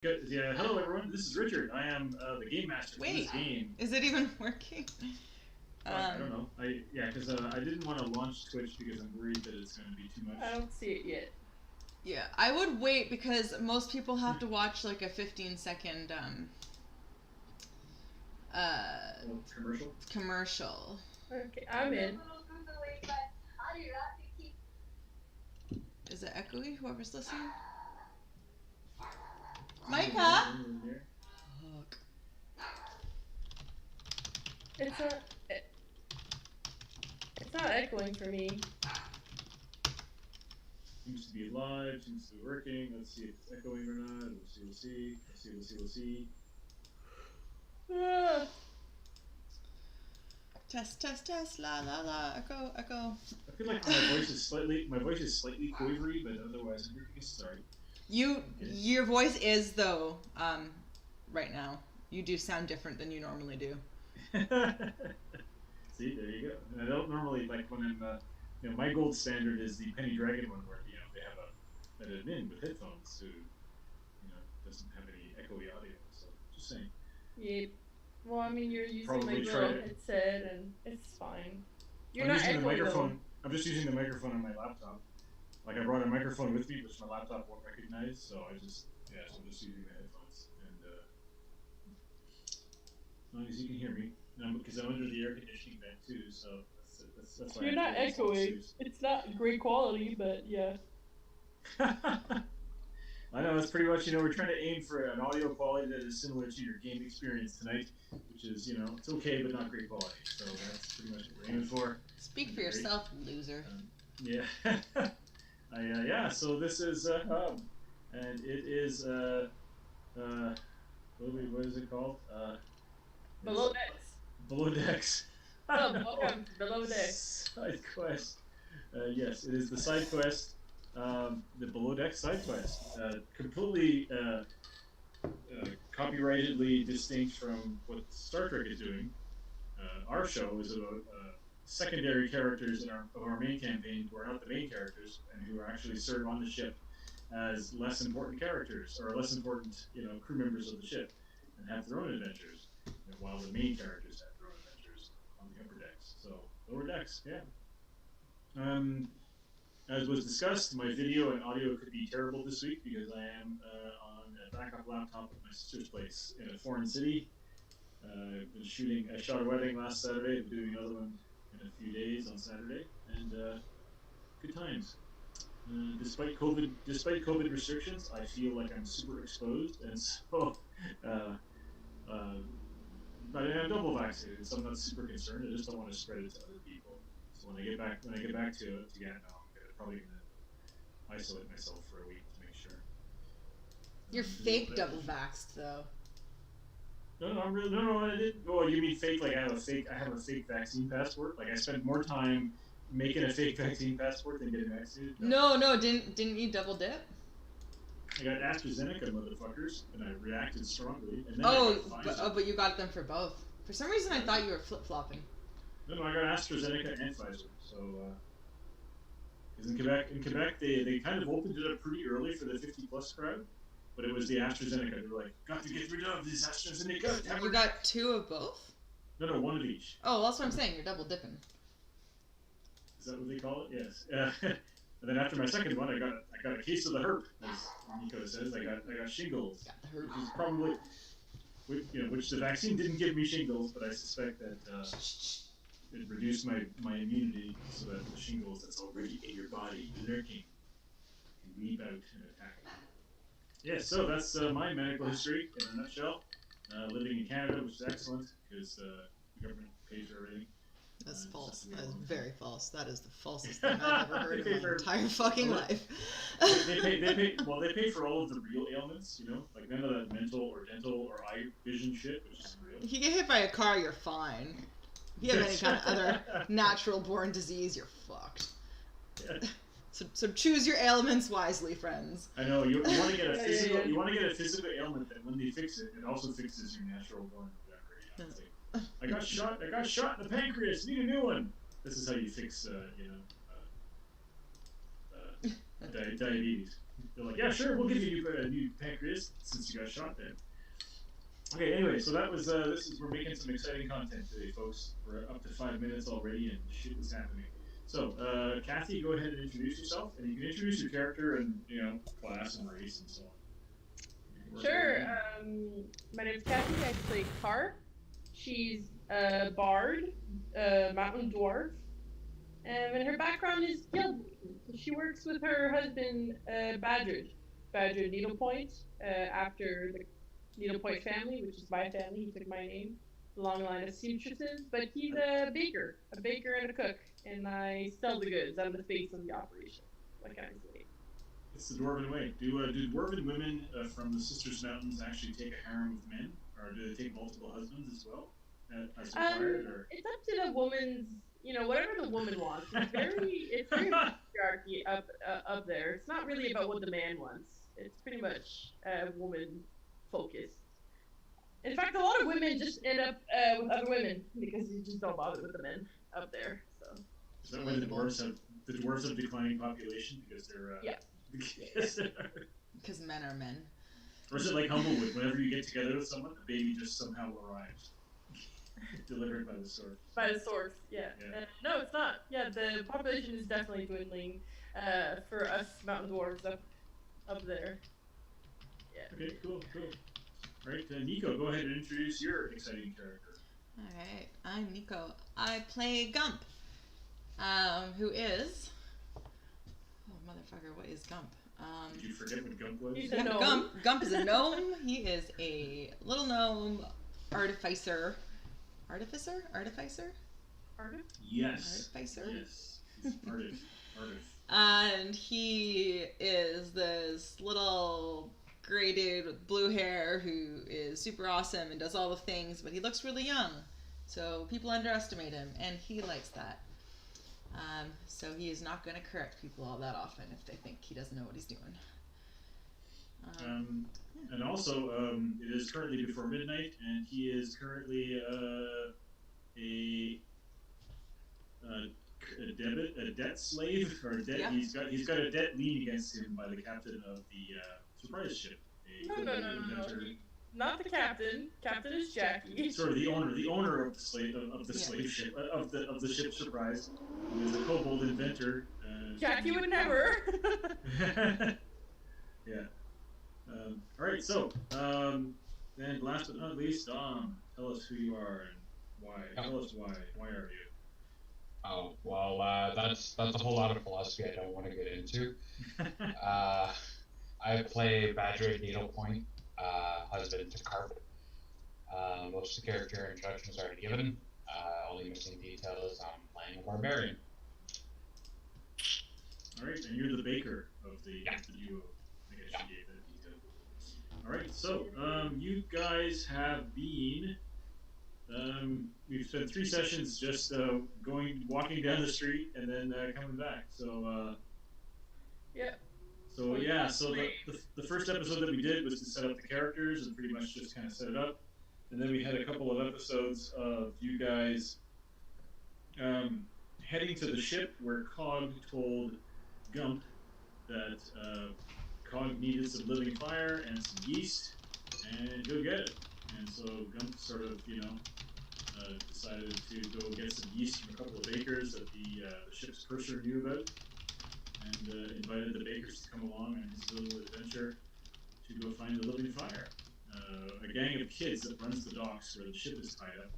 Good. Yeah. Hello, everyone. This is Richard. I am the game master for this Wait, game. is it even working? I don't know. Because I didn't want to launch Twitch because I'm worried that it's going to be too much. I don't see it yet. Yeah, I would wait because most people have to watch like a 15-second Commercial. commercial. Okay, I'm in. Is it echoey? Whoever's listening. Micah. Fuck. It's not echoing for me. Seems to be live. Seems to be working. Let's see if it's echoing or not. We'll see. Let's see. Ah. Test, la la la, echo. I feel like my voice is slightly quavery, but otherwise everything is sorry. Your voice is though, right now. You do sound different than you normally do. See, there you go. And I don't normally like when I'm, my gold standard is the Penny Dragon one where they have an admin with headphones who, doesn't have any echoey audio. So just saying. Yep. Well, I mean, you're using Probably my little headset, and it's fine. You're I'm not using the echoing microphone. though. I'm just using the microphone on my laptop. Like I brought a microphone with me, which my laptop won't recognize. So I'm just using the headphones, and as long as you can hear me, because I'm under the air conditioning vent too. So that's why You're not echoing. It's not great quality, but yeah. I know, it's pretty much, we're trying to aim for an audio quality that is similar to your game experience tonight, which is, it's okay, but not great quality. So that's pretty much what we're aiming for. Speak for yourself, loser. Yeah. So this is Hub, and it is, what is it called? Below Decks. Below Decks. Welcome to Below Decks. Side quest. Yes, it is the side quest. The Below Deck side quest, completely copyrightedly distinct from what Star Trek is doing. Our show is about secondary characters of our main campaign who are not the main characters and who are actually serve on the ship as less important characters or less important, crew members of the ship and have their own adventures, while the main characters have their own adventures on the upper decks. So Lower Decks, yeah. As was discussed, my video and audio could be terrible this week because I am on a backup laptop at my sister's place in a foreign city. I shot a wedding last Saturday. I'm doing another one in a few days on Saturday, and good times. Despite COVID restrictions, I feel like I'm super exposed, and so but I'm double vaccinated, so I'm not super concerned. I just don't want to spread it to other people. So when I get back to Gatineau, probably gonna isolate myself for a week to make sure. You're fake double vaxxed though. No, I'm really no. I didn't. Oh, you mean fake? Like I have a fake vaccine passport. Like I spent more time making a fake vaccine passport than getting vaccinated. No, didn't you double dip? I got AstraZeneca, motherfuckers, and I reacted strongly. And then but you got them for both. For some reason, I thought you were flip flopping. No, I got AstraZeneca and Pfizer. So. In Quebec, they kind of opened it up pretty early for the 50+ crowd, but it was the AstraZeneca. They were like, got to get rid of this AstraZeneca. You got two of both? No, one of each. Oh, that's what I'm saying. You're double dipping. Is that what they call it? Yes. And then after my second one, I got a case of the herp, as Nico says. I got shingles, got the herp. Which is probably, which the vaccine didn't give me shingles, but I suspect that. It reduced my immunity so that the shingles that's already in your body lurking can leap out and attack you. Yeah, so that's my medical history in a nutshell. Living in Canada, which is excellent because the government pays for everything. That's false. That is very false. That is the falsest thing I've ever heard in my entire fucking life. They pay for all of the real ailments, like none of that mental or dental or eye vision shit, which is real. If you get hit by a car, you're fine. If you have any kind of other natural-born disease, you're fucked. Yeah. So choose your ailments wisely, friends. I know you want to get a physical. You want to get a physical ailment that when they fix it, it also fixes your natural-born memory. I got shot in the pancreas. Need a new one. This is how you fix, diabetes. They're like, yeah, sure, we'll give you a new pancreas since you got shot then. Okay, anyway, so that was we're making some exciting content today, folks. We're up to 5 minutes already, and shit is happening. So, Kathy, go ahead and introduce yourself, and you can introduce your character and class and race and so on. Sure. My name's Kathy. I play Car. She's a bard, a mountain dwarf, and her background is guild. She works with her husband, Badger Needlepoint, after the Needlepoint family, which is my family. He took my name, the long line of seamstresses. But he's a baker and a cook, and I sell the goods. I'm the face of the operation. What can I say? It's the Dwarven way. Do Dwarven women from the Sisters Mountains actually take a harem of men, or do they take multiple husbands as well, as required? Or? It's up to the woman's, whatever the woman wants. It's very patriarchy up there. It's not really about what the man wants. It's pretty much woman focused. In fact, a lot of women just end up with other women because you just don't bother with the men up there. So. Is that why the dwarves have declining population because they're because men are men. Or is it like Humblewood? Whenever you get together with someone, the baby just somehow arrives, delivered by the source. By the source, yeah. No, it's not. Yeah, the population is definitely dwindling for us mountain dwarves up there. Yeah. Okay, cool. All right, Nico, go ahead and introduce your exciting character. All right, I'm Nico. I play Gump, who is... Oh, motherfucker, what is Gump? Did you forget what Gump was? He's a gnome. Gump is a gnome. He is a little gnome artificer. Artificer? Yes. Artificer? Yes. Artif. And he is this little gray dude with blue hair who is super awesome and does all the things, but he looks really young. So people underestimate him, and he likes that. So he is not going to correct people all that often if they think he doesn't know what he's doing. And also, it is currently before midnight, and he is currently a debt slave, or a debt. Yeah. He's got a debt lien against him by the captain of the surprise ship. No. Not the captain. Captain is Jackie. Sort of the owner of the slave ship of the ship Surprise. Who is a kobold inventor. Jackie would never. Yeah. All right. So, then last but not least, Dom, tell us who you are and why. Tell us why. Why are you? Oh well, that's a whole lot of philosophy I don't want to get into. I play Badger Needlepoint, husband to Carp. Most of the character introductions are already given. Only missing detail is I'm playing a barbarian. All right, and you're the baker of the duo. I guess you gave that detail. All right, so you guys have been. We've spent 3 sessions just walking down the street and then coming back. So. Yeah. So yeah, so the first episode that we did was to set up the characters and pretty much just kind of set it up, and then we had a couple of episodes of you guys heading to the ship where Cog told Gump that Cog needed some living fire and some yeast, and go get it. And so Gump sort of decided to go get some yeast from a couple of bakers that the ship's purser knew about. And invited the bakers to come along on his little adventure to go find the living fire. A gang of kids that runs the docks where the ship is tied up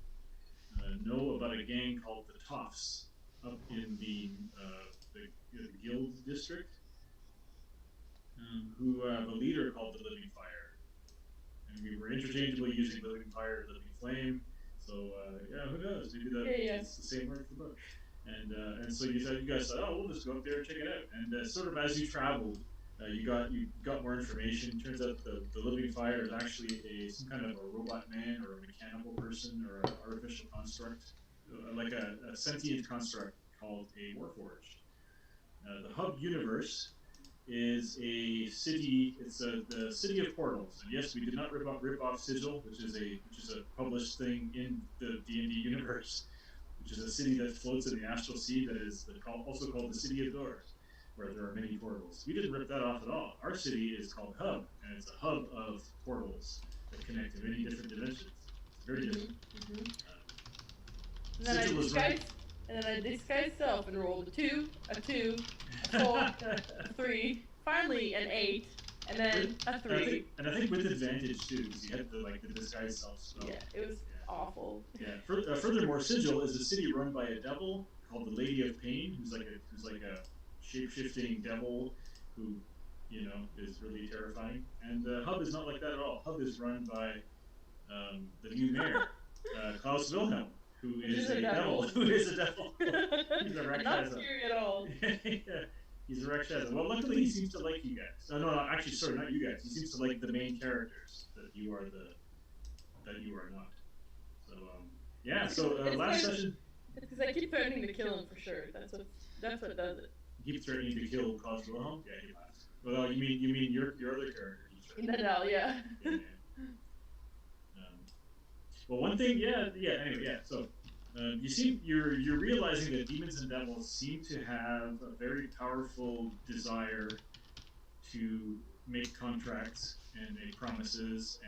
know about a gang called the Toffs up in the Guild District, who have a leader called the Living Fire. And we were interchangeably using Living Fire and Living Flame, so who knows? Maybe it's the same word for both. And so you guys thought, oh, we'll just go up there and check it out. And sort of as you traveled, you got more information. Turns out the Living Fire is actually some kind of a robot man or a mechanical person or an artificial construct, like a sentient construct called a Warforged. The Hub Universe is a city. It's the City of Portals. And yes, we did not rip off Sigil, which is a published thing in the D&D universe, which is a city that floats in the astral sea that is also called the City of Doors. where there are many portals. We didn't rip that off at all. Our city is called Hub, and it's a hub of portals that connect to many different dimensions. It's very different. And then I Sigil was disguised, and then I disguised self and rolled a 2, a 2, a 4, a 3, finally an 8, and then a 3. And I think with advantage too, because you had the disguise self spell. Yeah, it was awful. Yeah. Furthermore, Sigil is a city run by a devil called the Lady of Pain, who's like a shape-shifting devil who, you know, is really terrifying. And Hub is not like that at all. Hub is run by the new mayor, Klaus Wilhelm, who is a devil. Who is a devil. He's a Not scary at all. Yeah. He's a Rakshasa. Well, luckily he seems to like you guys. No, actually, sorry, not you guys. He seems to like the main characters that you are not. So yeah. So last session. It's because I keep threatening to kill him for sure. That's what does it. You keep threatening to kill Klaus Wilhelm. Yeah, he laughs. Well, you mean your other character? Nadal, yeah. Yeah. Well, one thing, Anyway, yeah. So, you're realizing that demons and devils seem to have a very powerful desire to make contracts and make promises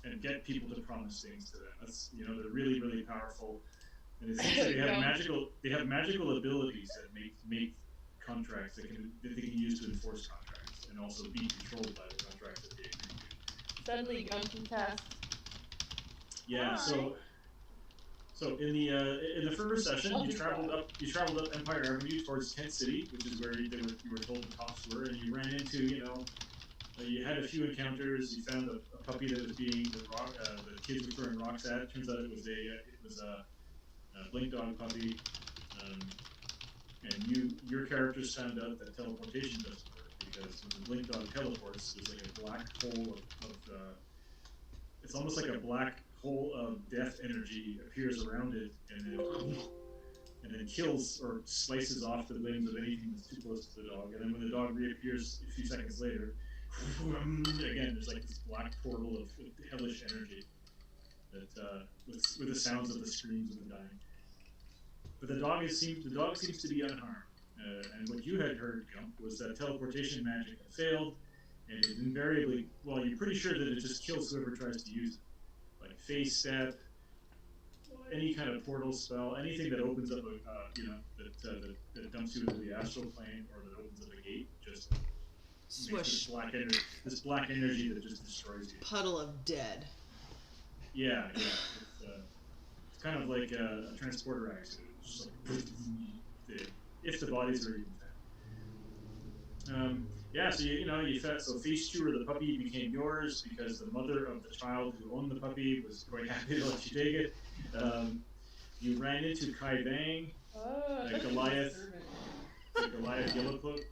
and get people to promise things to them. That's, you know, they're really, really powerful, and it seems like they have magical abilities that make contracts that they can use to enforce contracts and also be controlled by the contracts that they agree to. Suddenly, Gunkin tasks. Yeah. Hi. So in the first session, you traveled up Empire Avenue towards Tent City, which is where you were told the cops were, and you ran into, you had a few encounters. You found a puppy that was being the kids were throwing rocks at. It turns out it was a blink dog puppy, and your characters found out that teleportation doesn't work, because when the blink dog teleports, there's like a black hole of it's almost like a black hole of death energy appears around it, and then kills or slices off the limbs of anything that's too close to the dog. And then when the dog reappears a few seconds later, again, there's like this black portal of hellish energy that with the sounds of the screams of the dying. But the dog seems to be unharmed. And what you had heard, Gump, was that teleportation magic had failed, and it invariably, well, you're pretty sure that it just kills whoever tries to use it. Like face step, any kind of portal spell, anything that opens up that dumps you into the astral plane, or that opens up a gate, just Swish. makes this black energy that just destroys you. Puddle of dead. Yeah. It's kind of like a transporter accident. It's just like, if the bodies are even found. So Face Chewer, the puppy, became yours because the mother of the child who owned the puppy was quite happy to let you take it. You ran into Kai Bang, Goliath Yellowcloak.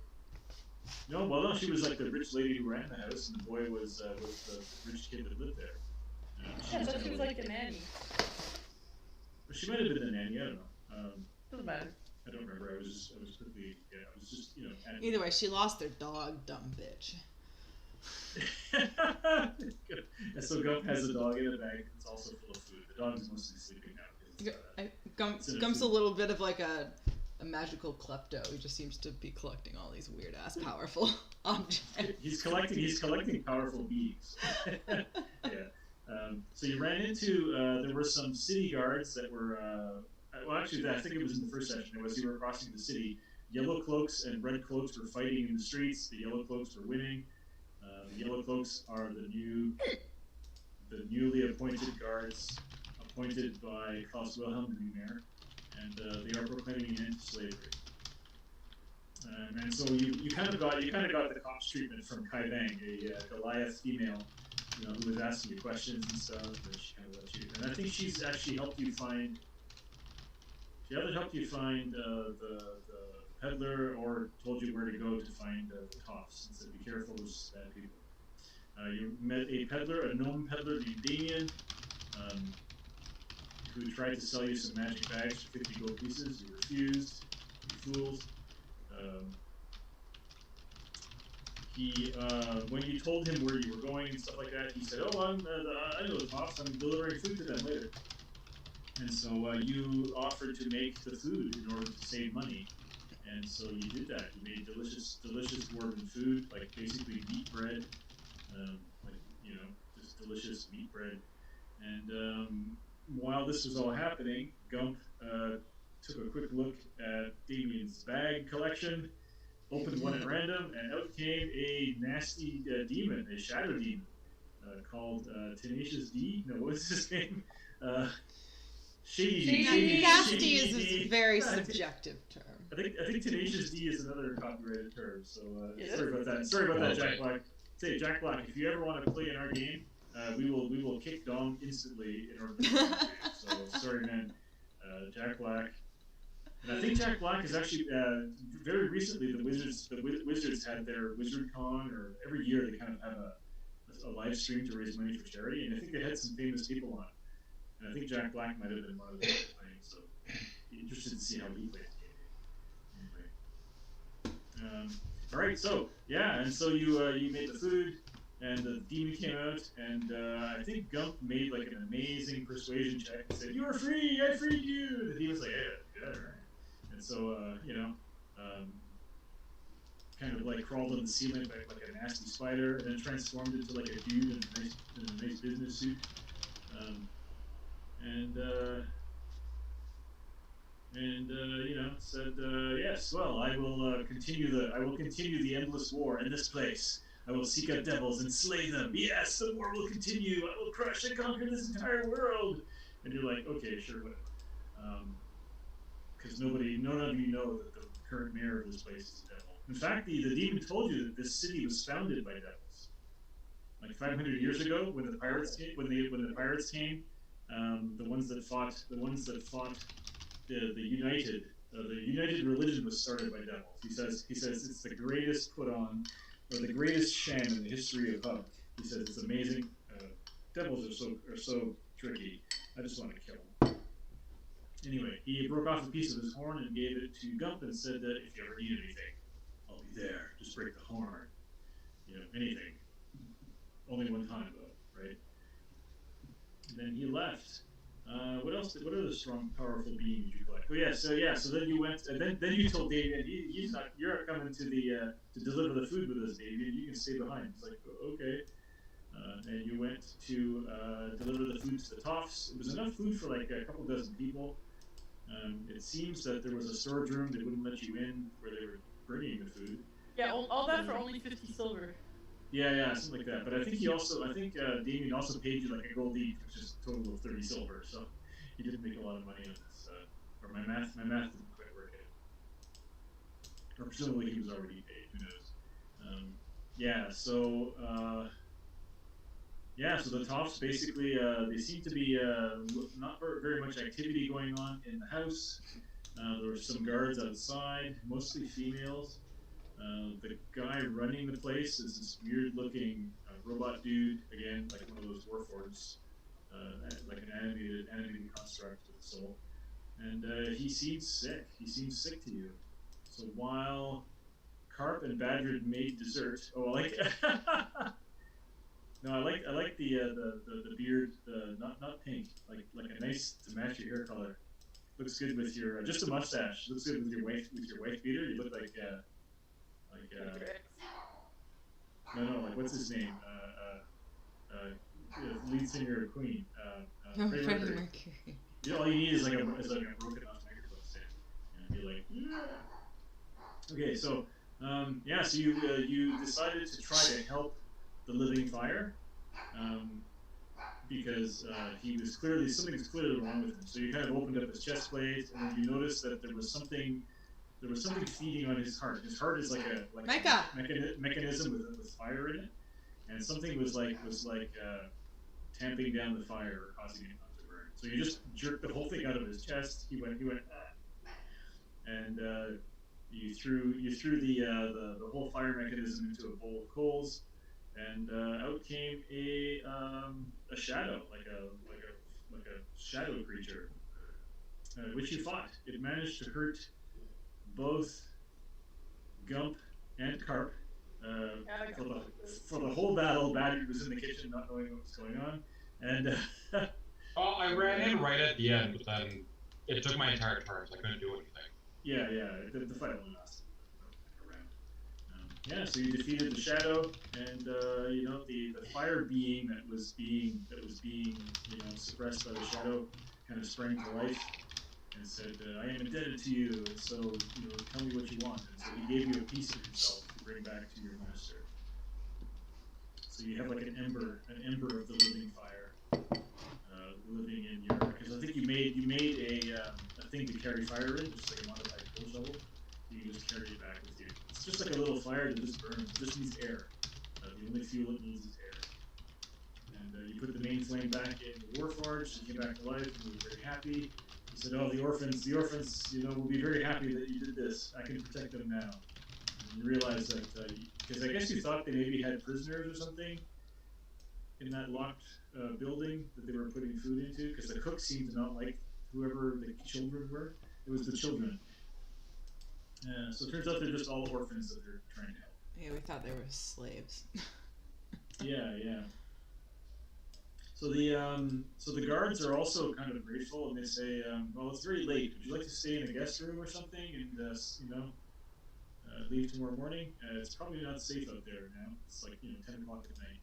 No, she was like the rich lady who ran the house, and the boy was the rich kid that lived there. She was like a nanny. She might have been the nanny. I don't know. Doesn't matter. I don't remember. I was quickly. Yeah, I was just Either way, she lost their dog, dumb bitch. And so Gump has a dog in a bag that's also full of food. The dog is mostly sleeping now. Gump's a little bit of like a magical klepto. He just seems to be collecting all these weird ass powerful objects. He's collecting powerful beings. Yeah. So you ran into there were some city guards that were. Well, actually, I think it was in the first session. It was you were crossing the city. Yellow cloaks and red cloaks were fighting in the streets. The yellow cloaks were winning. The yellow cloaks are the newly appointed guards appointed by Klaus Wilhelm, the new mayor, and they are proclaiming an end to slavery. And so you kind of got the cops treatment from Kai Bang, a Goliath female, who was asking you questions and stuff. And she kind of let you. And I think she's actually helped you find. She either helped you find the peddler, or told you where to go to find the toffs, and said, "Be careful, those bad people." You met a peddler, a gnome peddler named Damien, who tried to sell you some magic bags for 50 gold pieces. You refused. You fools. When you told him where you were going and stuff like that, he said, "Oh, I know the toffs. I'm delivering food to them later." And so you offered to make the food in order to save money, And so you did that. You made delicious dwarven food, like basically meat bread, like just delicious meat bread. And while this was all happening, Gump took a quick look at Damien's bag collection, opened one at random, and out came a nasty demon, a shadow demon, called Tenacious D. No, what's his name? Shady D. Nasty is a very subjective term. I think Tenacious D is another copyrighted term. So sorry about that. Sorry about that, Jack Black. Say, Jack Black, if you ever want to play in our game, we will kick Dom instantly in order to play. So sorry, man. Jack Black. And I think Jack Black is actually very recently the Wizards had their WizardCon, or every year they kind of have a live stream to raise money for charity, and I think they had some famous people on. And I think Jack Black might have been one of them playing, so be interested to see how he plays the game. Anyway. All right, so yeah, and so you made the food, and the demon came out, and I think Gump made like an amazing persuasion check and said, "You are free, I freed you." And the demon's like, "Yeah, good, all right." And so kind of like crawled on the ceiling like a nasty spider, and then transformed into like a dude in a nice business suit. Said, yes, well, I will continue the endless war in this place. I will seek out devils and slay them. Yes, the war will continue. I will crush and conquer this entire world. And you're like, okay, sure, whatever. Because none of you know that the current mayor of this place is a devil. In fact, the demon told you that this city was founded by devils. Like 500 years ago, when the pirates came, the ones that fought the United religion was started by devils. He says it's the greatest put on, or the greatest sham in the history of Hub. He says it's amazing. Devils are so tricky. I just want to kill them. Anyway, he broke off a piece of his horn and gave it to Gump and said that if you ever need anything, I'll be there. Just break the horn. Anything. Only one time though, right? And then he left. What else? What other strong, powerful being did you collect? Oh yeah. So then you went, and then you told Davian, you're not coming to to deliver the food with us, Davian. You can stay behind. It's like, okay. And you went to deliver the food to the Toffs. It was enough food for like a couple dozen people. It seems that there was a storage room they wouldn't let you in where they were bringing the food. Yeah, all that for only 50 silver. Yeah, something like that. But I think Damien also paid you like a gold each, which is a total of 30 silver. So he didn't make a lot of money on this. Or my math didn't quite work out. Or presumably he was already paid. Who knows? So the Toffs basically they seem to be not very much activity going on in the house. There were some guards outside, mostly females. The guy running the place is this weird-looking robot dude, again, like one of those Warforgeds, like an animated construct with a soul. And he seems sick. He seems sick to you. So while Carp and Badger made dessert, I like the beard, not pink, like a nice to match your hair color. Looks good with your just a mustache. Looks good with your wife beater. You look like. Like what's his name? Lead singer of Queen. Freddie Mercury. All you need is like a broken off microphone stand, and be like, yeah. Okay, so so you decided to try to help the living fire, because something was clearly wrong with him. So you kind of opened up his chest plate, and then you noticed that there was something feeding on his heart. His heart is like a mechanism with fire in it, and something was tamping down the fire or causing it not to burn. So you just jerked the whole thing out of his chest. He went, and you threw the whole fire mechanism into a bowl of coals, and out came a shadow, like a shadow creature, which you fought. It managed to hurt both Gump and Carp. For the whole battle, Badger was in the kitchen not knowing what was going on. And I ran in right at the end, but then it took my entire turn, so I couldn't do anything. Yeah, the fight only lasted a round. Yeah, so you defeated the shadow, and you know the fire being that was being suppressed by the shadow kind of sprang to life and said, "I am indebted to you, and so tell me what you want." And so he gave you a piece of himself to bring back to your master. So you have like an ember of the living fire, living in your. Because I think you made a thing to carry fire in, just like a modified tool shovel. You can just carry it back with you. It's just like a little fire that just burns. It just needs air. The only fuel it needs is air. And you put the main flame back in the Warforged, and came back to life, and we were very happy. He said, "Oh, the orphans, will be very happy that you did this. I can protect them now." And you realize that, because I guess you thought they maybe had prisoners or something in that locked building that they were putting food into, because the cook seemed to not like whoever the children were. It was the children. So it turns out they're just all orphans that they're trying to help. Yeah, we thought they were slaves. Yeah. So the guards are also kind of grateful, and they say, "Well, it's very late. Would you like to stay in a guest room or something, and leave tomorrow morning? It's probably not safe out there now. It's like 10 o'clock at night.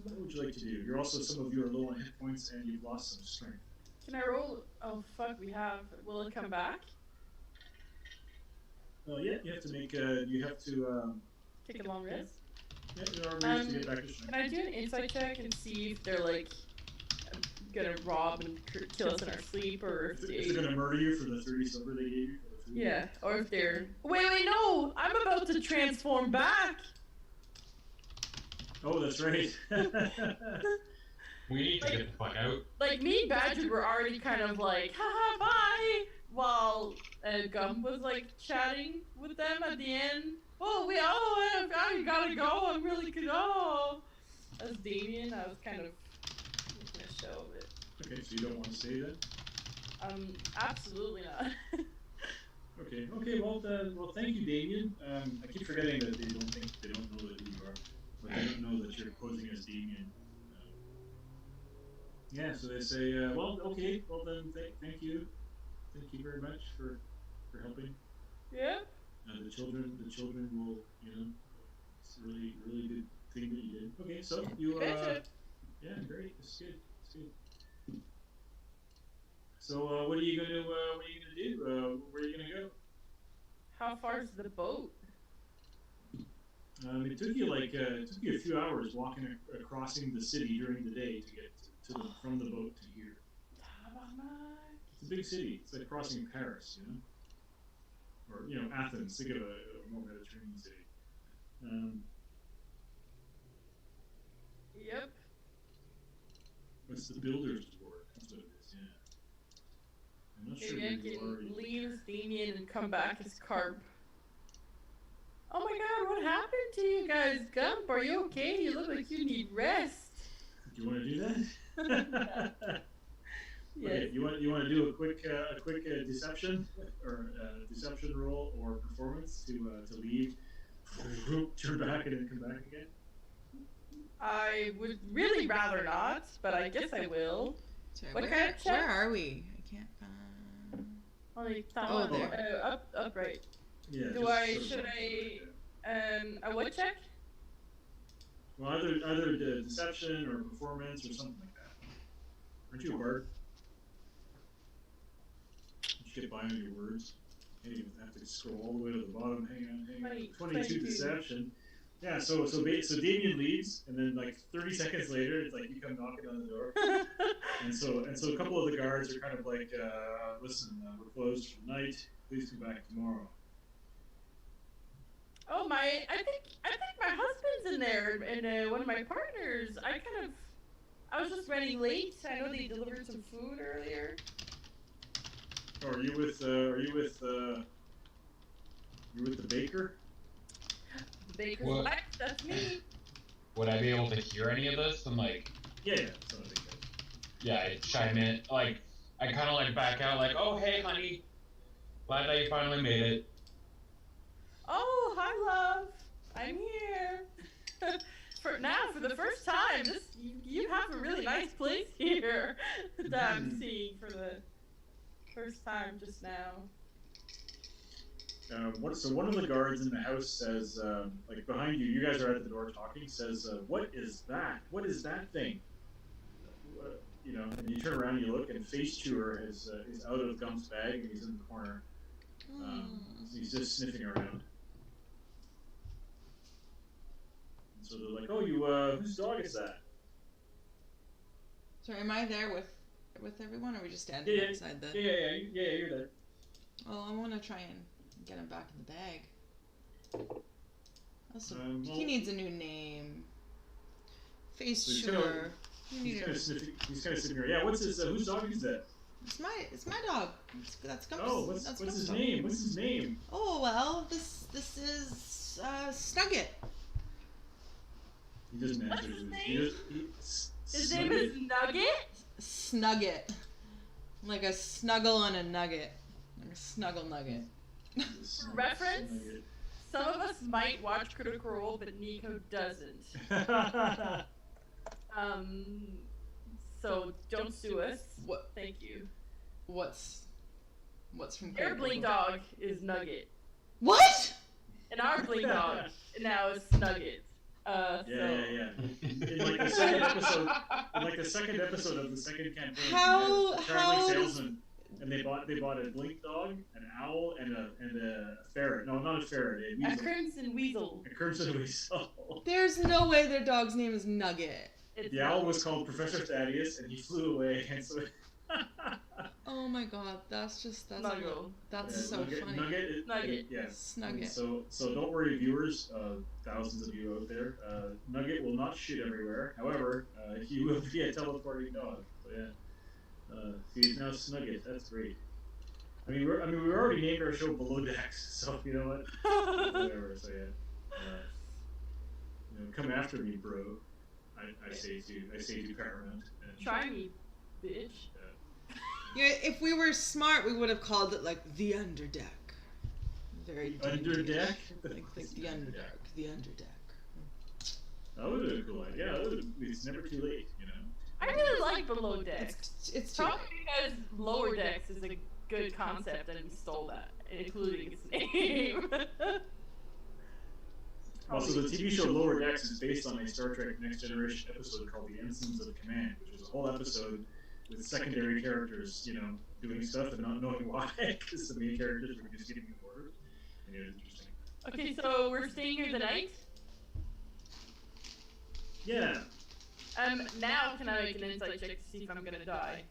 What would you like to do? Some of you are low on hit points, and you've lost some strength. Can I roll? Oh fuck, we have. Will it come back? Well, yeah, you have to make. You have to. Take a long rest. Yeah, there are ways to get back to strength. Can I do an insight check and see if they're like gonna rob and kill us in our sleep, or if Is it gonna murder you for the 30 silver they gave you for the food? Yeah, or if they're. Wait, no! I'm about to transform back. Oh, that's right. We need to get the fuck out. Like, me and Badger were already kind of like, haha, bye! While Gum was like chatting with them at the end. Oh, you gotta go, I'm really good. Oh! As Damien, I was kind of making a show of it. Okay, so you don't want to stay then? Absolutely not. Okay. Well, thank you, Damien. I keep forgetting that they don't know that who you are, but they don't know that you're posing as Damien. Yeah, so they say, well, okay, well then, thank you very much for helping. Yeah. The children will, it's a really, really good thing that you did. Okay, so you, yeah, great, it's good. So, what are you gonna do? Where are you gonna go? How far is the boat? It took you a few hours walking crossing the city during the day to get from the boat to here. It's a big city. It's like crossing Paris, or Athens. Think of a more Mediterranean city. Yep. It's the Builder's Ward. That's what it is. Yeah. I'm not sure Maybe I if you've can already. leave as Damien and come back as Carp. Oh my god, what happened to you guys? Gump, are you okay? You look like you need rest. Do you want to do that? Yes. Okay, you want to do a quick deception or deception roll or performance to leave, turn back and then come back again? I would really rather not, but I guess I will. Sorry, What kind of check? where are we? I can't find. Oh, there. Up right. Yeah. Should I a what check? Well, either deception or performance or something like that. Aren't you a bard? You should get by on your words. Hey, you have to scroll all the way to the bottom. Hang on. 22 deception. Yeah, so Damien leaves, and then like 30 seconds later, it's like you come knocking on the door, and so a couple of the guards are kind of like, listen, we're closed for the night. Please come back tomorrow. Oh I think my husband's in there, and one of my partners. I was just running late. I know they delivered some food earlier. Oh, are you with the baker? The baker's What? wife, that's me. Would I be able to hear any of this? And like, Yeah, something like that. yeah, I chime in. Like, I kind of like back out, like, oh hey, honey, glad that you finally made it. Oh, hi, love. I'm here. For the first time, you have a really nice place here that I'm seeing for the. First time just now. So one of the guards in the house says, like behind you, you guys are at the door talking. Says, "What is that? What is that thing?" You know, and you turn around and you look, and Face Chewer is out of Gump's bag, and he's in the corner. He's just sniffing around. And so they're like, "Oh, you, whose dog is that?" So am I there with everyone, or are we just standing Yeah, outside the? Yeah, you're there. Well, I want to try and get him back in the bag. Also, Well, he needs a new name. Face So he's Chewer. He's kind of sniffing around. Yeah, what's his? Whose dog is that? It's my dog. That's Gump's. Oh, what's Gump's his dog. name? What's his name? Oh well, this is Snugget. He doesn't What's answer. his He name? His name is Nugget? Snugget. Like a snuggle and a nugget. Like a snuggle nugget. For reference? Some of us might watch Critical Role, but Nico doesn't. So don't sue us. What? Thank you. What's from Your Critical Blink Role? dog is Nugget. What? And our Blink dog now is Nugget. Yeah. In like the second episode of the second campaign, How- the how- traveling salesman, and they bought a blink dog, an owl, and a ferret. No, not a ferret. A A weasel. Crimson Weasel. A crimson weasel. There's no way their dog's name is Nugget. It's The owl was called Professor Thaddeus, and he flew away. And so, Oh my god, that's Snuggle. that's so Nugget, funny. Nugget. Yeah. Snugget. So don't worry, viewers, thousands of you out there. Nugget will not shit everywhere. However, he will be a teleporting dog. So yeah, he's now Snugget. That's great. I mean, we already named our show Below Decks, so you know what? Whatever. So yeah, come after me, bro. I say to Paramount. And, Try me, bitch. Yeah, if we were smart, we would have called it like the Underdeck. Very deep. Underdeck. Like the Underdeck. The Underdeck. That would have been a cool idea. Yeah, it's never too late, you know. I really like Below Decks. It's too Probably because Lower Decks is a good concept and we stole that, including its name. Also, the TV show Lower Decks is based on a Star Trek Next Generation episode called The Ensigns of Command, which was a whole episode with secondary characters, doing stuff and not knowing why, because the main characters were just giving orders. And it was interesting. Okay, so we're staying here the night. Yeah, Now can I make an insight check to see if I'm gonna die?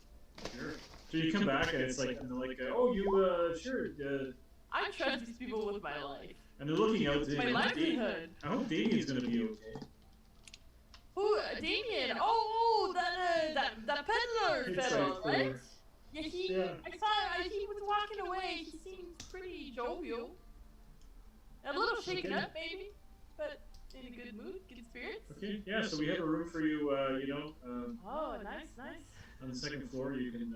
sure. So you come back and it's like, and they're like, oh, you, sure, I trust these people with my life. and they're looking out. It's my livelihood. I hope Damien's gonna be okay. Who? Damien? Oh, that peddler It's fellow, like, right? Yeah, Yeah. he was walking away. He seems pretty jovial. A little shaken Okay. up, maybe, but in a good mood, good spirits. Okay, yeah. So we have a room for you. Oh, nice. On the second floor, you can.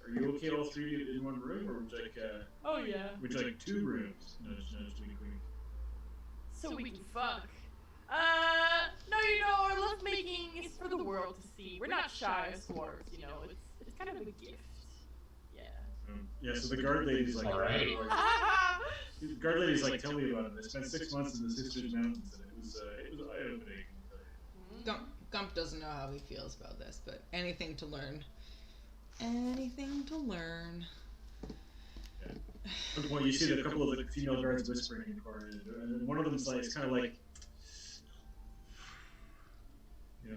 Are you okay, all three in one room, or would you like? Oh yeah. Would you like two rooms? No, wink, wink. So we can fuck. No, our lovemaking is for the world to see. We're not shy as dwarves, It's kind of a gift. Yeah. Yeah. So the guard lady's like, Alright. the guard lady's like, tell me about it. I spent 6 months in the Sisters Mountains, and it was eye opening. Gump doesn't know how he feels about this, but anything to learn. Anything to learn. At one point, you see a couple of the female guards whispering in the corner, and one of them's like, it's kind of like,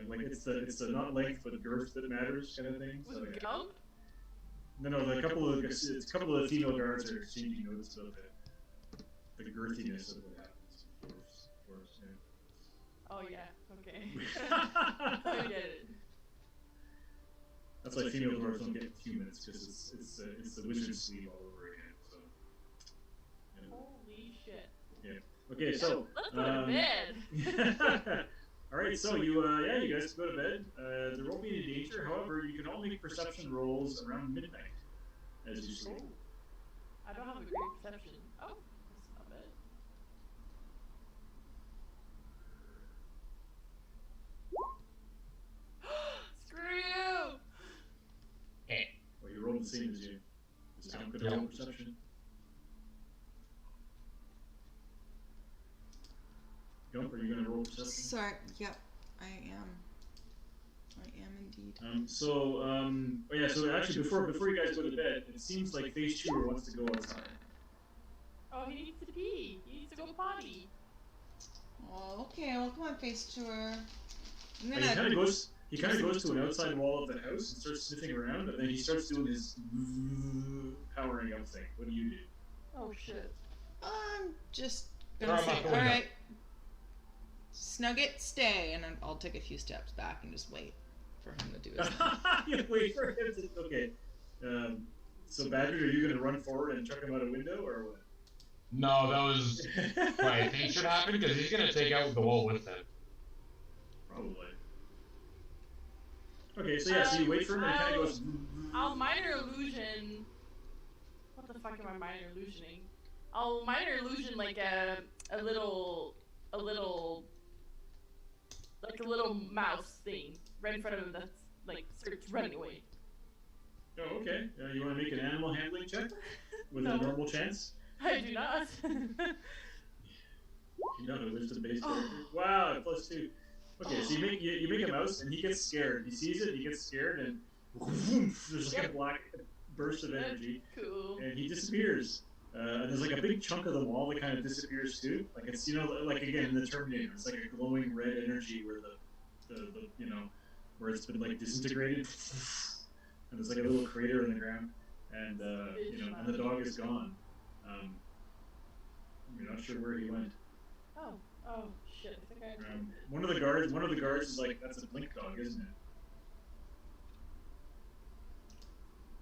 like it's the not length but girth that matters kind of thing. Was So, it yeah. Gump? No, a couple of the female guards are exchanging notes about the girthiness of what happens. Dwarves, Oh yeah. Okay. yeah. I get it. That's why female dwarves don't get humans, because it's the wizard's sleeve all over again. So. Holy shit. Okay, so. Let's go to bed. All right, so you guys can go to bed. There won't be any danger. However, you can all make perception rolls around midnight as you sleep. I don't have a great perception. Oh, that's not bad. Screw you! Well, you rolled the same as you. Gump, could roll perception. Gump, are you gonna roll perception? Sorry. Yep, I am. I am indeed. So actually, before you guys go to bed, it seems like Face Chewer wants to go outside. Oh, he needs to pee. He needs to go potty. Oh, okay. Well, come on, Face Chewer. I'm Like, gonna. he kind of goes to an outside wall of the house and starts sniffing around, and then he starts doing his powering up thing. What do you do? Oh shit. I'm just Throw gonna him say, out the all window." right, Snugget, stay, and I'll take a few steps back and just wait for him to do his thing. You wait for him to. Okay. So Badger, are you gonna run forward and chuck him out a window, or what? No, that was what I think should happen because he's gonna take out the wall with him. Probably. Okay, so yeah, so you wait for him and it kind of goes. I'll minor illusion. What the fuck am I minor illusioning? I'll minor illusion like a little mouse thing right in front of him that's like starts running away. Oh, okay. You want to make an animal handling check with No. a normal chance? I do not. You know, a wisdom-based character. Wow, +2. Okay, so you make a mouse and he gets scared. He sees it, he gets scared, and there's like a black burst of energy, Cool. and he disappears. And there's like a big chunk of the wall that kind of disappears too. Like it's like again in the Terminator, it's like a glowing red energy where the where it's been like disintegrated, and there's like a little crater in the ground, and and the dog is gone. You're not sure where he went. Oh shit! I think I. One of the guards is like, "That's a blink dog, isn't it?"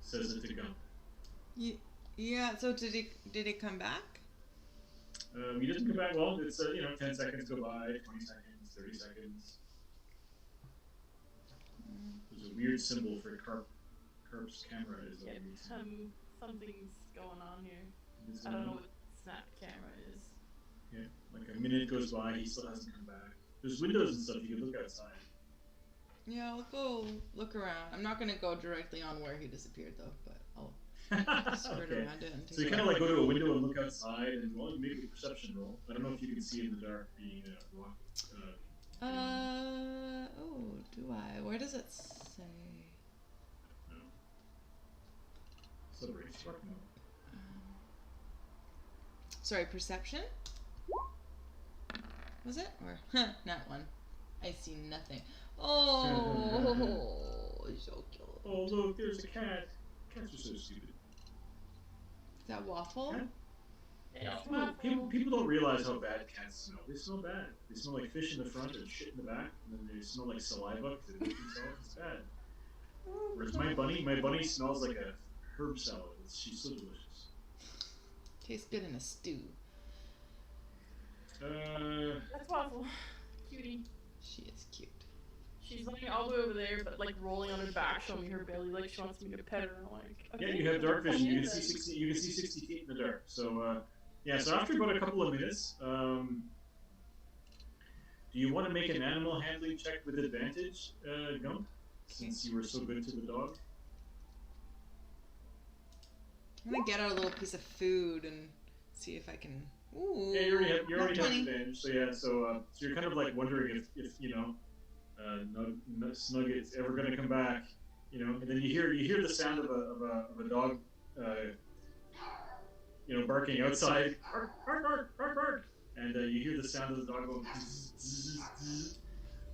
Says it to Gump. Yeah. So did he come back? He doesn't come back. Well, it's 10 seconds go by, 20 seconds, 30 seconds. There's a weird symbol for Carp's camera. Is a Yeah, weird symbol. something's going on here. It's, I don't know what snap camera is. Yeah, like a minute goes by, he still hasn't come back. There's windows and stuff, you can look outside. Yeah, I'll go look around. I'm not gonna go directly on where he disappeared though, but I'll skirt Okay. around it and take So you a kind of look. like go to a window and look outside, and well, you make a perception roll. I don't know if you can see in the dark being rock. Oh, do I? Where does it say? No. Celebrate spark mode. Sorry, perception? Was it? Or, not one. I see nothing. Oh, so cute. Oh look, there's a cat. Cats are so stupid. Is that Waffle? Cat? Yeah. People don't realize how bad cats smell. They smell bad. They smell like fish in the front and shit in the back, and then they smell like saliva because they lick themselves. It's bad. Whereas my bunny smells like a herb salad. She's so delicious. Tastes good in a stew. That's Waffle. Cutie. She is cute. She's laying all the way over there, but like rolling on her back, showing me her belly, like she wants me to pet her. I'm like, okay, Yeah, you have dark vision. You can see then. 60. You can see 60 feet in the dark. So so after about a couple of minutes, do you want to make an animal handling check with advantage, Gump? Since you were so good to the dog. I'm gonna get out a little piece of food and see if I can. Ooh. Yeah, you already have 20. advantage. So you're kind of like wondering if Snugget's ever gonna come back, and then you hear the sound of a dog, barking outside, bark, bark, bark, bark, bark, and you hear the sound of the dog going, zzz, zzz, zzz.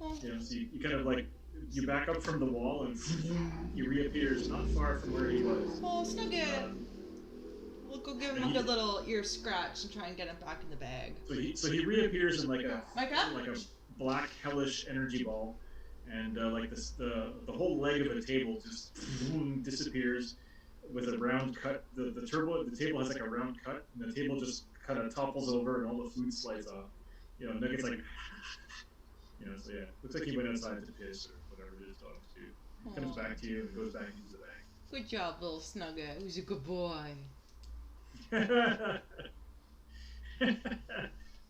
Oh. So you kind of like you back up from the wall and he reappears not far from where he was. Oh, Snugget! We'll go give him a good little ear scratch and try and get him back in the bag. So he reappears in like a Micah? black hellish energy ball, and like this the whole leg of a table just disappears with a round cut. The table has like a round cut, and the table just kind of topples over, and all the food slides off. Nugget's like, so yeah, looks like he went outside to piss or whatever it is dogs do. He comes Aw. back to you and goes back into the bag. Good job, little Snugget. Who's a good boy.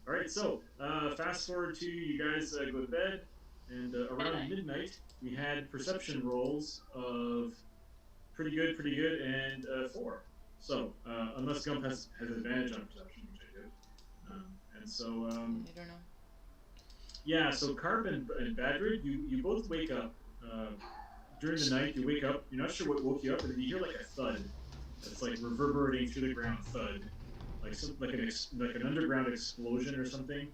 Alright, so fast forward to you guys go to bed, and around midnight we had perception rolls of pretty good, and 4. So, unless Gump has advantage on perception, which I do. And so, I don't know. yeah, so Carp and Badrid, you both wake up. During the night, you wake up, you're not sure what woke you up, and then you hear like a thud that's like reverberating through the ground thud. Like like an underground explosion or something.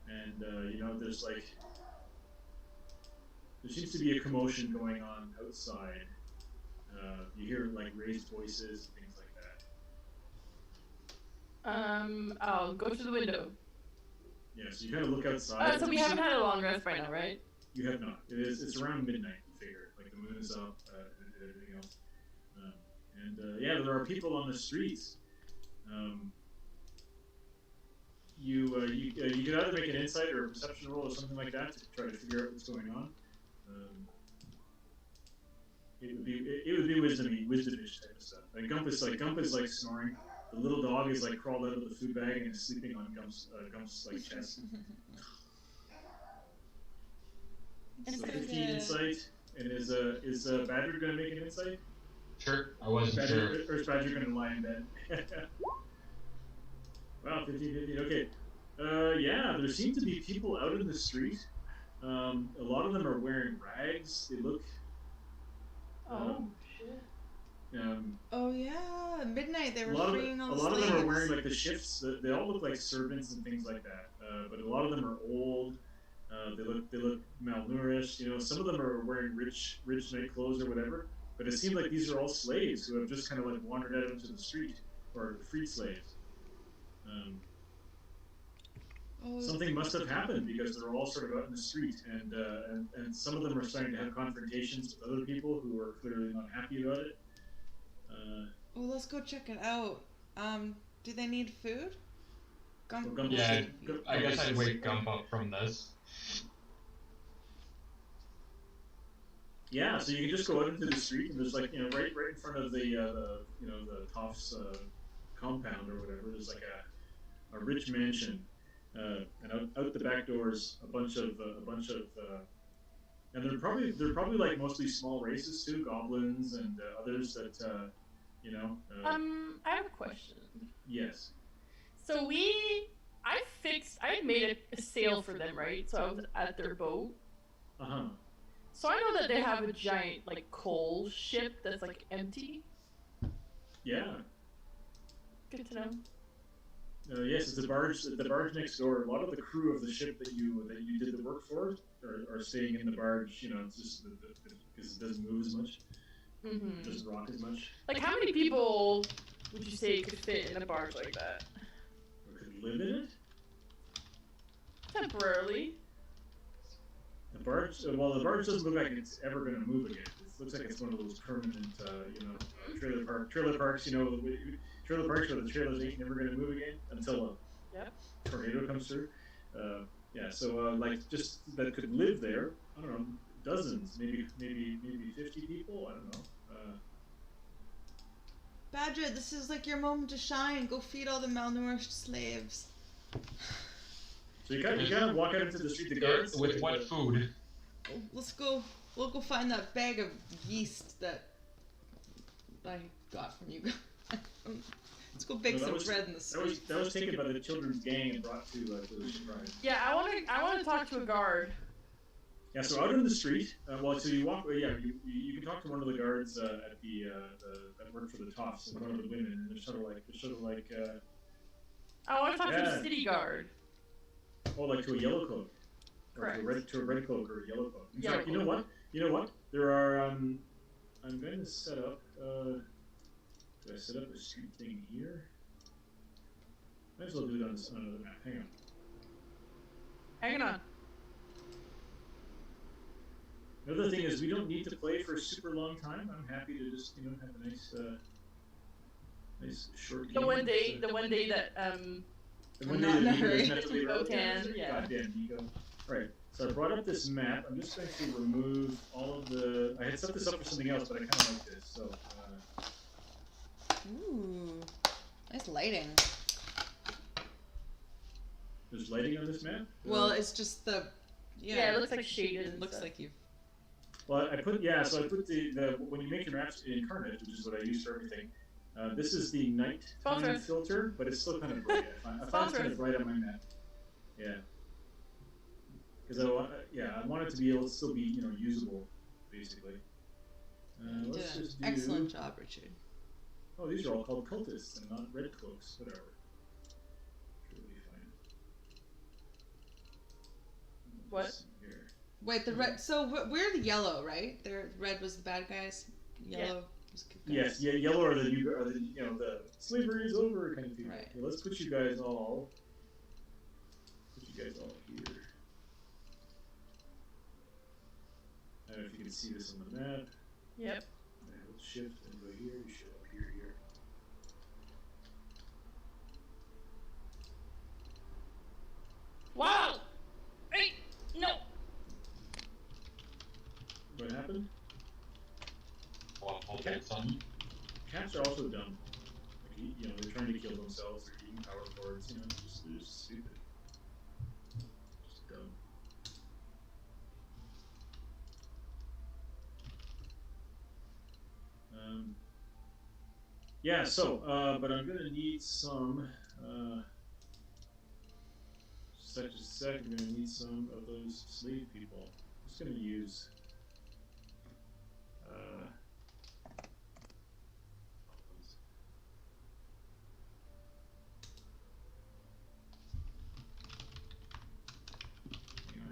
And, you know, there seems to be a commotion going on outside. You hear like raised voices and things like that. I'll go to the window. Yeah, so you kind of look outside. So we haven't had a long rest by now, right? You have not. It's around midnight, you figure. Like the moon is up and everything else. Yeah, there are people on the streets. You could either make an insight or a perception roll or something like that to try to figure out what's going on. It would be wisdom-ish type of stuff. Like Gump is like snoring. The little dog is like crawled out of the food bag and is sleeping on Gump's like chest. And So so 15 insight. And is Badger gonna make an insight? Sure, I wasn't Badger, sure. or is Badger gonna lie in bed? Wow, 15. Okay. Yeah, there seem to be people out in the street. A lot of them are wearing rags. They look. Oh shit. Oh yeah, midnight they were A lot freeing all the of slaves. them are wearing like the shifts. They all look like servants and things like that. But a lot of them are old. They look malnourished. You know, some of them are wearing rich night clothes or whatever. But it seems like these are all slaves who have just kind of like wandered out into the street, or freed slaves. Oh, Something must have happened because they're all sort of out in the street, and some of them are starting to have confrontations with other people who are clearly not happy about it. oh, let's go check it out. Do they need food? Gump. Well, Gump Yeah, Gump- I guess I'd wake Gump up from this. Yeah, so you can just go out into the street, and there's like right in front of the Toffs compound or whatever. There's like a rich mansion, and out the back doors a bunch of and they're probably like mostly small races too, goblins and others that I have a question. yes. So I made a sail for them, right? So I was at their boat. Uh-huh. So I know that they have a giant like coal ship that's like empty. Yeah. Good to know. Yes, it's the barge next door. A lot of the crew of the ship that you did the work for are staying in the barge. You know, it's just because it doesn't move as much, Mm-hmm. doesn't rock as much, Like how many people would you say could fit in a barge like that? or could live in it. Temporarily. The barge doesn't look like it's ever going to move again. It looks like it's one of those permanent, trailer parks. You know, trailer parks where the trailers ain't never going to move again until a tornado comes through. Yeah, so like just that could live there. I don't know, dozens, maybe 50 people. I don't know. Badger, this is like your moment to shine. Go feed all the malnourished slaves. So you kind of walk out into the street. The guards With what food? Oh, let's go. We'll go find that bag of yeast that I got from you guys. Let's go bake No, that some was- bread in the street. That was taken by the children's gang and brought to the shrine. Yeah, I want to talk to a guard. Yeah, so out in the street, so you walk. Yeah, you can talk to one of the guards at the that work for the Toffs, and one of the women, and they're sort of like I want to talk to Yeah. the city guard. like to a yellow cloak, or Correct. to a red cloak or a yellow cloak. In Yellow fact, cloak. you know what? There are. I'm going to set up. Do I set up a street thing here? Might as well do it on another map. Hang on. Hang on. Another thing is we don't need to play for a super long time. I'm happy to just have a nice short game. The one day that The one I'm day not that in a Nico hurry. doesn't have to leave out. Goddamn, yeah. Goddamn Nico. Alright, so I brought up this map. I'm just going to remove all of the. I had set this up for something else, but I kind of like this. So, Ooh, nice lighting. there's lighting on this map. Well, it's just the. Yeah, it looks like shaded. It and looks stuff. like you. Well, I put the when you make your maps in Incarnate, which is what I use for everything. This is the nighttime Sponsor. filter, but it's still kind of bright. I find it's Sponsor. kind of bright on my map. Yeah. Because I want it to be able to still be, usable, basically. You did Let's an just do... excellent job, Richard. Oh, these are all called cultists and not red cloaks. Whatever. Truly fine. What? Let's see here. Wait, the red. So we're the yellow, right? The red was the bad guys. Yellow was good guys. Yes, yeah, yellow are the the slavery is over kind of people. Right. Okay, let's put you guys all. Here. I don't know if you can see this on the map. Yep. Hold shift and go here. You should appear here. Wow! Hey! No! What happened? Okay, son. Cats are also dumb. Like, they're trying to kill themselves. They're eating power cords. They're just stupid. Just dumb. Yeah. So, but I'm gonna need some. Such a sec. I'm gonna need some of those slave people. I'm just gonna use.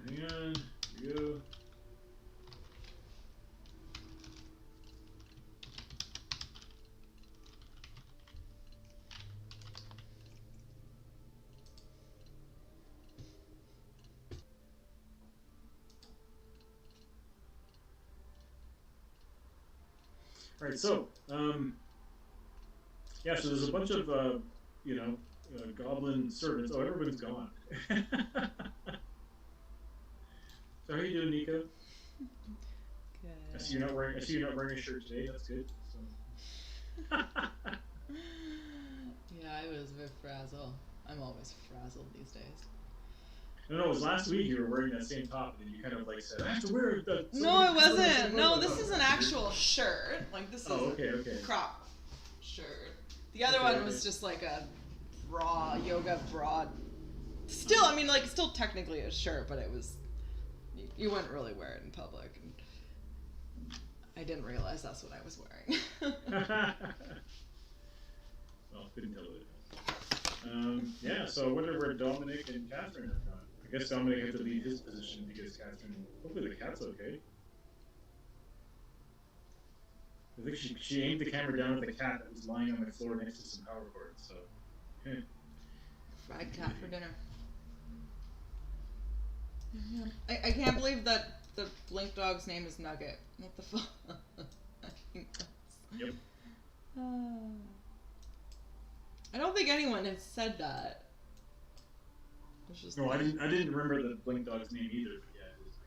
Hang on. Here we go. All right, so yeah, so there's a bunch of goblin servants. Oh, everyone's gone. So how you doing, Nico? Good. I see you're not wearing a shirt today. That's good. So. Yeah, I was a bit frazzled. I'm always frazzled these days. No, it was last week you were wearing that same top, and you kind of like said, "I have to wear that." No, it wasn't. No, this is an actual shirt. Like this is Oh, okay. a crop shirt. The other Okay, one was just like a bra, yoga bra. Still, I mean, like still technically a shirt, but it was. You wouldn't really wear it in public. And I didn't realize that's what I was wearing. Well, couldn't tell it. Yeah, so I wonder where Dominic and Catherine have gone. I guess Dominic had to leave his position because Catherine. Hopefully the cat's okay. I think she aimed the camera down at the cat that was lying on the floor next to some power cords. So. Fried cat for dinner. I can't believe that the Blink dog's name is Nugget. What the fuck? Yep. I don't think anyone has said that. It's just No, I didn't remember the Blink dog's name either. But yeah, it was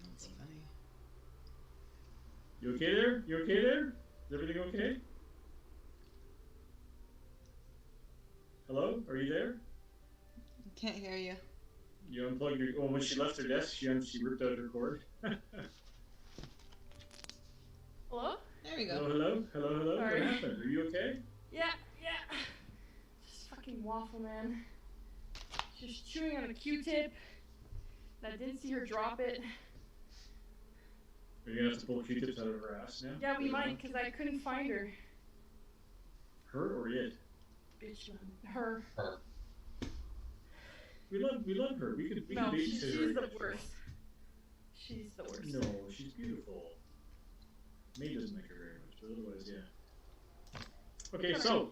That's funny. You okay there? You okay there? Is everything okay? Hello? Are you there? Can't hear you. You unplugged your. Well, when she left her desk, she ripped out her cord. Hello? There we go. Hello. Sorry. What happened? Are you okay? Yeah. Just fucking waffle, man. She's chewing on a Q-tip. And I didn't see her drop it. Are you gonna have to pull Q-tips out of her ass now? Yeah, we might, because I couldn't find her. Her or it? Bitch, man. Her. We love her. We No, can babysit she's her. the if she worst. She's the worst. wants. No, she's beautiful. May doesn't like her very much, but otherwise, yeah. Okay, so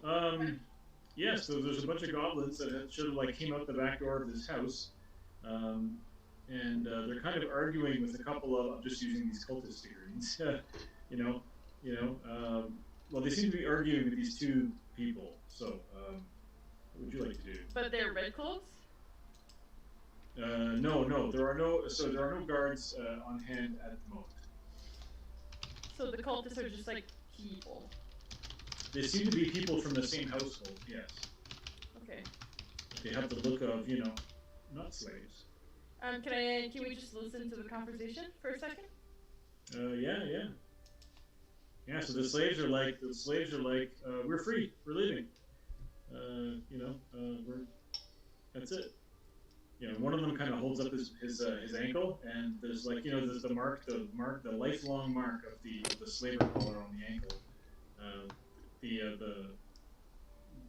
yeah, so there's a bunch of goblins that should have like came out the back door of this house, and they're kind of arguing with a couple of. I'm just using these cultist figurines, well, they seem to be arguing with these two people. So, what would you like to do? But they're red cloaks? No, there are no guards on hand at the moment. So the cultists are just like people. They seem to be people from the same household, yes. Okay. They have the look of, not slaves. Can we just listen to the conversation for a second? Yeah. Yeah, so the slaves are like we're free, we're leaving. We're that's it. You know, one of them kind of holds up his ankle, and there's like there's the lifelong mark of the slaver collar on the ankle. Uh,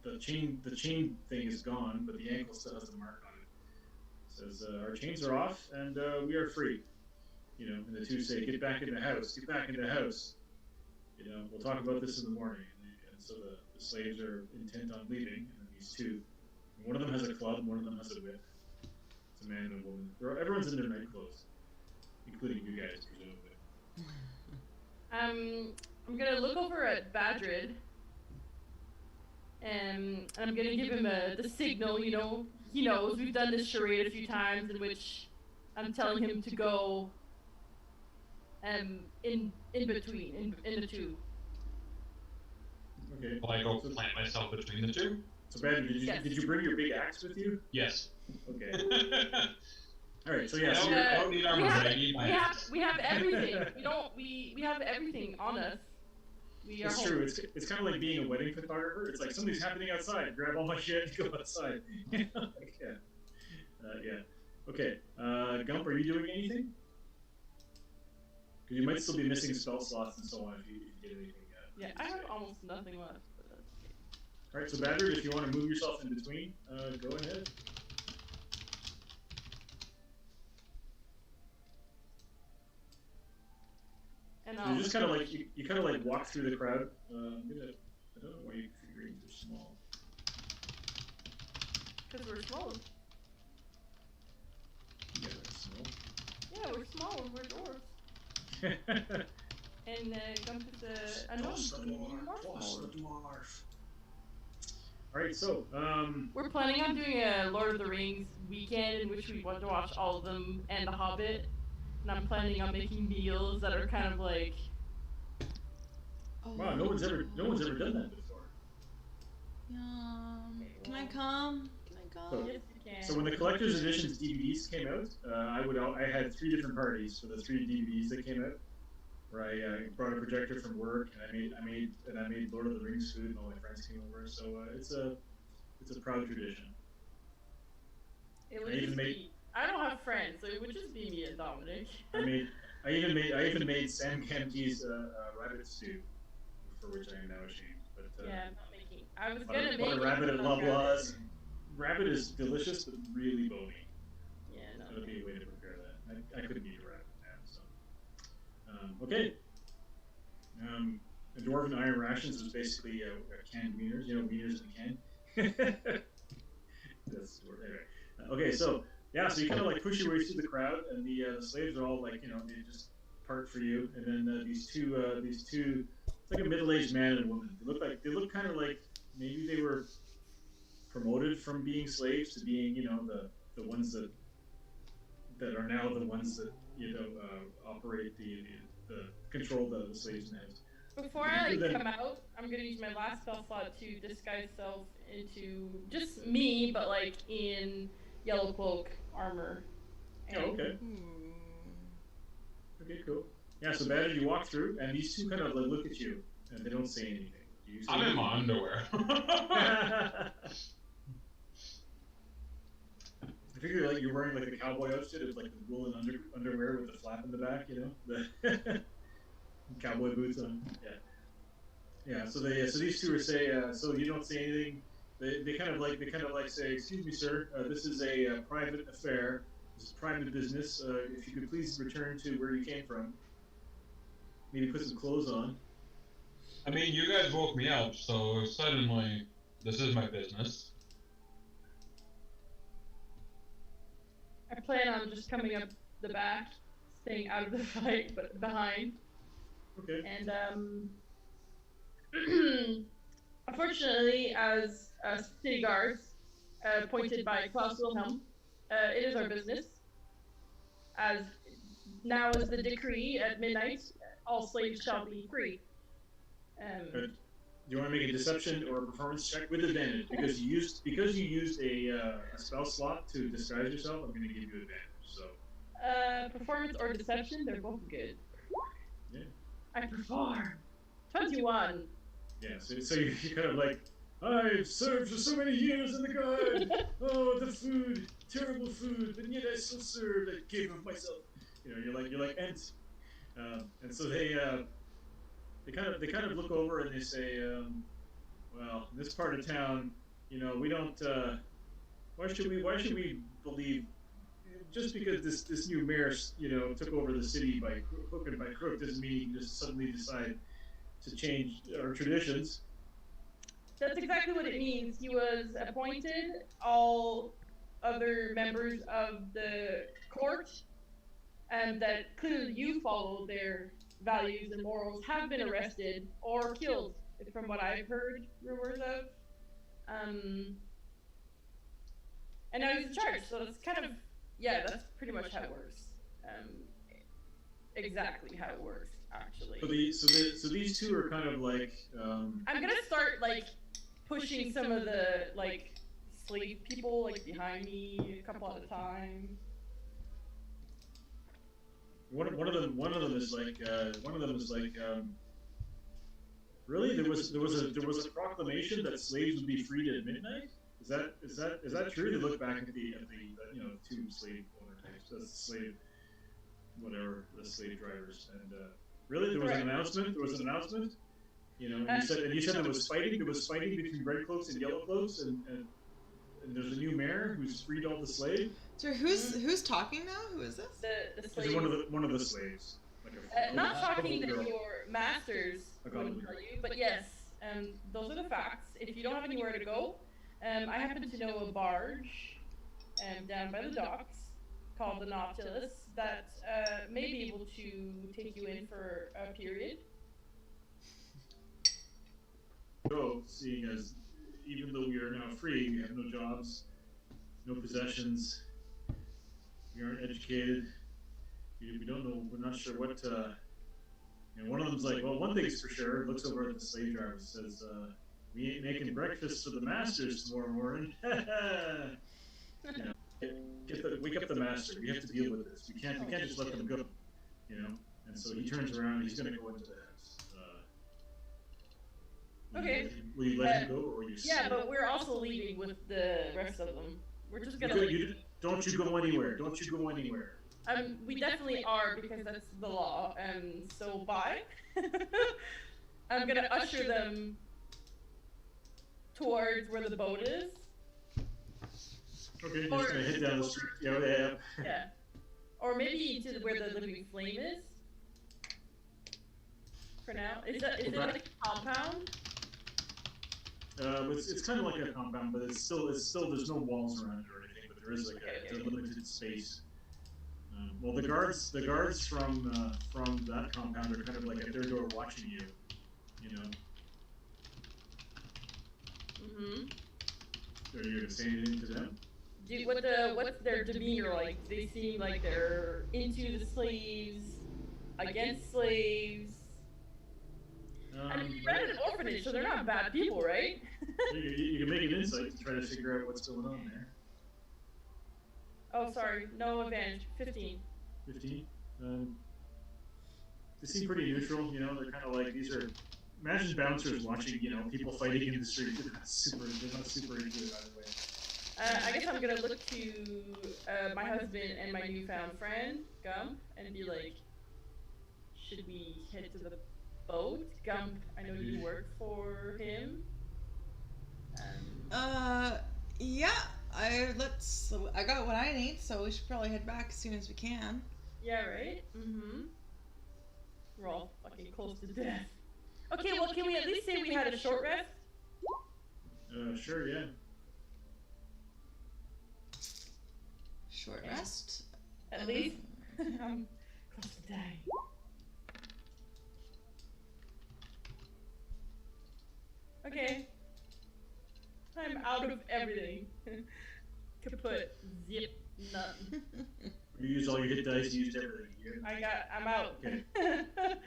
the chain thing is gone, but the ankle still has the mark on it. It says our chains are off and we are free. You know, and the two say, "Get back in the house. Get back in the house." You know, we'll talk about this in the morning. And so the slaves are intent on leaving, and these two, one of them has a club, one of them has a whip. It's a man and a woman. Everyone's in their night clothes, including you guys, presumably. I'm gonna look over at Badrid, and I'm gonna give him the signal. You know, he knows we've done this charade a few times in which I'm telling him to go. In between, in the two. Okay. Will I go plant myself between the two? So, Badger, did you bring your big axe with you? Yes. Okay. All right. So yeah. I don't need armor, but I need my axe. We have everything. We have everything on us. We are It's home. true. It's kind of like being a wedding photographer. It's like something's happening outside. Grab all my shit and go outside. Yeah. Okay. Gump, are you doing anything? Because you might still be missing spell slots and so on if you get anything. Yeah, I have almost nothing left. But that's okay. All right. So Badger, if you want to move yourself in between, go ahead. And So you just kind of like you kind of like walk through the crowd. I don't know why your figurines are small. because we're small. Yeah, they're small. Yeah, we're small. We're dwarves. And Gump is a Plus the dwarf. dwarf. All right, so We're planning on doing a Lord of the Rings weekend in which we want to watch all of them and The Hobbit. And I'm planning on making meals that are kind of like. Oh, wow, no one's ever done that before. Yum. Can I come? Can I come? Yes, you can. So when the collector's editions DVDs came out, I had 3 different parties for the 3 DVDs that came out, where I brought a projector from work and I made Lord of the Rings food and all my friends came over. So it's a proud tradition. It would I even just made- be. I don't have friends, so it would just be me and Dominic. I even made Sam Kamke's rabbit stew, for which I am now ashamed. But Yeah, I'm not making. I was gonna make butter it, rabbit but and I'm Loblaws. Rabbit is delicious, but really bony. Yeah, That no. would be a way to prepare that. I couldn't eat a rabbit now, so. Okay. The Dwarven Iron Rations was basically canned wieners, wieners in a can. That's anyway. Okay, so yeah, so you kind of like push your way through the crowd, and the slaves are all like, they just part for you, and then these two, it's like a middle-aged man and woman. They look kind of like maybe they were promoted from being slaves to being, the ones that are now the ones that operate the control the slaves' names. Before I Then- come out, I'm gonna use my last spell slot to disguise self into just me, but like in yellow cloak armor. Oh, okay. Hmm. Okay, cool. Yeah, so Badger, you walk through, and these two kind of like look at you, and they don't say anything. Do you say I'm in anything? my underwear. I figure like you're wearing like the cowboy outfit of like the woolen underwear with the flap in the back, the cowboy boots on. Yeah. So these two are say, so you don't say anything. They kind of like say, excuse me, sir, this is a private affair. This is private business. If you could please return to where you came from. Maybe put some clothes on. I mean, you guys woke me up, so suddenly, this is my business. I plan on just coming up the back, staying out of the fight, but behind. Okay. And unfortunately, as city guards appointed by Klaus Wilhelm, it is our business. As now is the decree at midnight, all slaves shall be free. Do you want to make a deception or a performance check with advantage because you used a spell slot to disguise yourself? I'm going to give you advantage. So. Performance or deception, they're both good. Yeah. I perform. 21. Yeah, so you're kind of like, I've served for so many years in the guard. Oh, the food, terrible food, but yet I still served. I gave of myself. You know, you're like Ent. And so they kind of look over and they say, well, in this part of town, you know, we don't. Why should we believe? Just because this new mayor, you know, took over the city by hook and by crook doesn't mean he can just suddenly decide to change our traditions. That's exactly what it means. He was appointed. All other members of the court, and that clearly you follow their values and morals, have been arrested or killed, from what I've heard rumors of. And now he's in charge, so that's kind of, yeah, that's pretty much how it works. Exactly how it works, actually. So these two are kind of like. I'm gonna start like pushing some of the like slave people like behind me a couple at a time. One of them is like really there was a proclamation that slaves would be freed at midnight. Is that true? They look back at the you know, two slave owner types, the slave whatever, the slave drivers, and really there was an announcement. There was an announcement. You know, and you said there was fighting. There was fighting between red cloaks and yellow cloaks, and there's a new mayor who's freed all the slaves. So who's talking now? Who is this? The slave. Is one of the slaves? Like Not shocking that girl. your masters wouldn't tell you, but yes, those are the facts. If you don't have anywhere to go, I happen to know a barge down by the docks called the Nautilus that may be able to take you in for a period. Go, seeing as even though we are now free, we have no jobs, no possessions, we aren't educated, we don't know, we're not sure what. And one of them's like, well, one thing's for sure. Looks over at the slave driver and says, "We ain't making breakfast for the masters tomorrow morning." You know, wake up the master. We have to deal with this. We can't just let them go. You know. And so he turns around. He's going to go into the house. Okay. Will you let him go, or will you? Yeah, but we're also leaving with the rest of them. We're just gonna. Don't you go anywhere. Don't you go anywhere. We definitely are, because that's the law. So bye. I'm gonna usher them towards where the boat is. Okay, you're just gonna head down the street. Yeah. Yeah. Or maybe to where the living flame is. For now, is it like a compound? It's kind of like a compound, but it's still there's no walls around it or anything, but there is like a limited space. Well, the guards from that compound are kind of like at their door watching you, you know. Are you gonna say anything to them? What's their demeanor like? Do they seem like they're into the slaves, against slaves? I mean, you ran an orphanage, so they're not bad people, right? You can make an insight to try to figure out what's going on there. Oh, sorry, no advantage. 15. 15. They seem pretty neutral. You know, they're kind of like, these are. Imagine bouncers watching, you know, people fighting in the street. They're not super into it either way. I guess I'm gonna look to my husband and my newfound friend Gump and be like, should we head to the boat? Gump, I know you work for him. Yeah. I got what I need, so we should probably head back as soon as we can. Yeah, right? We're all fucking close to death. Okay, well, can we at least say we had a short rest? Sure, yeah. Short rest? At least? I'm close to dying. Okay. I'm out of everything. Kaput. Zip. Nothing. You used all your hit dice, you used everything. I'm out. Okay.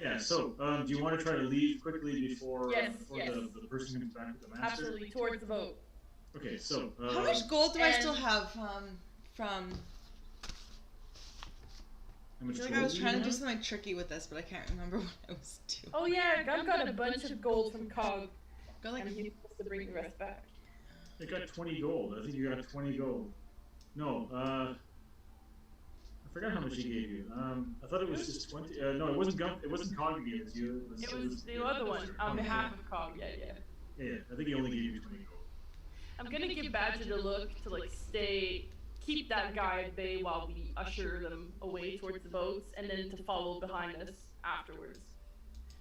Yeah, so, do you want to try to leave quickly before, yes. The person comes back with the master? Absolutely, towards the boat. Okay, so... how much gold do I still have from... How I much feel like gold I was do trying you to do have? something tricky with this, but I can't remember what I was doing. Oh yeah, Gum got a bunch of gold from Cog, Got like and he's supposed to bring the rest back. I got 20 gold. I think you got 20 gold. No, I forgot how much he gave you. I thought it was just 20. No, it wasn't Gump. It wasn't Cog who gave it to you. It was the other one on behalf of Cog. Yeah. Yeah, I think he only gave you 20 gold. I'm gonna give Badger the look to like keep that guy at bay while we usher them away towards the boats, and then to follow behind us afterwards.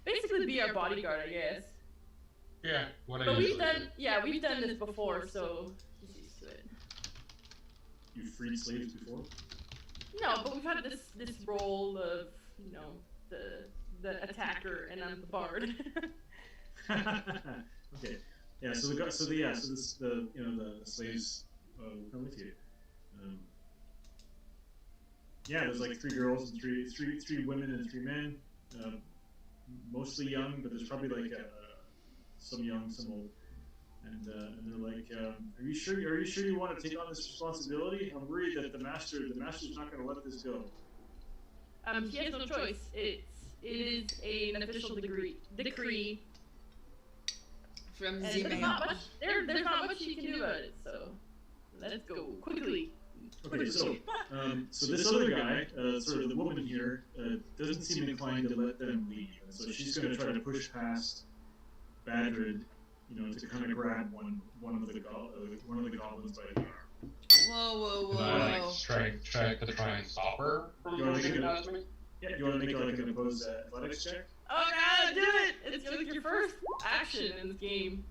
Basically, be our bodyguard, I guess. Yeah, what I But usually do. we've done this before, so he's used to it. You freed slaves before? No, but we've had this role of the attacker, and I'm the bard. Okay. Yeah. So the slaves will come with you. Yeah, there's like 3 girls and three women and 3 men, mostly young, but there's probably like some young, some old, and they're like, "Are you sure you want to take on this responsibility? I'm worried that the master's not going to let this go." He has no choice. It is an official decree. from And Z-Man. there's not much you can do about it, so let's go quickly. Okay, so this other guy, sort of the woman here, doesn't seem inclined to let them leave, and so she's going to try to push past Badrid, to kind of grab one of the goblins by the arm. Whoa. And I like try and stop her from You wanna make pushing it- past me. Yeah, you want to make like an opposed athletics check? Oh god, do it! It's like your first action in this game.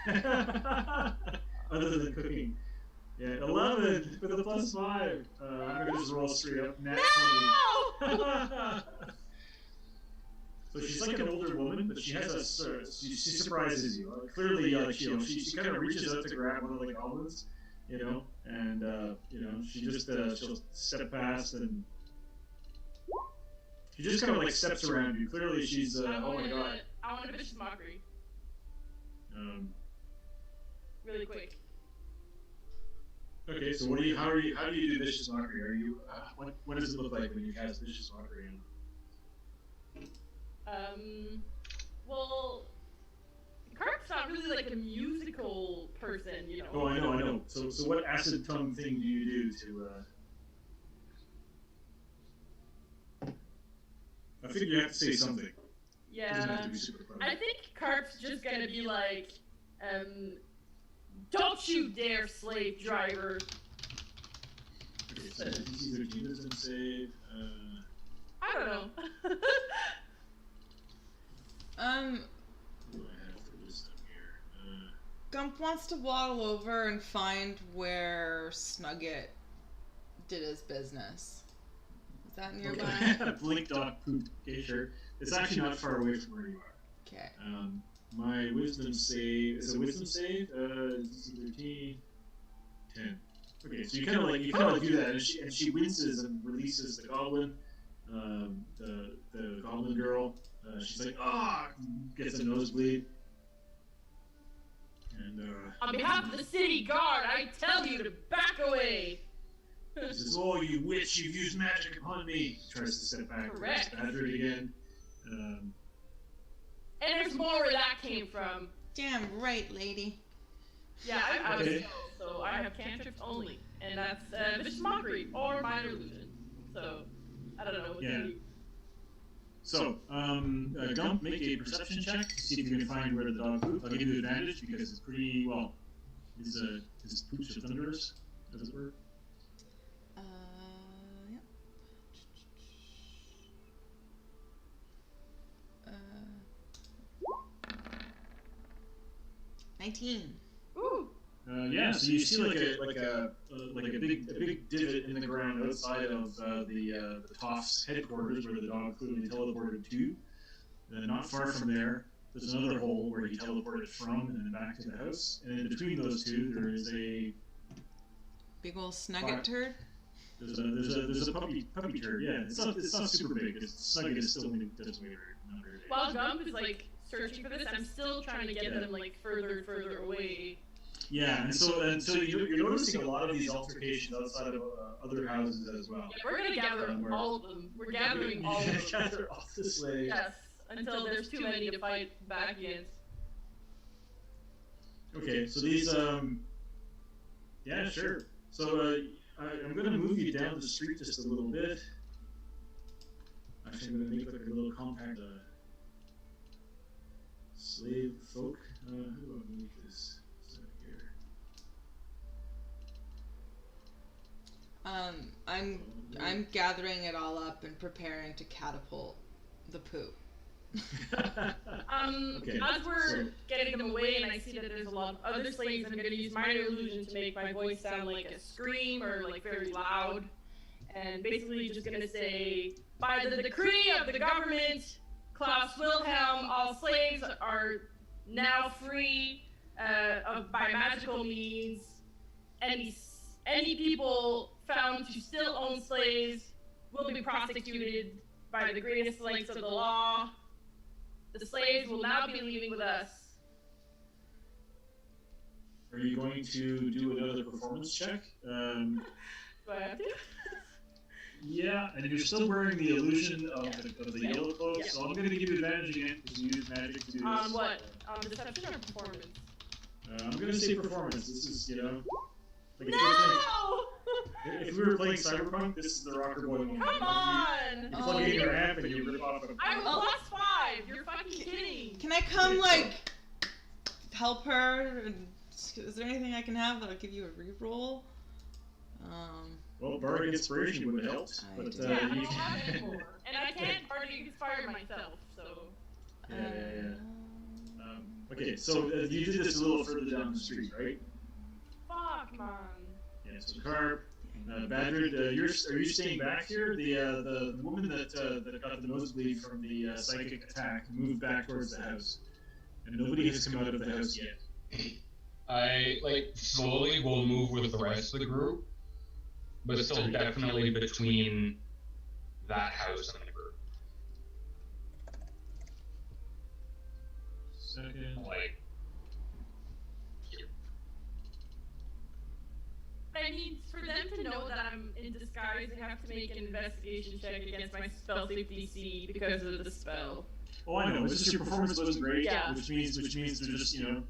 Other than cooking. Yeah, 11 with a +5. I'm gonna just roll straight up. Nat 20. So she's like an older woman, but she has she surprises you. Clearly, she kind of reaches out to grab one of the goblins, and she just she'll step past and she just kind of like steps around you. Clearly, she's oh my god. I want a vicious mockery, really quick. Okay, so how do you do vicious mockery? Are you what does it look like when you cast vicious mockery? Well, Carp's not really like a musical person, Oh, I know. So what acid tongue thing do you do to? I think you have to say something. It doesn't have Yeah. to be super clever. I think Carp's just gonna be like, don't you dare, slave driver. Okay, so DC 13 doesn't save. I don't know. What do I have for wisdom here? Gump wants to waddle over and find where Snugget did his business. Is that nearby? Okay. Blink dot poop. Okay, sure. It's actually not far away from where you are. Okay. My wisdom save is a wisdom save. DC 13, 10. Okay, so you kind of like do that, and she winces and releases the goblin, the goblin girl. She's like, gets a nosebleed, and On behalf of the city guard, I tell you to back away. she says, "Oh, you witch! You've used magic upon me." She tries to step back, Correct. Badger it again. And there's more where that came from. Damn right, lady. Yeah, I was Okay. so I have cantrips only, and that's vicious mockery or minor illusion. So I don't know. What Yeah. to do. So, Gump, make a perception check to see if you can find where the dog pooped. I'll give you advantage because it's pretty well. His poops are thunderous, as it were. Yep. 19. Ooh. Yeah, so you see like a big divot in the ground outside of the Toff's headquarters where the dog clearly teleported to. Not far from there, there's another hole where he teleported from and then back to the house. And in between those two, there is a Big ol' Snugget turd. there's a puppy turd. Yeah, it's not super big. Snugget is still not very big. While Gump is like searching for this, I'm still trying to get them like further and further away. Yeah, and so you're noticing a lot of these altercations outside of other houses as well. Yeah, we're gonna gather Where- all of them. We're gathering all of You them. gather all the slaves. Yes, until there's too many to fight back against. Okay, so these yeah, sure. So I'm gonna move you down the street just a little bit. Actually, I'm gonna make like a little compact slave folk. Who do I make this stuff here? I'm gathering it all up and preparing to catapult the poop. Okay, As we're so- getting them away, and I see that there's a lot of other slaves, I'm gonna use minor illusion to make my voice sound like a scream or like very loud, and basically just gonna say, by the decree of the government, Klaus Wilhelm, all slaves are now free by magical means. Any people found to still own slaves will be prosecuted by the greatest lengths of the law. The slaves will now be leaving with us. Are you going to do another performance check? Do I have to? Yeah, and you're still wearing the illusion of the yellow clothes, Yeah. so I'm going to give you advantage again because you use magic to do this. On what? On deception or performance? I'm going to say performance. This is, you know... Like No! if we were playing Cyberpunk, this is the rocker boy moment. Come on! You plug in your amp and you rip off a... I was +5! You're fucking kidding! Can I come like help her? Is there anything I can have that'll give you a reroll? Well, Bardic Inspiration would have helped, I but do. Yeah, I you don't have can... it anymore. And I can't already inspire myself, so... Okay, so you did this a little further down the street, right? Fuck, man. Yeah, so Carp, Badrid, are you staying back here? The woman that got the nosebleed from the psychic attack moved back towards the house, and nobody has come out of the house yet. I slowly will move with the rest of the group, but still definitely between that house and the group. Second. Like, I mean, for them to know that I'm in disguise, they have to make an investigation check against my spell save DC because of the spell. Oh, I know. It's just your performance wasn't great, Yeah. which means they're just, you know,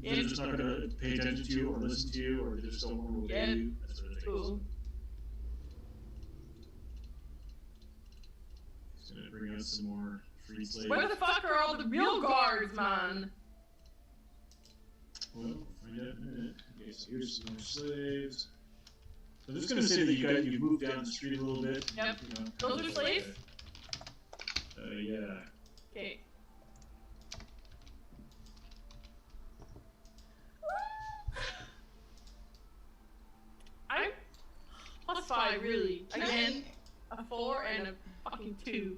they're Yeah. just not going to pay attention to you or listen to you, or they just don't want to obey Yeah. you. That sort of thing. Cool. Just gonna bring out some more free slaves. Where the fuck are all the real guards, man? Well, we'll find out in a minute. Okay, so here's some more slaves. So I'm just gonna say that you've moved down the street a little bit. Yep. You know, Those are slaves? Yeah. Okay. I'm +5, really. Can Again, a 4 and a fucking 2.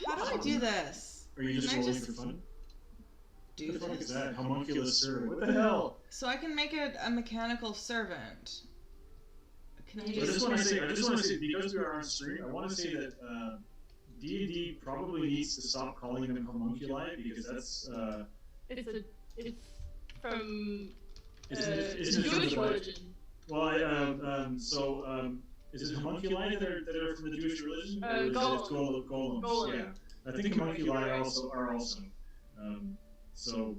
How do I do this? Are you just Can I rolling just for fun? Do What the fuck is this? that? Homunculus servant. What the hell? So I can make it a mechanical servant. Can I I I just? just want to say, because we are on stream, I want to say that D&D probably needs to stop calling them homunculi because that's It's from isn't it from Jewish the Bible? religion. Well, is it homunculi that are from the Jewish religion? Or is it Golems. golems? Golem. Yeah, I think homunculi are also. So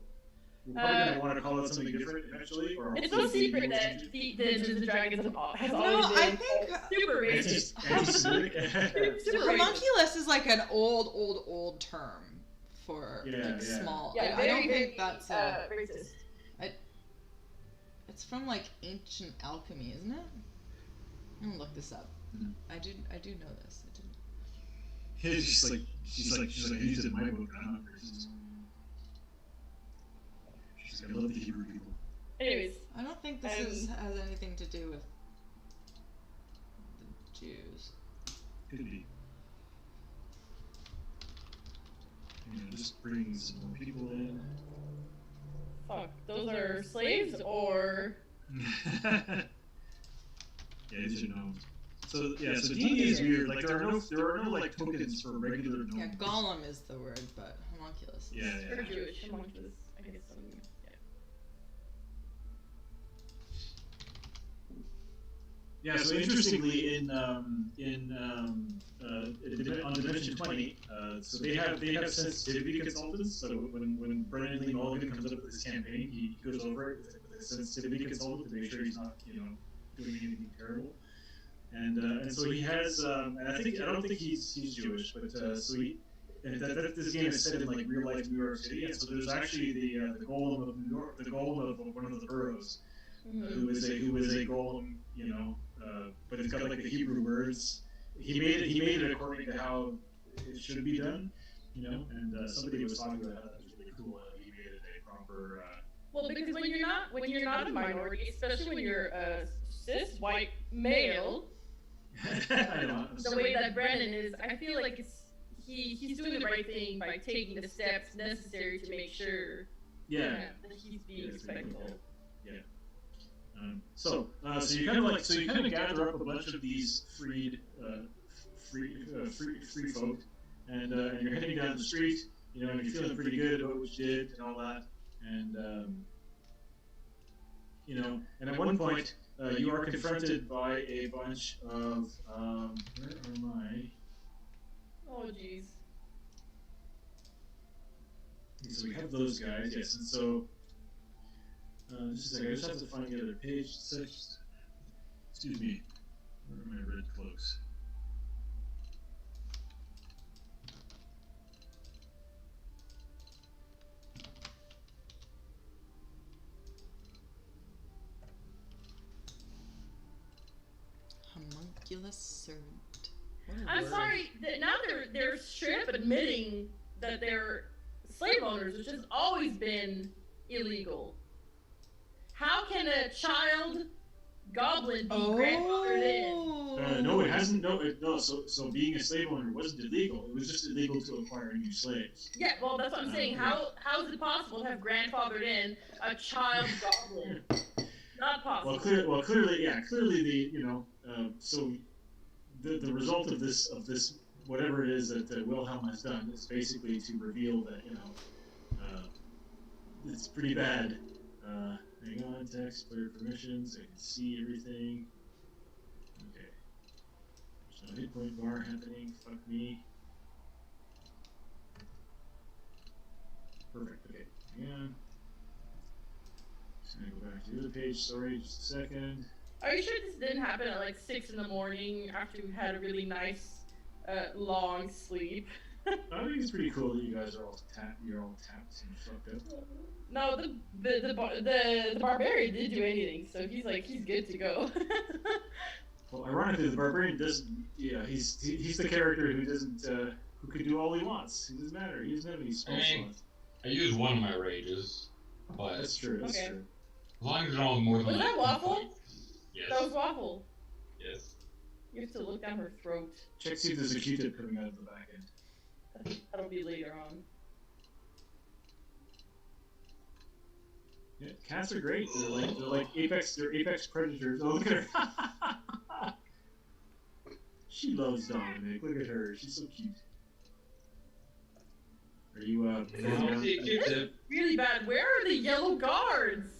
we're probably gonna want to call it something different eventually. Or It's no secret that the Dragons has No, always I been think super racist. Anti-Semitic. Super racist. Homunculus is like an old term for Yeah, like yeah. small. Yeah, I don't very, think that's a. racist. It's from like ancient alchemy, isn't it? I'm gonna look this up. Mhm. I do know this. I do. It's just like she's like I used it in my book. I'm not racist. She's like, I love the Hebrew people. Anyways, I don't think this has anything to do with the Jews. Could be. You know, just bring some more people in. fuck, those are slaves or Yeah, these are gnomes. So yeah, so D&D is weird. Like there are no like tokens for regular gnomes. Yeah, golem is the word, but homunculus. Yeah, or yeah. Jewish amongst this, I guess. Yeah, so interestingly, on Dimension 20, so they have sensitivity consultants. So when Brennan Lee Mulligan comes up with his campaign, he goes over it with a sensitivity consultant to make sure he's not doing anything terrible. And so he has, and I don't think he's Jewish, but so he. And this game is set in like real life New York City, and so there's actually the golem of New York, the golem of one of the boroughs, who is a golem, but it's got like the Hebrew words. He made it according to how it should be done, and somebody was talking about how that was really cool. How he made it a proper. Well, because when you're not a minority, especially when you're a cis white male, I know. the way that Brennan is, I feel like he's doing the right thing by taking the steps necessary to make sure that he's being respectful. Yeah. So you kind of gather up a bunch of these free folk, and you're heading down the street, and you're feeling pretty good about what you did and all that, and and at one point you are confronted by a bunch of where am I? Oh jeez. So we have those guys, yes, and so just a second, I just have to find the other page. Excuse me, where are my red cloaks? Homunculus servant. I'm sorry. Now they're straight up admitting that they're slave owners, which has always been illegal. How can a child goblin be grandfathered in? No, it hasn't. No. So being a slave owner wasn't illegal. It was just illegal to acquire new slaves. Yeah, well, that's what I'm saying. How is it possible to have grandfathered in a child goblin? Not possible. Well, clearly, so the result of this whatever it is that Wilhelm has done is basically to reveal that it's pretty bad. Hang on, text, clear permissions. I can see everything. Okay. There's no hit point bar happening. Fuck me. Perfect. Okay. Hang on. Just gonna go back to the other page. Sorry, just a second. Are you sure this didn't happen at like 6 in the morning after you had a really nice long sleep? I think it's pretty cool that you guys are all tapped. You're all tapped and fucked up. No, the barbarian didn't do anything, so he's good to go. Well, ironically, the barbarian doesn't. Yeah, he's the character who doesn't who can do all he wants. It doesn't matter. He doesn't have any spell slots. I used one of my rages, but That's true. That's Okay. true. as long as they're all more than Was that Waffle? Yes. That was Waffle. Yes. You have to look down her throat. Check see if there's a Q-tip coming out of the back end. That'll be later on. Yeah, cats are great. They're like apex. They're apex predators. Oh, look at her. She loves Dominic. Look at her. She's so cute. Are you I see a Q-tip. Really bad. Where are the yellow guards?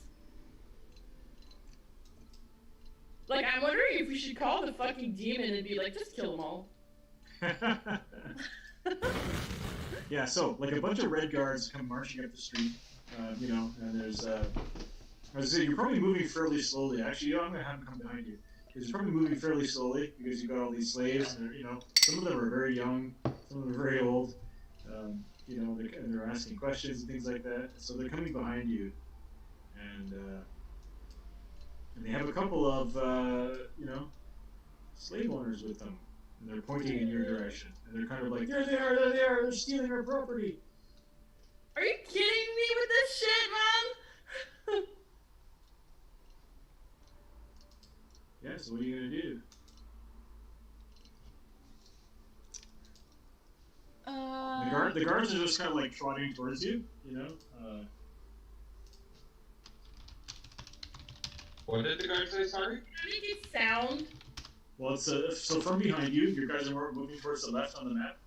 Like, I'm wondering if we should call the fucking demon and be like, just kill them all. Yeah, so like a bunch of red guards come marching up the street, and there's I was saying you're probably moving fairly slowly. Actually, I'm gonna have them come behind you because you're probably moving fairly slowly because you've got all these slaves, and some of them are very young, some of them are very old, and they're asking questions and things like that. So they're coming behind you, and they have a couple of slave owners with them. And they're pointing in your direction. And they're kind of like, there they are, they're stealing our property. Are you kidding me with this shit, man? Yeah, so what are you going to do? The guards are just kind of like trotting towards you, What did the guard say, sorry? How did it sound? Well, it's so from behind you, your guys are moving towards the left on the map.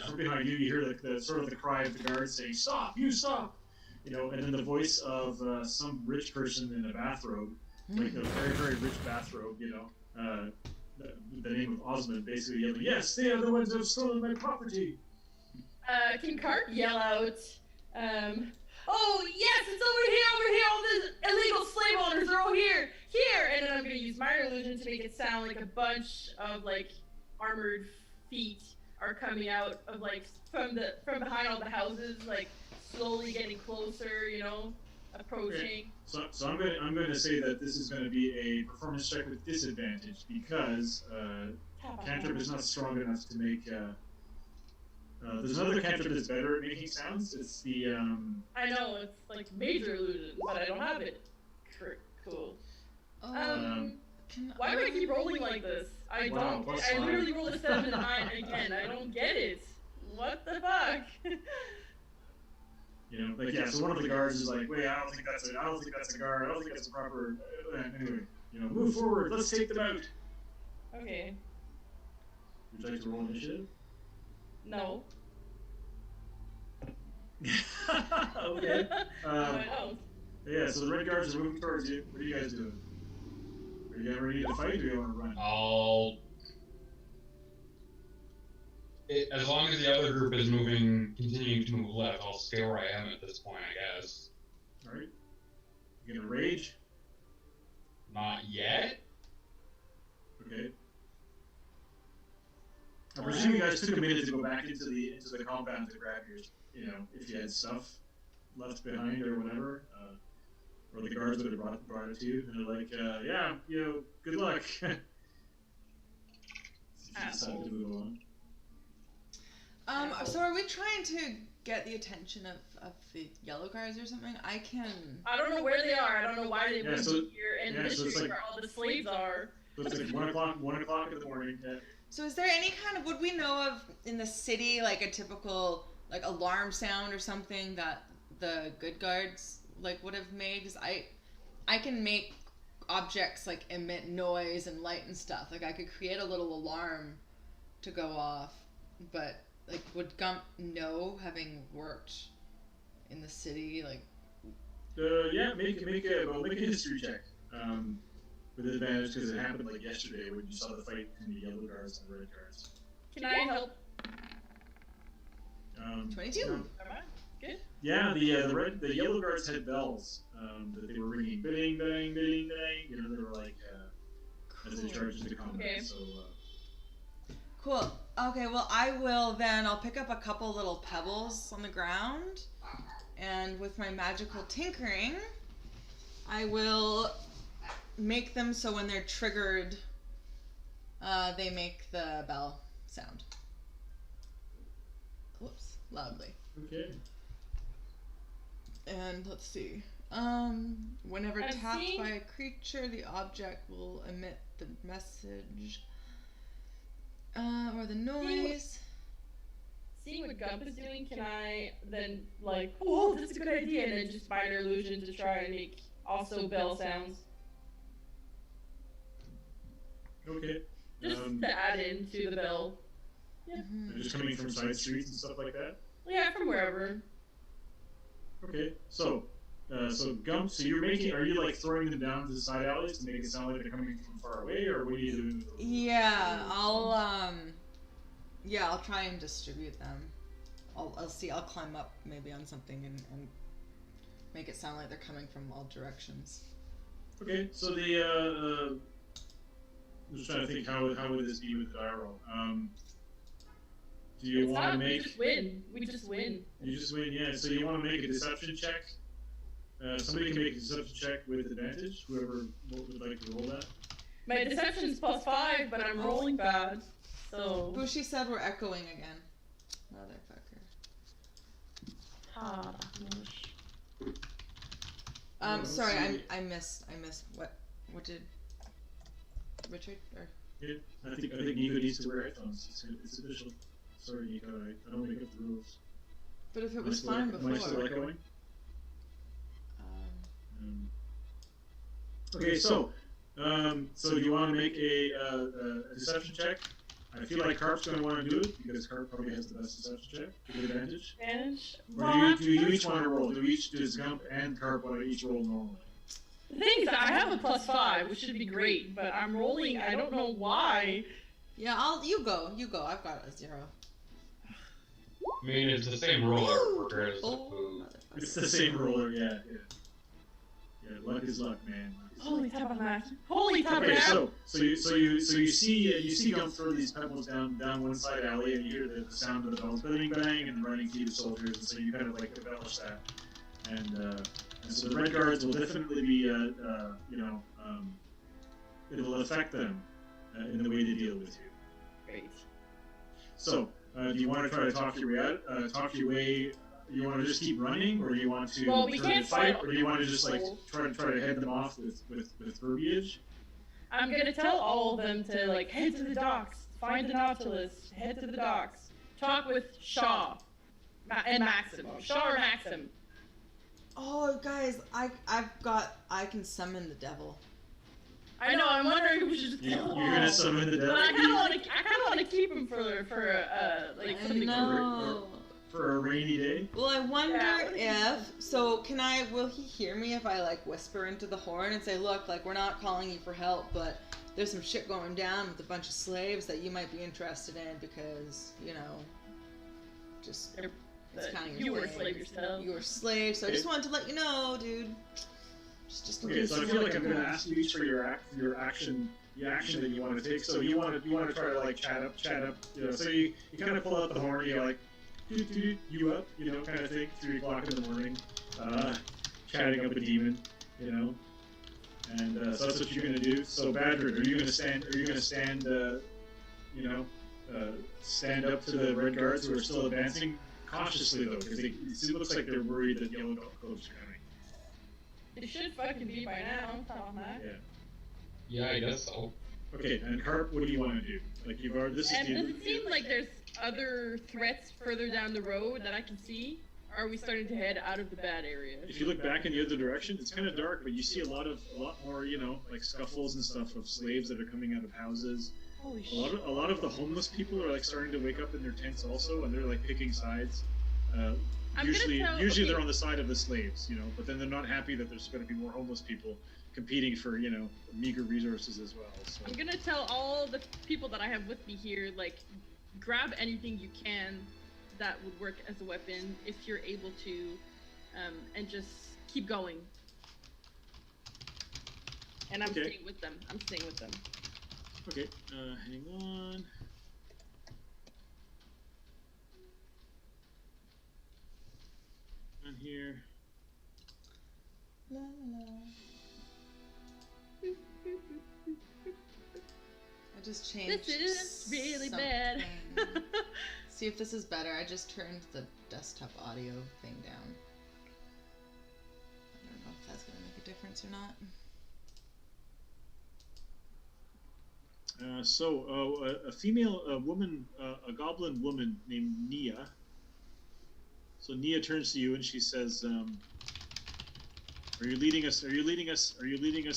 From behind you, you hear the sort of the cry of the guards saying, "Stop! You stop!" And then the voice of some rich person in a bathrobe, like a very very rich bathrobe, the name of Osmond, basically yelling, "Yes, they are the ones who have stolen my property." Can Cart yell out, "Oh yes, it's over here! All the illegal slave owners are all here! And then I'm gonna use minor illusion to make it sound like a bunch of like armored feet are coming out of like from behind all the houses, like slowly getting closer, approaching. So I'm going to say that this is going to be a performance check with disadvantage because cantrip is not strong enough to make. There's another cantrip that's better at making sounds. It's the. I know it's like major illusion, but I don't have it. Cool. Why do I keep rolling like this? I Wow, don't. +5. I literally rolled a 7 and 9 again. I don't get it. What the fuck? So one of the guards is like, wait, I don't think that's a guard. I don't think that's a proper. Anyway, move forward. Let's take them out. Okay. Would you like to roll initiative? No. Okay. I don't. Yeah. So the red guards are moving towards you. What are you guys doing? Are you guys ready to fight, or do you want to run? As long as the other group is continuing to move left, I'll stay where I am at this point, I guess. All right. You gonna rage? Not yet. Okay. I presume you guys took a minute to go back into the compound to grab your, if you had stuff left behind or whatever, or the guards would have brought it to you, and they're like, yeah, good luck. So you decided to move on. So are we trying to get the attention of the yellow guards or something? I don't know where they are. I don't know why they moved so, here and this is like, where all the slaves are. So it's like 1 o'clock in the morning. Yeah. So is there any would we know of in the city, like a typical, like, alarm sound or something that the good guards, like, would have made? Because I can make objects, like, emit noise and light and stuff. Like, I could create a little alarm to go off, but, like, would Gump know, having worked in the city, like... Yeah, make a history check. With advantage because it happened like yesterday when you saw the fight between the yellow guards and the red guards. Can I help? 22. Am I? Good. Yeah, the yellow guards had bells that they were ringing, bang, bang, bang, bang. They were like as they charged into combat. Okay. So. Cool. Okay, well, I'll pick up a couple little pebbles on the ground, and with my magical tinkering, I will make them so when they're triggered, they make the bell sound. Whoops, loudly. Okay. And let's see. Whenever tapped by a creature, the object will emit the message or the noise. Seeing what Gump is doing, can I then oh, that's a good idea, and then just minor illusion to try and make also bell sounds? Okay. Just to add into the bell. Yeah. They're just coming from side streets and stuff like that. Yeah, from wherever. Okay. So Gump, are you like throwing them down to the side alleys to make it sound like they're coming from far away, or what are you doing? Yeah, I'll try and distribute them. I'll climb up maybe on something and make it sound like they're coming from all directions. Okay, so I'm just trying to think how would this be with the die roll. Do you want to make? We just win. You just win, yeah. So you want to make a deception check? Somebody can make a deception check with advantage. Whoever would like to roll that. My deception's +5, but I'm rolling bad. So. Bushi said we're echoing again. Motherfucker. Sorry, I missed. What did Richard or? Yeah, I think Nico needs to wear headphones. It's official. Sorry, Nico. I don't make up the rules. But if it was fine before. Am I still echoing? Okay, so do you want to make a deception check? I feel like Carp's going to want to do it because Carp probably has the best deception check to get advantage. Or do you each want to roll? Does Gump and Carp want to each roll normally? The thing is, I have a +5, which should be great, but I'm rolling. I don't know why. Yeah, you go. I've got a 0. I mean, it's the same roller regardless of Oh, who. motherfucker. It's the same roller, yeah. Luck is luck, man. Holy tabernacle! Holy Okay, tabernacle! so you see Gump throw these pebbles down one side alley, and you hear the sound of the bells bang bang and the running team of soldiers, and so you kind of like embellish that, and so the Red Guards will definitely be it'll affect them in the way they deal with you. Great. So do you want to try to talk your way out? Talk your way. You want to just keep running, or do you want to Well, we try can't to fight, fight. or do you want to just like try to head them off with verbiage? I'm gonna tell all of them to like head to the docks, find the Nautilus, head to the docks, talk with Shaw and Maxim. Shaw or Maxim. Oh, guys, I can summon the devil. I know. I'm wondering if we should just You're tell gonna all. summon the devil. But I kind of want to keep him for like I something. know. For a rainy day. Well, I wonder Yeah. will he hear me if I like whisper into the horn and say, look, like we're not calling you for help, but there's some shit going down with a bunch of slaves that you might be interested in because, just it's kind of You your were a thing. slave yourself. You were a slave, so I just wanted to let you know, dude. Just in Okay, case so I you feel wanna like I'm come gonna back. ask you each for your action, the action that you want to take. So you want to try to like chat up. So you kind of pull out the horn, you're like, you up, kind of thing. 3 o'clock in the morning, chatting up a demon, and so that's what you're gonna do. So Badger, are you gonna stand? Stand up to the Red Guards who are still advancing cautiously though, because it looks like they're worried that Yellow Cloaks are coming. It should fucking be by now. Tell them that. Yeah, I guess so. Okay, and Carp, what do you want to do? Like you've already. This is And does the. it seem like there's other threats further down the road that I can see? Or are we starting to head out of the bad area? If you look back in the other direction, it's kind of dark, but you see a lot more, like scuffles and stuff of slaves that are coming out of houses. Holy A lot shit. of, a lot of the homeless people are like starting to wake up in their tents also, and they're like picking sides. Usually okay. they're on the side of the slaves, but then they're not happy that there's going to be more homeless people competing for meager resources as well. So I'm gonna tell all the people that I have with me here, like, grab anything you can that would work as a weapon if you're able to, and just keep going. And I'm Okay. staying with them. okay, hang on. On here. La, la, la. I just changed. This is really bad. something. See if this is better. I just turned the desktop audio thing down. I don't know if that's gonna make a difference or not. A female, woman, a goblin woman named Nia. So Nia turns to you and she says, "Are you leading us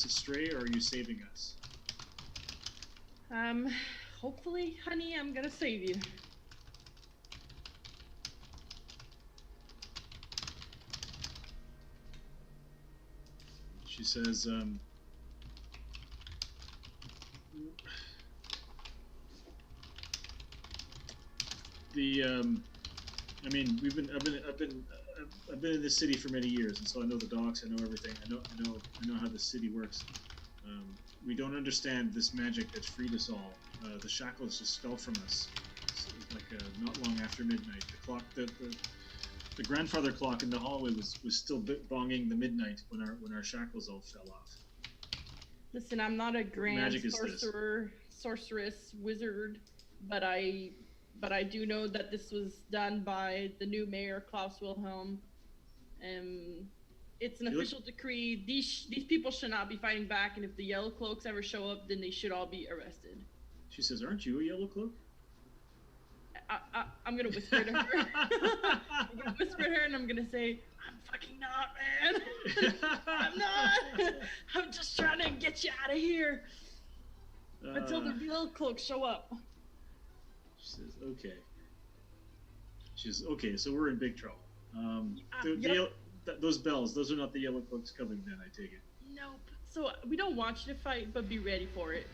astray, or are you saving us?" Hopefully, honey, I'm gonna save you. She says, I've been in this city for many years, and so I know the docks. I know everything. I know how the city works. We don't understand this magic that freed us all. The shackles just fell from us. It was like not long after midnight. The clock, the grandfather clock in the hallway was still bonging the midnight when our shackles all fell off. Listen, I'm not a grand magic is this? sorceress, wizard, but I do know that this was done by the new mayor, Klaus Wilhelm. It's an official decree. These people should not be fighting back, and if the Yellow Cloaks ever show up, then they should all be arrested. She says, "Aren't you a Yellow Cloak?" I'm gonna whisper to her. I'm gonna whisper to her, and I'm gonna say, "I'm fucking not, man. I'm not. I'm just trying to get you out of here until the Yellow Cloaks show up." She says, "Okay." She says, "Okay, so we're in big trouble. Yep. Those bells, those are not the Yellow Cloaks coming then, I take it." Nope. So we don't want you to fight, but be ready for it.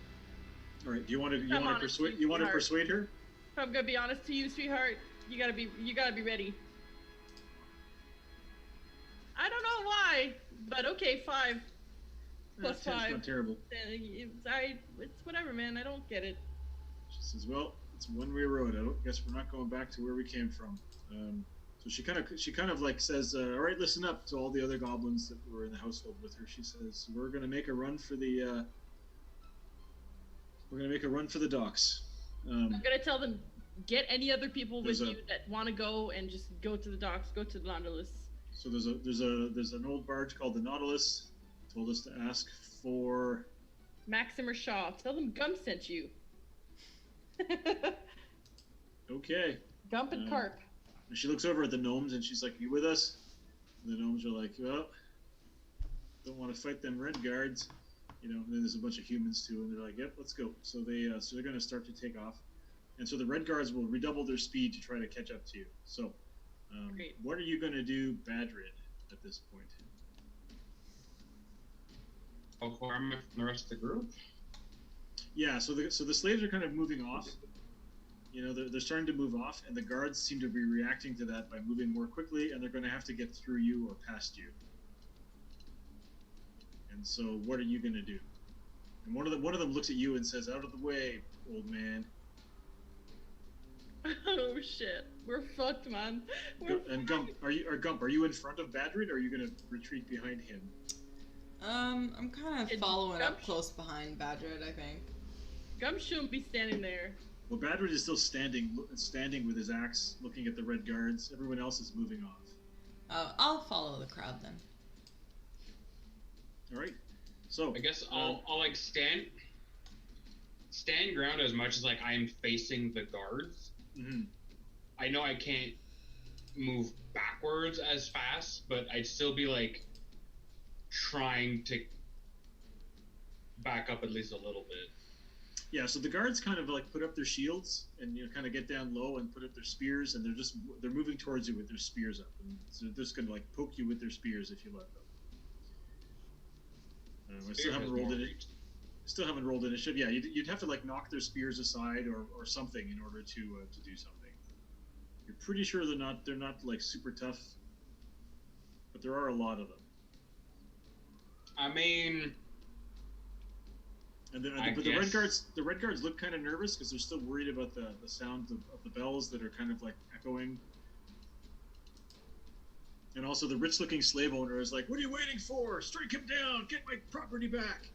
All right. Do you want to I'm honest with you want to sweetheart. persuade her? If I'm gonna be honest to you, sweetheart, you gotta be ready. I don't know why, but okay, 5 plus That's 5. not terrible. It's whatever, man. I don't get it. She says, "Well, it's one way road out. Guess we're not going back to where we came from." So she kind of like says, "All right, listen up to all the other goblins that were in the household with her." She says, "We're gonna make a run for the docks." I'm gonna tell them, get any other people with There's you that want to go, and just go to the docks, go to the Nautilus. So there's an old barge called the Nautilus. Told us to ask for. Maximer Shaw. Tell them Gump sent you. Okay. Gump and Carp. And she looks over at the gnomes and she's like, "You with us?" And the gnomes are like, "Well, don't want to fight them red guards." And then there's a bunch of humans too, and they're like, "Yep, let's go." So they're going to start to take off, and so the red guards will redouble their speed to try to catch up to you. So, Great. what are you going to do, Badrid, at this point? How far am I from the rest of the group? Yeah, so the slaves are kind of moving off. They're starting to move off, and the guards seem to be reacting to that by moving more quickly, and they're going to have to get through you or past you. And so, what are you going to do? And one of them looks at you and says, "Out of the way, old man." Oh shit, we're fucked, man. And Gump, are you in front of Badrid, or are you going to retreat behind him? I'm kind of It's following up Gump- close behind Badrid, I think. Gump shouldn't be standing there. Well, Badrid is still standing with his axe, looking at the red guards. Everyone else is moving off. I'll follow the crowd then. All right. So I guess I'll like stand ground as much as like I'm facing the guards. mhm. I know I can't move backwards as fast, but I'd still be like trying to back up at least a little bit. Yeah, so the guards kind of like put up their shields and kind of get down low and put up their spears, and they're moving towards you with their spears up, and so they're just gonna like poke you with their spears if you let them. I still haven't rolled it. Still haven't rolled initiative. Yeah, you'd have to like knock their spears aside or something in order to do something. You're pretty sure they're not like super tough, but there are a lot of them. I mean, But I the guess- red guards look kind of nervous because they're still worried about the sound of the bells that are kind of like echoing. And also the rich-looking slave owner is like, "What are you waiting for? Strike him down! Get my property back!"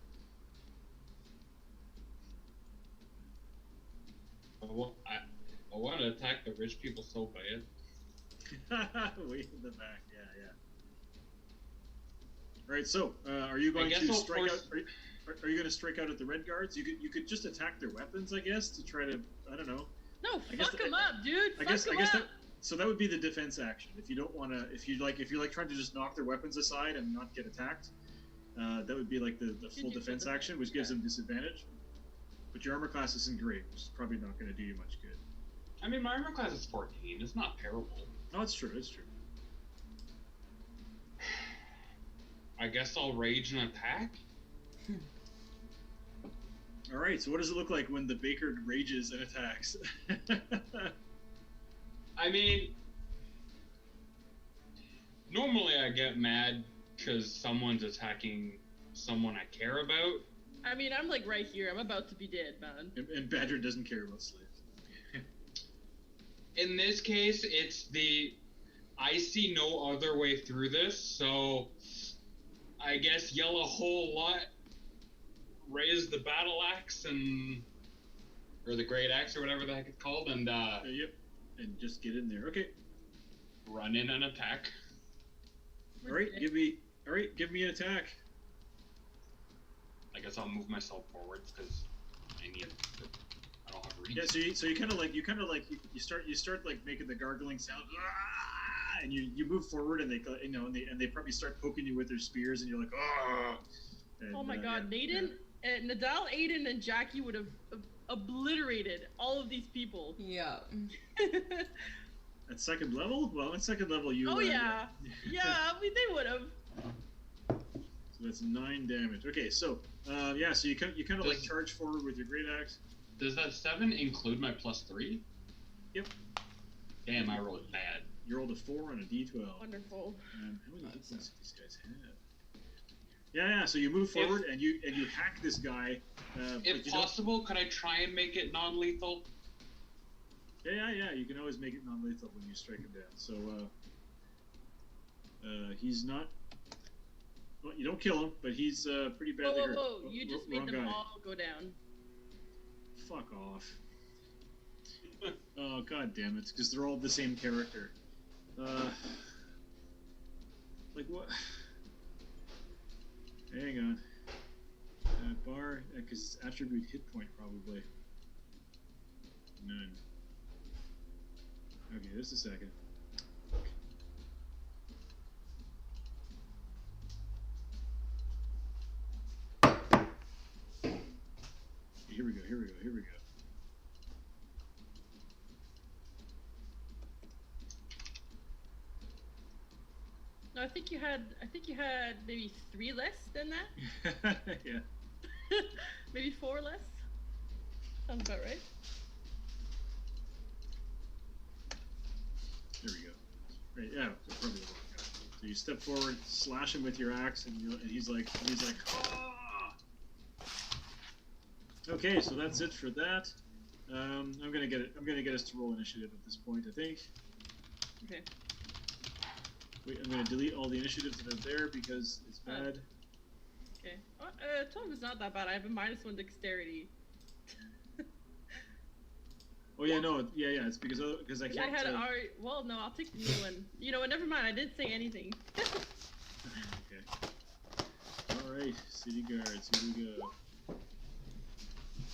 I want to attack the rich people so bad. Way in the back, yeah. All right, so are you going guess to I'll strike force- out? Are you going to strike out at the red guards? You could just attack their weapons, I guess, to try to No, I guess fuck him up, dude. I guess Fuck him that up. so that would be the defense action. If you don't want to, if you're like trying to just knock their weapons aside and not get attacked, that would be like the full do defense the- action, which gives them disadvantage. But your armor class isn't great, which is probably not going to do you much good. I mean, my armor class is 14. It's not terrible. Oh, it's true. It's true. I guess I'll rage and attack. All right. So what does it look like when the baker rages and attacks? I mean, normally I get mad because someone's attacking someone I care about. I mean, I'm like right here. I'm about to be dead, man. and Badger doesn't care about slaves. In this case, it's I see no other way through this, so I guess yell a whole lot, raise the battle axe or the great axe or whatever the heck it's called, and Yep. And just get in there. Okay. run in and attack. All right. Give me an attack. I guess I'll move myself forwards because I don't have reach. Yeah, so you kind of like you start like making the gargling sound, "Ah!" and you move forward and they probably start poking you with their spears and you're like, "Oh!" And, Oh my god, yeah, Naden, Nadal, Aiden, and Jackie would have obliterated all of these people. Yeah. At second level, well, at second level you. Oh yeah, yeah, I mean, they would have. So So that's 9 damage. Okay, so yeah, so you kind of like charge forward with your great axe. Does that 7 include my +3? Yep. Damn, I rolled bad. You rolled a 4 on a d12. Wonderful. How many hit points do these guys have? Yeah. So you move forward and you hack this guy. If possible, could I try and make it non-lethal? Yeah. You can always make it non-lethal when you strike him down. So he's not. Well, you don't kill him, but he's pretty badly hurt. Whoa! You just made them all go down. Fuck off. Oh, god damn it. Because they're all the same character. Like what? Hang on. Bar, because attribute hit point probably. None. Okay, just a second. Here we go. No, I think you had maybe 3 less than that. Yeah. Maybe 4 less. Sounds about right. There we go. Right, yeah, probably the wrong guy. So you step forward, slash him with your axe, and he's like, ah! Okay, so that's it for that. I'm gonna get us to roll initiative at this point, I think. Okay. Wait, I'm gonna delete all the initiatives that are there because it's bad. Okay. 12 is not that bad. I have a -1 dexterity. Oh yeah, no, yeah. It's because I can't. I had already. Well, no, I'll take the new one. You know what? Never mind. I didn't say anything. Okay. All right, city guards. Here we go.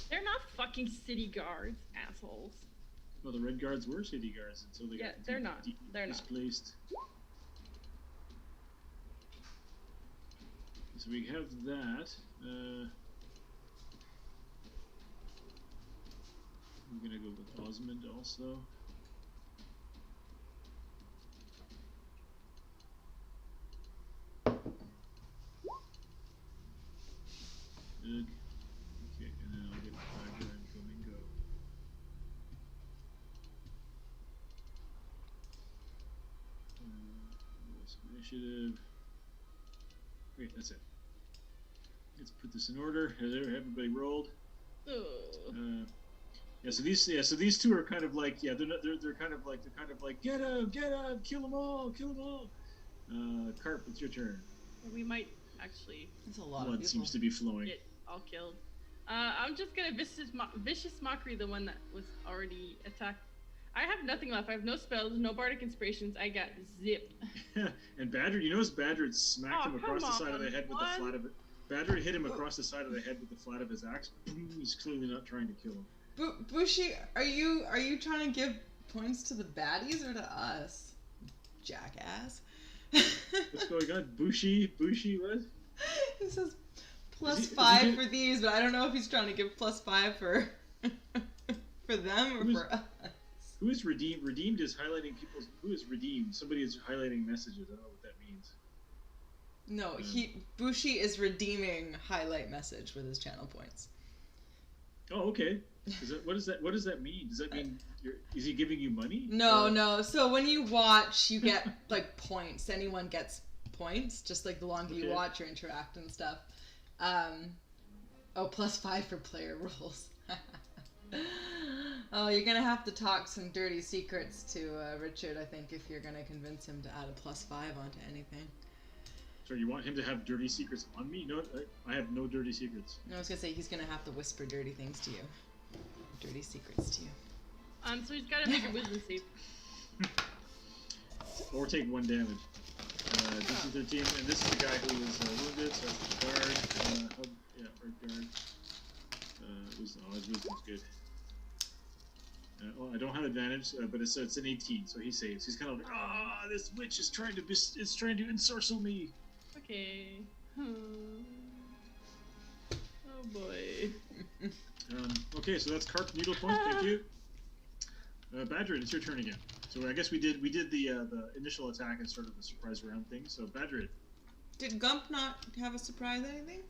They're not fucking city guards, assholes. Well, the red guards were city guards until they got they're not. They're displaced. So we have that. I'm gonna go with Osmond also. Good. Okay, and then I'll get Tiger and Flamingo. Initiative. Wait, that's it. Let's put this in order. Has everybody rolled? Yeah. So these two are kind of like they're kind of like get him, kill them all. Carp, it's your turn. We might actually. It's a lot Blood of people. seems to be flowing. Get all killed. I'm just gonna vicious mockery the one that was already attacked. I have nothing left. I have no spells, no bardic inspirations. I got zip. And Badger, you notice Badger had smacked him across the side of the head with the flat of it. Badger hit him across the side of the head with the flat of his axe. He's clearly not trying to kill him. Bushi, are you trying to give points to the baddies or to us, jackass? What's going on, Bushi? What? He says +5 for these, but I don't know if he's trying to give +5 for them or for us. Who is redeemed? Redeemed is highlighting people's. Who is redeemed? Somebody is highlighting messages. I don't know what that means. No, Bushi is redeeming highlight message with his channel points. Oh, okay. What does that mean? Does that mean is he giving you money? No. So when you watch, you get like points. Anyone gets points, just like the longer you watch or interact and stuff. +5 for player rules. Oh, you're gonna have to talk some dirty secrets to Richard, I think, if you're gonna convince him to add a +5 onto anything. So you want him to have dirty secrets on me? No, I have no dirty secrets. No, I was gonna say he's gonna have to whisper dirty things to you, dirty secrets to you. So he's gotta make a wisdom save. Or take 1 damage. DC 13, and this is the guy who was wounded, so that's the guard. Red guard. His wisdom's good. I don't have advantage, but it's an 18, so he saves. He's kind of like, this witch is trying to ensorcel me. Okay. Oh boy. Okay, so that's Carp Needlepoint. Thank you. Badger, it's your turn again. So I guess we did the initial attack as sort of a surprise round thing. So Badger. Did Gump not have a surprise anything?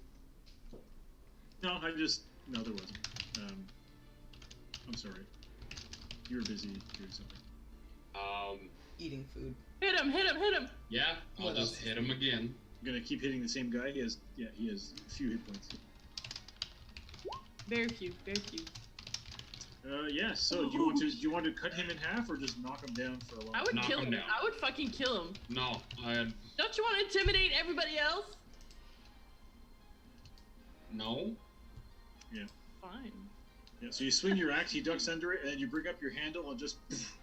No, there wasn't. I'm sorry. You were busy doing something. Eating food. Hit him! Hit him! Hit him! Yeah, I'll What just else? hit him again. I'm gonna keep hitting the same guy. He has a few hit points. Very few. Very few. Yeah. So do you want to cut him in half or just knock him down for a while? I would Knock kill him him. down. I would fucking kill him. No, Don't you want to intimidate everybody else? no. Fine. Yeah. So you swing your axe, he ducks under it, and then you bring up your handle and just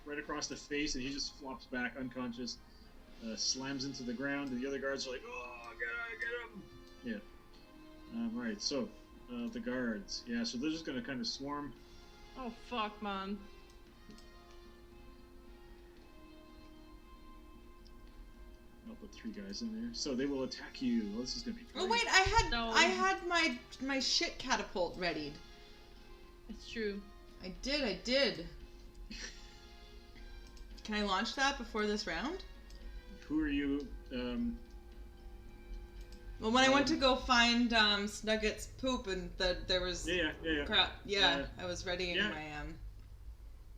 right across the face, and he just flops back unconscious, slams into the ground, and the other guards are like, "Oh, get him!" Yeah. All right. So the guards. Yeah. So they're just gonna kind of swarm. Oh fuck, man. I'll put 3 guys in there. So they will attack you. Well, this is gonna be great. Oh wait, No. I had my shit catapult readied. It's true. I did. Can I launch that before this round? Who are you? Well, when I went to go find Snugget's poop and there was Yeah. crap. Yeah, I was readying Yeah. my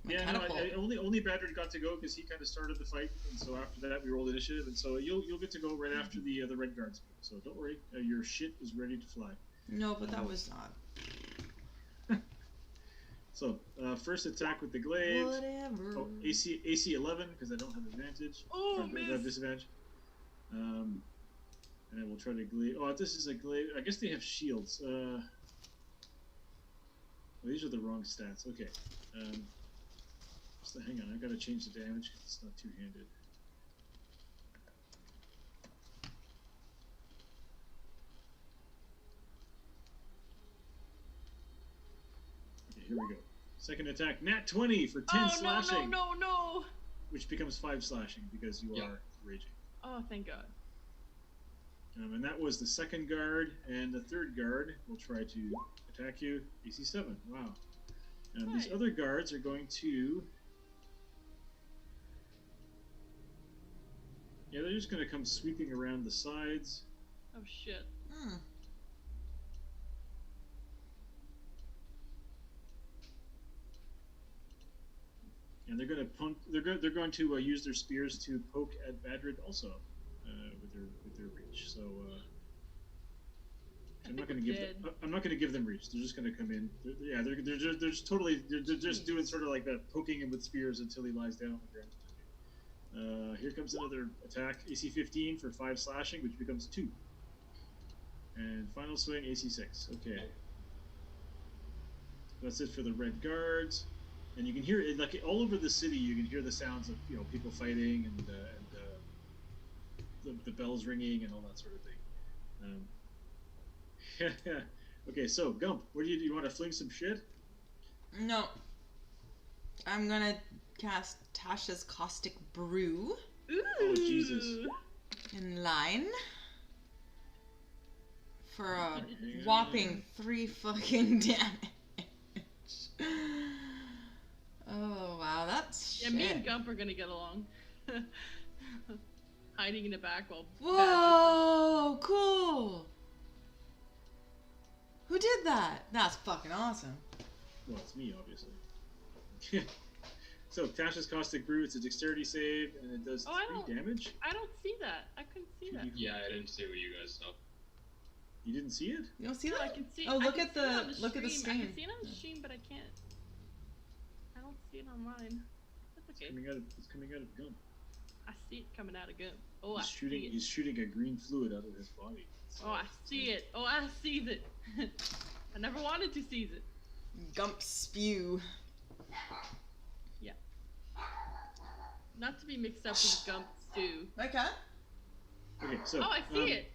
Yeah, no, catapult. only Badger got to go because he kind of started the fight, and so after that we rolled initiative, and so you'll get to go right after the red guards. So don't worry, your shit is ready to fly. No, but that was not. So first attack with the glaive. Whatever. Oh, AC 11 because I don't have advantage. Oh, I don't have disadvantage. And then we'll try to glaive. Oh, this is a glaive. I guess they have shields. Well, these are the wrong stats. Okay. So hang on, I gotta change the damage because it's not two-handed. Okay, here we go. Second attack, nat 20 for 10 slashing, No. which becomes 5 slashing because you Yeah. are raging. Oh, thank God. And that was the second guard, and the third guard will try to attack you. AC 7. Wow. These Nice. other guards are going to. Yeah, they're just going to come sweeping around the sides. Oh shit. Hmm. And they're going to they're going to use their spears to poke at Badrid also, with their reach. So I'm not going to give them reach. They're just going to come in. They're just doing sort of like that, poking him with spears until he lies down on the ground. Here comes another attack, AC 15 for 5 slashing, which becomes 2. And final swing, AC 6. Okay. That's it for the red guards. And you can hear it, like all over the city. You can hear the sounds of people fighting and the bells ringing and all that sort of thing. Okay, so Gump, what do you want to fling some shit? No. I'm gonna cast Tasha's Caustic Brew Ooh. Oh, Jesus. in line for a whopping 3 fucking damage. Oh wow, that's Yeah, shit. me and Gump are gonna get along. Hiding in the back while. Whoa, cool. Who did that? That's fucking awesome. Well, it's me, obviously. So Tasha's Caustic Brew, it's a dexterity save, and it does 3 damage. I don't see that. I couldn't see that. Yeah, I didn't see what you guys saw. You didn't see it? You don't see No, I that? can see. Oh, I look can at see it on the stream. look at the I stain. can see it on the stream, but I can't. I don't see it online. That's okay. It's coming out of Gump. I see it coming out of Gump. Oh, I He's see shooting. it. He's shooting a green fluid out of his body. Oh, I see it. Oh, I see it. I never wanted to see it. Gump spew. Not to be mixed up with Gump stew. Okay. Okay, so. Oh, I see it.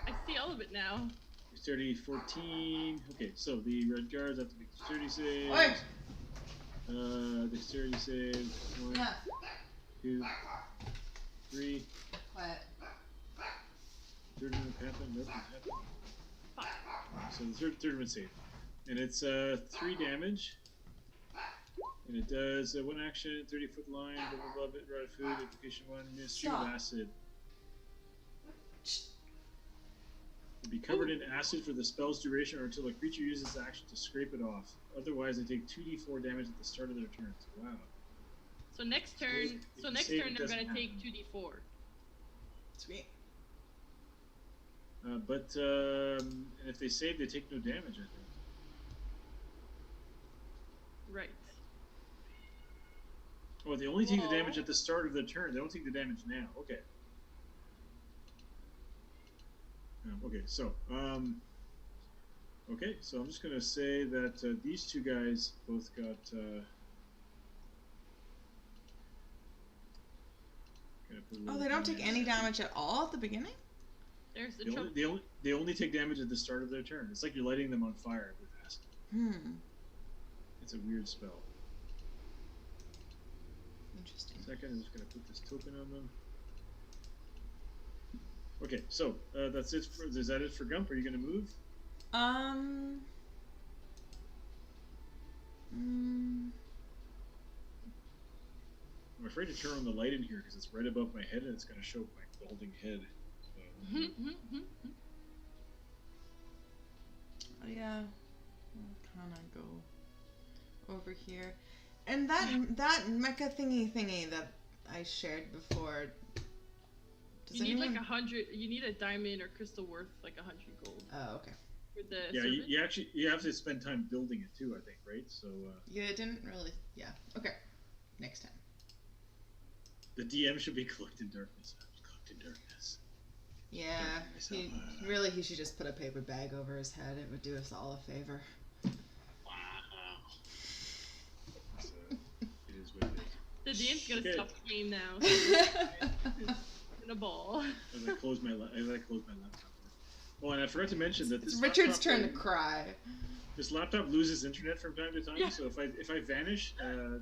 I see all of it now. Dexterity 14. Okay, so the red guards have to make dexterity saves. Oi! Dexterity save. 1, Yeah. 2, 3. Quiet. Third one happened. Nothing happened. Fuck. So the third one saved. And it's 3 damage. And it does 1 action, 30-foot line, blah blah blah, bit right food, application 1, Ministry of Stop. Acid. Be covered in acid for the spell's duration or until a creature uses its action to scrape it off. Otherwise, they take 2d4 damage at the start of their turn. Wow. So next turn, If you next save, turn it they're doesn't gonna take happen. 2d4. Sweet. But if they save, they take no damage, I think. Right. Oh, they only take the damage Whoa. at the start of the turn. They don't take the damage now. Okay. Okay, so I'm just gonna say that these two guys both got. Oh, they don't take any damage at all at the beginning? There's the They trouble. they only take damage at the start of their turn. It's like you're lighting them on fire with acid. It's a weird spell. Interesting. Second, I'm just gonna put this token on them. Okay, so that's it. Is that it for Gump? Are you gonna move? I'm afraid to turn on the light in here because it's right above my head and it's gonna show my balding head. So, Oh, yeah. I'll kind of go over here. And that mecha thingy that I shared before. Does You need anyone... like 100. You need a diamond or crystal worth like 100 gold Oh, okay. for the yeah, service. you have to spend time building it too, I think, right? So Yeah, it didn't really... Yeah. Okay. Next time. the DM should be cloaked in darkness. Cloaked in darkness. Yeah. He should just put a paper bag over his head. It would do us all a favor. Wow. So, it is what it is. The DM's gonna Okay. stop the game now. In a ball. As I close my laptop. Oh, and I forgot to mention that It's this Richard's laptop, turn to cry. This laptop loses internet from time to time, Yeah. so if I vanish,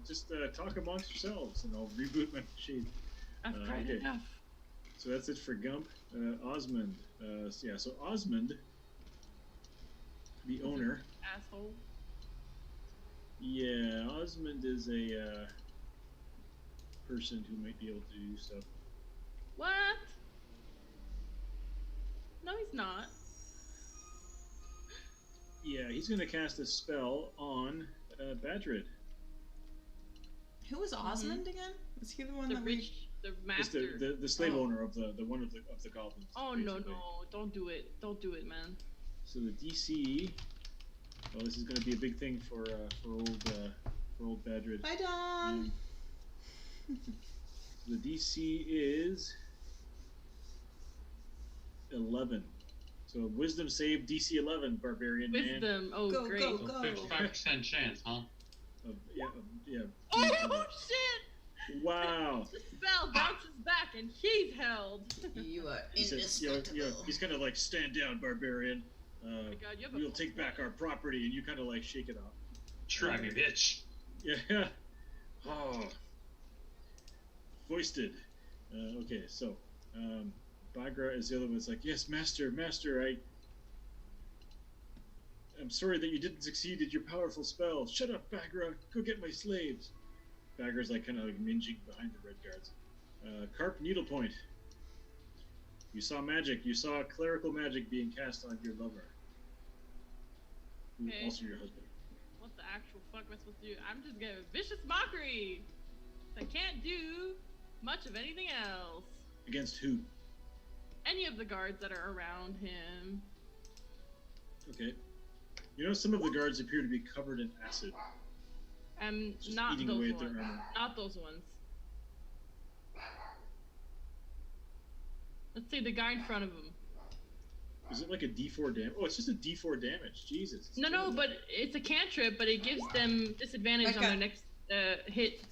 just talk amongst yourselves, and I'll reboot my machine. I've cried okay. enough. So that's it for Gump. Osmond. So Osmond, the owner. Asshole. Yeah, Osmond is a person who might be able to do stuff. What? No, he's not. Yeah, he's going to cast a spell on Badrid. Who was Osmond again? Was he the one The that rich, the It's master. the slave Oh. owner of the one of the goblins. Oh no, basically. don't do it. Don't do it, man. So the DC. Well, this is going to be a big thing for old Badrid. Bye, Dawn. The DC is 11. So Wisdom save DC 11, Barbarian man. Wisdom. Oh, Go, great. go, So go. 55% chance, huh? Yeah. Oh shit! Wow. The spell bounces back and he's held. You are He says, indestructible. he's kind of like, stand down, Barbarian. Oh my God, you have a We'll take back our property, and you kind of like shake it off. Try me, bitch. Yeah. Oh. Foisted. Okay, so Bagra is the other one. It's like, yes, master, I'm sorry that you didn't succeed at your powerful spell. Shut up, Bagra. Go get my slaves. Bagra's like kind of like minging behind the red guards. Carp Needlepoint. You saw magic. You saw clerical magic being cast on your lover. Who Okay. also your husband. What the actual fuck am I supposed to do? I'm just gonna vicious mockery. I can't do much of anything else. Against who? Any of the guards that are around him. Okay. You know, some of the guards appear to be covered in acid. Just Not eating those away at their ones. armor. Not those ones. Let's say the guy in front of him. Is it like a D4 damage? Oh, it's just a D4 damage. Jesus. it's No, terrible. but it's a cantrip, but it gives them disadvantage on Okay. their next hit.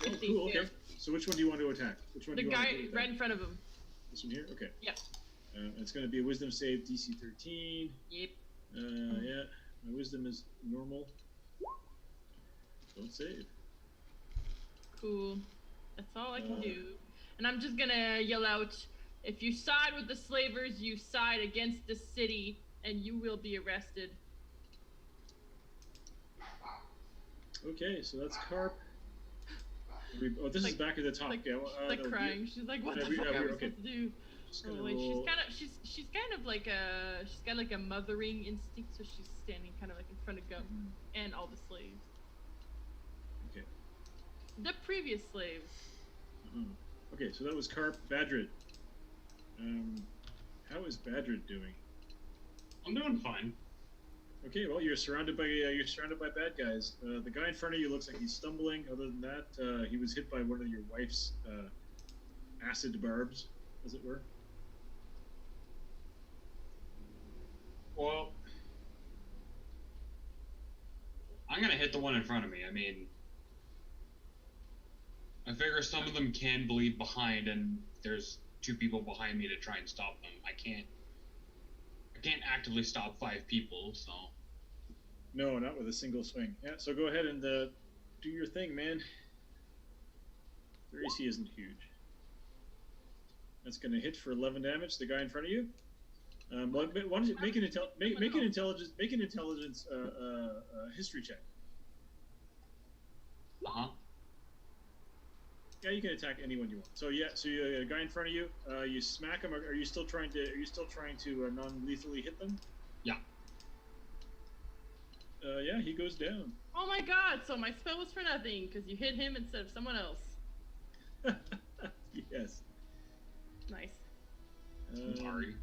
Oh, if they cool, fail. okay. So which one do you want to attack? Which one The do you want to guy attack? right in front of him. This one here? Okay. Yeah. It's going to be a wisdom save, DC 13. Yep. Yeah. My wisdom is normal. Don't save. Cool. That's all I can Uh. do. And I'm just gonna yell out, if you side with the slavers, you side against the city, and you will be arrested. Okay, so that's Carp. Oh, this is Like- back at the top. like- yeah, well, She's like no, crying. She's like, what yeah, the we- fuck yeah, are we okay. supposed to do? Just gonna Like roll. she's kind of like she's got like a mothering instinct, so she's standing kind of like in front of Gump Mhm. and all the slaves. Okay. The previous slaves. Uh-huh. Okay, so that was Carp. Badrid. How is Badrid doing? I'm doing fine. Okay, well you're surrounded by bad guys. The guy in front of you looks like he's stumbling. Other than that, he was hit by one of your wife's acid barbs, as it were. Well, I'm gonna hit the one in front of me. I mean, I figure some of them can bleed behind, and there's 2 people behind me to try and stop them. I can't actively stop 5 people, so. No, not with a single swing. Yeah, so go ahead and do your thing, man. Their AC isn't huge. That's going to hit for 11 damage. The guy in front of you. Why don't you make an intelligence history check. Uh-huh. Yeah, you can attack anyone you want. So yeah, so you a guy in front of you. You smack him. Are you still trying to non-lethally hit them? Yeah. Yeah, he goes down. Oh my god! So my spell was for nothing because you hit him instead of someone else. Yes. Nice. Sorry.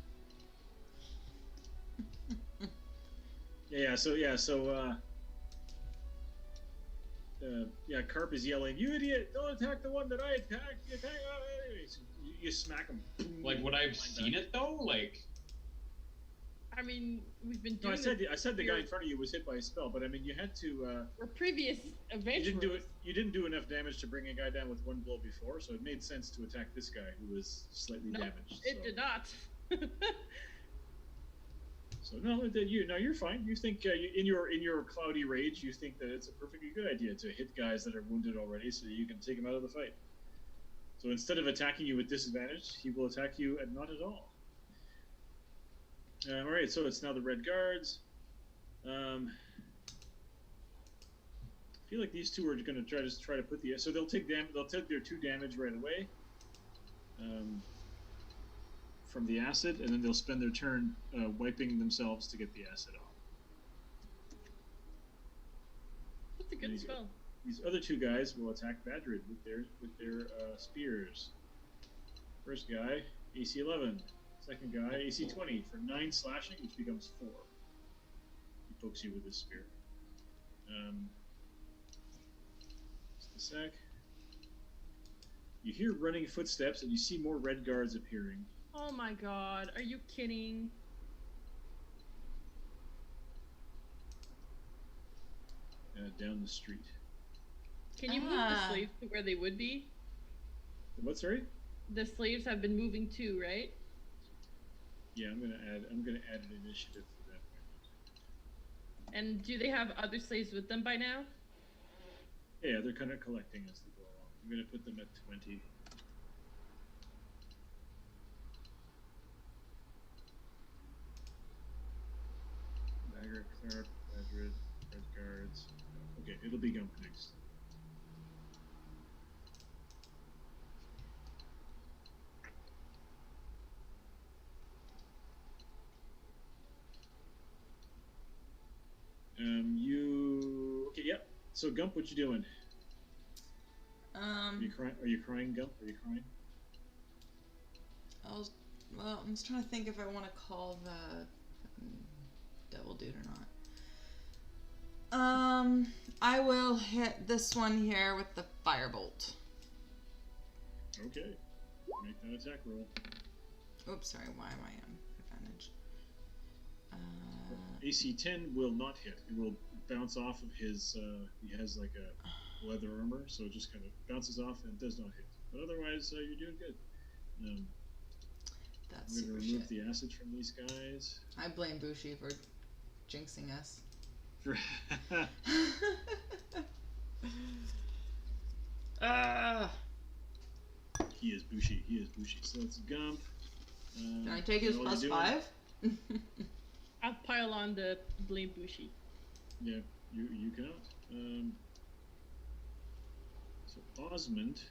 Yeah, Carp is yelling, "You idiot! Don't attack the one that I attacked! You attack!" So you smack him. Like, would I have seen it though? Like, I mean, we've been No, doing. I said the guy in front of you was hit by a spell, but I mean, you had to. Or previous adventurers. You didn't do enough damage to bring a guy down with one blow before, so it made sense to attack this guy who was slightly No, damaged. it so. did not. So you're fine. You think in your cloudy rage, you think that it's a perfectly good idea to hit guys that are wounded already, so that you can take them out of the fight. So instead of attacking you with disadvantage, he will attack you at not at all. All right, so it's now the red guards. I feel like these two are going to try to put the so they'll take their 2 damage right away. From the acid, and then they'll spend their turn wiping themselves to get the acid off. That's a good spell. These other 2 guys will attack Badrid with their spears. First guy, AC 11. Second guy, AC 20 for 9 slashing, which becomes 4. He pokes you with his spear. Just a sec. You hear running footsteps, and you see more red guards appearing. Oh my god, are you kidding? Down the street. Can you move the slaves to where they would be? What, sorry? The slaves have been moving too, right? Yeah, I'm gonna add an initiative for that. And do they have other slaves with them by now? Yeah, they're kind of collecting as they go along. I'm gonna put them at 20. Dagger, Clark, Badrid, Red Guards. Okay, it'll be Gump next. Okay, yep. So Gump, what you doing? Are you crying, Gump? Are you crying? I'm just trying to think if I want to call the devil dude or not. I will hit this one here with the firebolt. Okay. Make that attack roll. Oops, sorry. Why am I on advantage? AC 10 will not hit. It will bounce off of his. He has like a leather armor, so it just kind of bounces off and does not hit. But otherwise, you're doing good. That's I'm going to super remove shit. the acid from these guys. I blame Bushi for jinxing us. He is Bushi. So it's Gump. Can I take his all you're +5? I'll pile on the blame Bushi. Yeah, you cannot. So Osmond.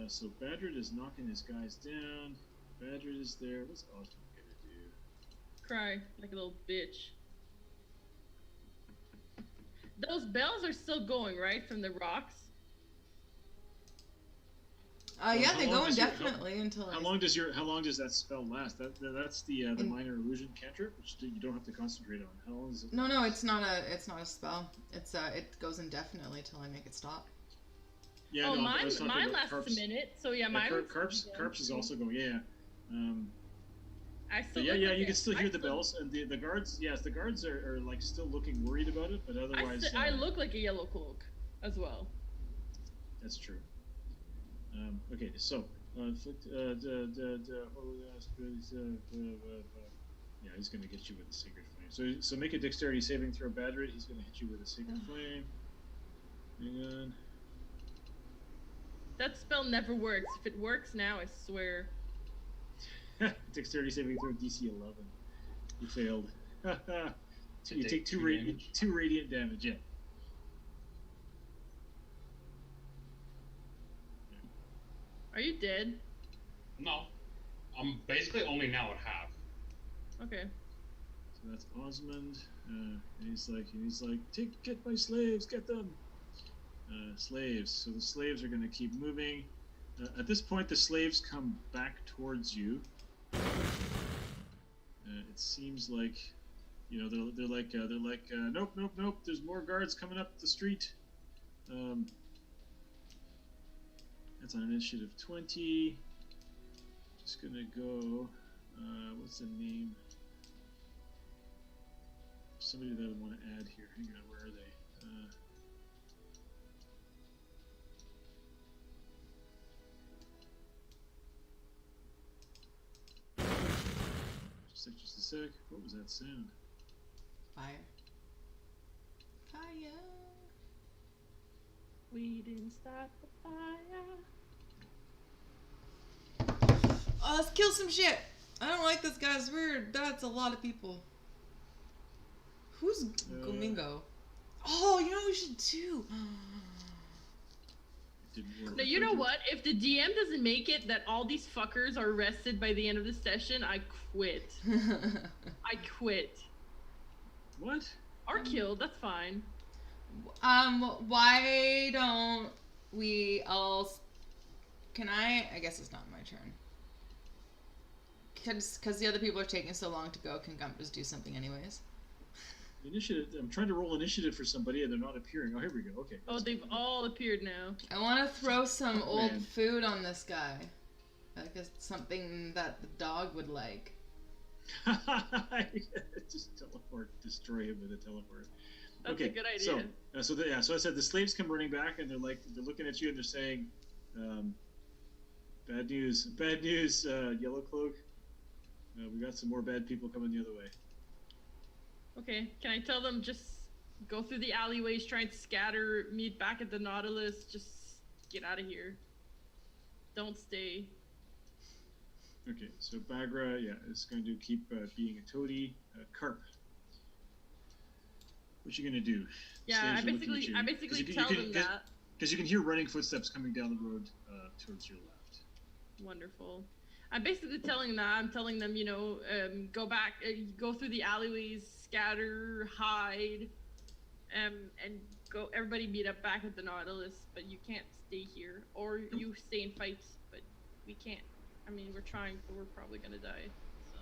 So Badrid is knocking his guys down. Badred is there. What's Osmond gonna do? Cry like a little bitch. Those bells are still going, right, from the rocks? Yeah, how they long go does your- indefinitely until. How long does that spell last? That's the minor illusion cantrip, which you don't have to concentrate on. How long is it? No, it's not a spell. It goes indefinitely till I make it stop. Yeah, Oh, no, I mine was talking mine about lasts Carps. a minute, so yeah, Yeah, mine. Carps is also going. Yeah. I But still yeah, look yeah, like you can it. still I hear the bells, and the guards. Yes, the guards are like still looking worried about it, but otherwise. I look like a yellow cloak as well. That's true. Okay, so inflict. Yeah, he's gonna get you with a sacred flame. So make a dexterity saving throw, Badred. He's gonna hit you with a sacred flame. Hang on. That spell never works. If it works now, I swear. Dexterity saving throw DC 11. You failed. You take take two damage? 2 radiant damage. Yeah. Are you dead? No. I'm basically only now at half. Okay. So that's Osmond. And he's like, get my slaves, get them. Slaves. So the slaves are going to keep moving. At this point, the slaves come back towards you. It seems like, they're like, nope. There's more guards coming up the street. That's on initiative 20. Just gonna go. What's the name? Somebody that I want to add here. Hang on, where are they? Just a sec. What was that sound? Fire. Fire. We didn't start the fire. Oh, let's kill some shit. I don't like this guy's weird. That's a lot of people. Who's Gomingo? Oh, you know what we should do? It didn't work. No, you know what? If the DM doesn't make it that all these fuckers are arrested by the end of the session, I quit. I quit. What? Or killed, that's fine. Why don't we all... Can I guess it's not my turn. Because the other people are taking so long to go, can Gump just do something anyways? Initiative. I'm trying to roll initiative for somebody and they're not appearing. Oh, here we go. Okay. Oh, they've all appeared now. I want to throw some old Man. food on this guy. Like it's something that the dog would like. Just teleport, destroy him with a teleport. That's Okay, a good idea. So I said the slaves come running back and they're looking at you and they're saying, bad news, Yellow Cloak. We got some more bad people coming the other way. Okay, can I tell them just go through the alleyways, try and scatter, meet back at the Nautilus, just get out of here. Don't stay. Okay, so Bagra, is going to keep being a toady. Carp. What you gonna do? Yeah, I basically tell them that. Because you can hear running footsteps coming down the road towards your left. Wonderful. I'm basically telling them that. I'm telling them, go back, go through the alleyways, scatter, hide, and go. Everybody meet up back at the Nautilus, but you can't stay here, or you stay and fight, but we can't. I mean, we're trying, but we're probably gonna die. So.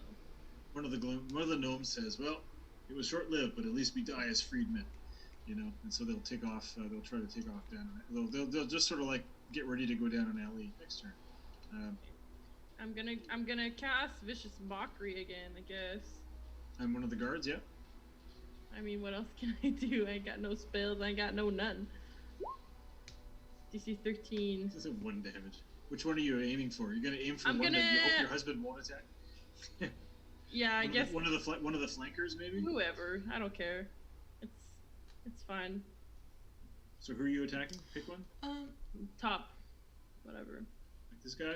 One of the gnomes says, "Well, it was short-lived, but at least we die as freedmen." And so they'll take off. They'll try to take off down. They'll just sort of like get ready to go down an alley next turn. I'm gonna cast Vicious Mockery again, I guess. I'm one of the guards. Yeah. I mean, what else can I do? I ain't got no spells. I ain't got no none. DC 13. This is 1 damage. Which one are you aiming for? You're gonna aim for I'm one that you gonna- hope your husband won't attack. Yeah, I guess one of the flankers, maybe. whoever. I don't care. It's fine. So who are you attacking? Pick one. Top. Whatever. Like this guy.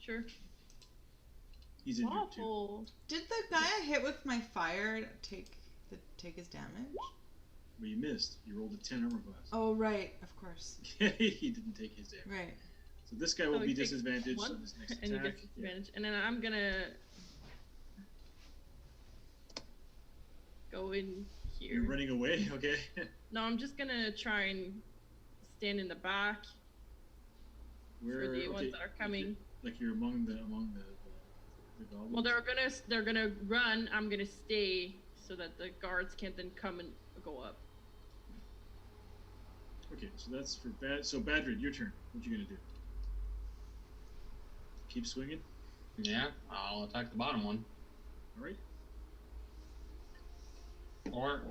Sure. He's in here too. Awful. Did the guy I hit with my fire take his damage? Well, you missed. You rolled a 10 armor class. Oh right, of course. He didn't take his damage. Right. So this guy will he be takes disadvantaged one, on his next and he attack. gets disadvantage. And then I'm gonna go in here. You're running away, okay? No, I'm just gonna try and stand in the back for the ones that are coming. Like you're among the goblins. Well, they're gonna run. I'm gonna stay so that the guards can't then come and go up. Okay, so that's for bad. So Badrid, your turn. What you gonna do? Keep swinging. Yeah, I'll attack the bottom one. All right. Or,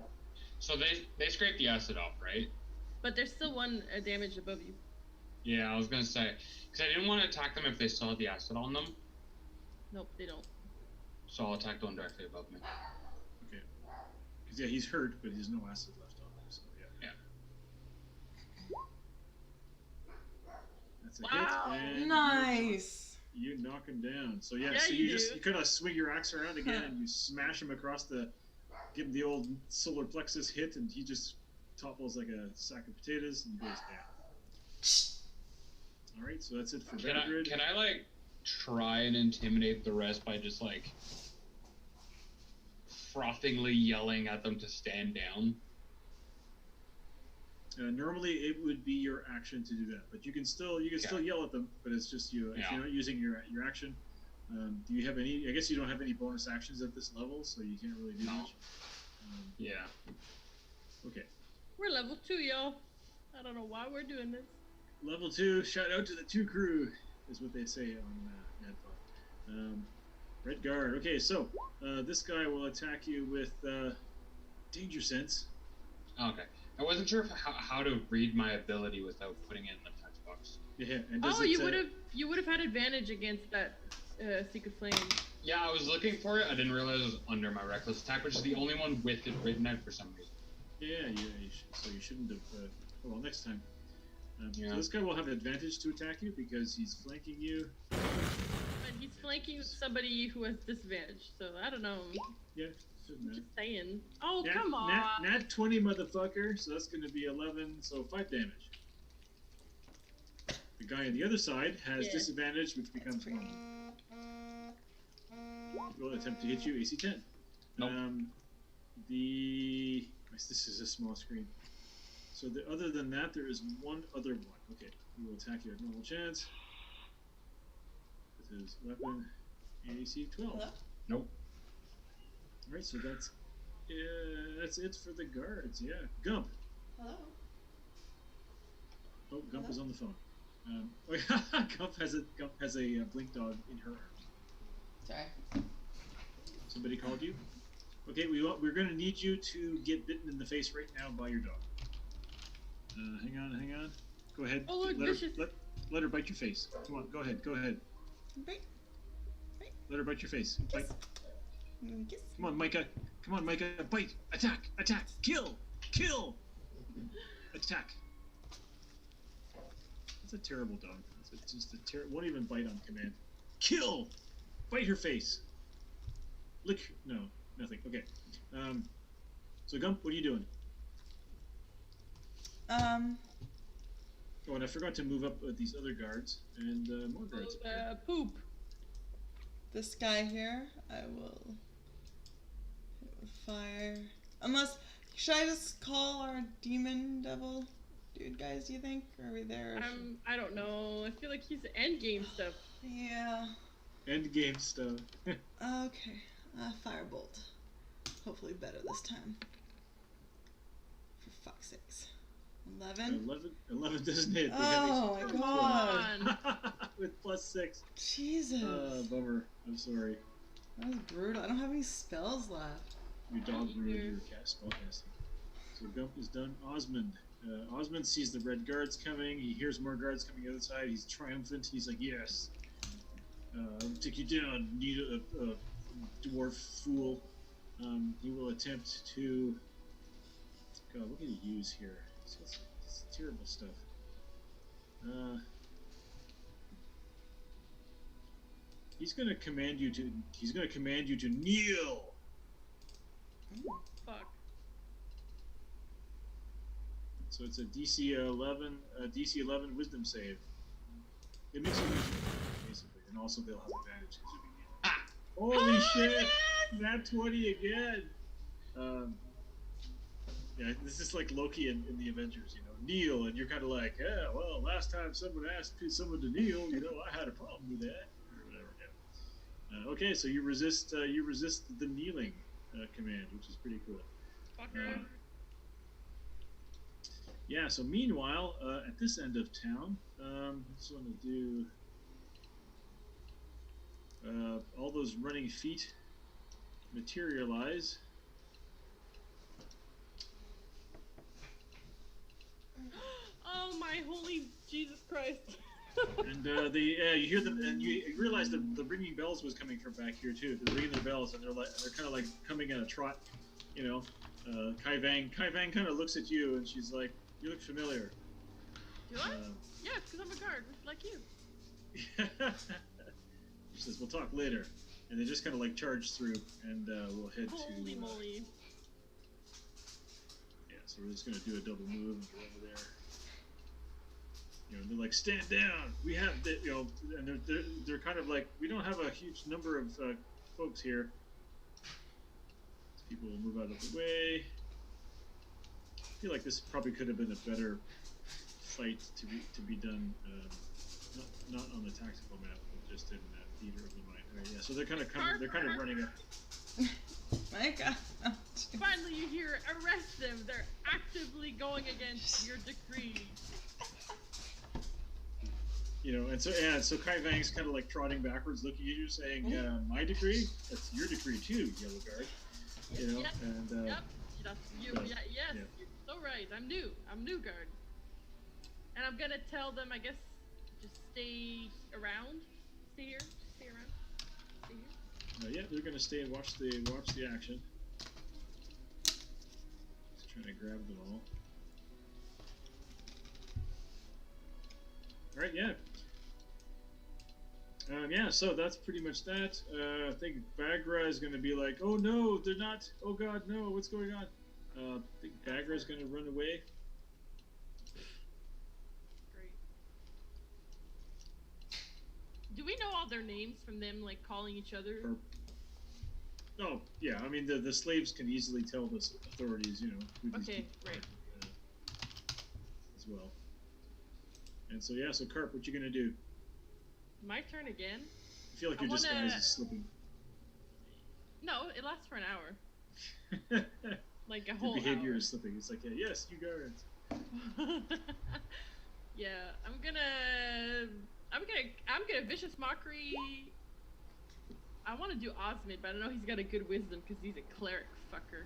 so they scrape the acid off, right? But there's still one damage above you. Yeah, I was gonna say, because I didn't want to attack them if they still had the acid on them. Nope, they don't. So I'll attack the one directly above me. Okay. Because yeah, he's hurt, but there's no acid left on him. So yeah. That's a Wow. hit. And Nice. You knock him down. So yeah, Yeah, so you you do. kind of swing your axe around again and you smash him across give him the old solar plexus hit, and he just topples like a sack of potatoes and goes down. All right, so that's it for Badrid. Can I like try and intimidate the rest by just like frothingly yelling at them to stand down? Normally, it would be your action to do that, but you can still yell at them, but it's just you. If you're not using your action, do you have any? I guess you don't have any bonus actions at this level, so you can't really do much. Yeah. Okay. We're level 2, y'all. I don't know why we're doing this. Level 2. Shout out to the 2 crew, is what they say on Nadpod. Red Guard. Okay, so this guy will attack you with Danger Sense. Okay. I wasn't sure how to read my ability without putting it in the text box. Yeah, and does you would have had advantage against that Secret Flame. Yeah, I was looking for it. I didn't realize it was under my reckless attack, which is the only one with it written out for some reason. Yeah, so you shouldn't have. Well, next time. Yeah. So this guy will have advantage to attack you because he's flanking you. But he's flanking somebody who has disadvantage, so I don't know. Yeah, shouldn't have. Just saying. Oh, come on. Nat 20, motherfucker. So that's going to be 11, so 5 damage. The guy on the other side has disadvantage, which becomes 1. Will attempt to hit you, AC 10. Nope. This is a small screen. So other than that, there is one other one. Okay, he will attack you at normal chance. With his weapon, AC 12. Hello? Nope. Alright, so that's it for the guards, yeah. Gump. Hello. Oh, Gump is on the phone. Gump has a blink dog in her arms. Sorry. Somebody called you? Okay, we're going to need you to get bitten in the face right now by your dog. Hang on. Go ahead. Oh, look, let her bite your face. Come on, go ahead. Bite. Let her bite your face. Bite. Kiss. Come on, Micah. Bite. Attack. Kill. Attack. That's a terrible dog. It's just won't even bite on command. Kill. Bite her face. Lick. No, nothing. Okay. So Gump, what are you doing? Oh, and I forgot to move up these other guards and more guards. Poop. This guy here, I will hit with fire. Unless, should I just call our demon devil dude, guys? Do you think? Or are we there? I don't know. I feel like he's end game stuff. Yeah. End game stuff. Okay. Firebolt. Hopefully better this time. For fuck's sakes. 11? 11 doesn't hit. Oh my Come god. on. With +6. Jesus. Bummer. I'm sorry. That was brutal. I don't have any spells left. Your dog ruined your spellcasting. So Gump is done. Osmond. Osmond sees the red guards coming. He hears more guards coming the other side. He's triumphant. He's like, yes. Take you down. Need a dwarf fool. He will attempt to... God, what can he use here? It's terrible stuff. He's gonna command you to kneel. Fuck. So it's a DC 11 Wisdom save. It makes you miserable, basically, and also they'll have advantage because you'll be healed. Ah! Holy shit! Nat 20 again. Yeah, this is like Loki in the Avengers, you know, kneel, and you're kind of like, yeah, well, last time someone asked someone to kneel, you know, I had a problem with that, or whatever. Yeah. Okay, so you resist the kneeling command, which is pretty cool. Fucker. Yeah. So meanwhile, at this end of town, I just want to do all those running feet materialize. Oh my holy Jesus Christ. And you hear them, and you realize the ringing bells was coming from back here too. They're ringing their bells, and they're kind of like coming in a trot, you know. Kai Vang kind of looks at you, and she's like, "You look familiar." Do I? Yeah, because I'm a guard, like you. She says, "We'll talk later," and they just kind of like charge through, and we'll head Holy to. moly. Yeah, so we're just gonna do a double move and go over there. You know, they're like, stand down. We have, you know, and they're kind of like, we don't have a huge number of folks here. So people will move out of the way. I feel like this probably could have been a better fight to be done, not on the tactical map, but just in theater of the mind. All right, yeah. So they're kind of running up. My God. Finally, you hear, arrest them. They're actively going against your decree. You know, and so Kai Vang's kind of like trotting backwards, looking at you, saying, "My decree? That's your decree too, Yellow Guard." You know, Yep. and Yep. That's you. so, Yes. yeah. You're so right. I'm new guard. And I'm gonna tell them, I guess, just stay around. Stay here. Stay around. Stay here. Yeah, they're gonna stay and watch the action. Just trying to grab them all. All right, yeah. Yeah, so that's pretty much that. I think Bagra is going to be like, oh no, they're not. Oh god, no, what's going on? I think Bagra is going to run away. Great. Do we know all their names from them, like, calling each other? Oh, yeah, I mean, the slaves can easily tell the authorities, you know, who these Okay, people right. are, as well. And so, yeah, so Carp, what you going to do? My turn again? I feel like your disguise is slipping. No, it lasts for an hour. Like a whole Your behavior hour. is slipping. It's like, yeah, yes, you guards. Yeah, I'm gonna vicious mockery. I want to do Osmond, but I know he's got a good wisdom because he's a cleric fucker.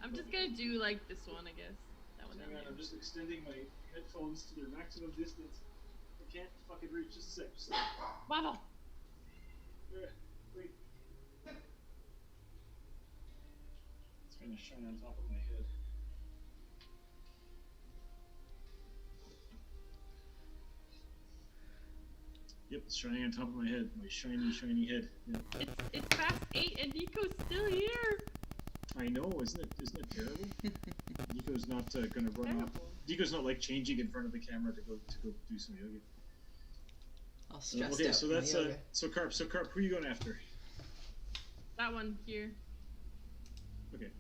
I'm just gonna do like this one, I guess. That one down Hang on, there. I'm just extending my headphones to their maximum distance. I can't fucking reach. Just a sec. Just a sec. Mama. Wait. It's gonna shine on top of my head. Yep, it's shining on top of my head. My shiny, shiny head. Yeah. It's past 8 and Nico's still here. I know, isn't it terrible? Nico's not gonna run off. Terrible. Nico's not like changing in front of the camera to go do some yoga. All stressed Okay, out so from the that's yoga. so Carp, who are you going after? That one here. Okay,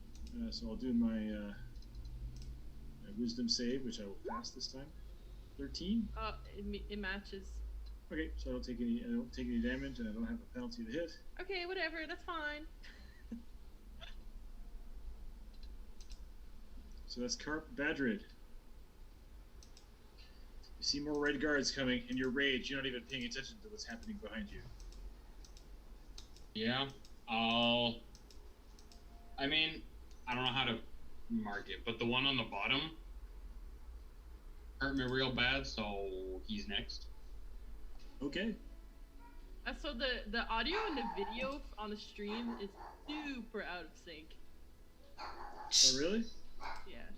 so I'll do my wisdom save, which I will pass this time. 13. It matches. Okay, so I don't take any damage, and I don't have a penalty to hit. Okay, whatever. That's fine. So that's Carp Badrid. You see more red guards coming. In your rage, you're not even paying attention to what's happening behind you. Yeah, I mean, I don't know how to mark it, but the one on the bottom hurt me real bad, so he's next. Okay. So the audio and the video on the stream is super out of sync. Oh, really? Yeah.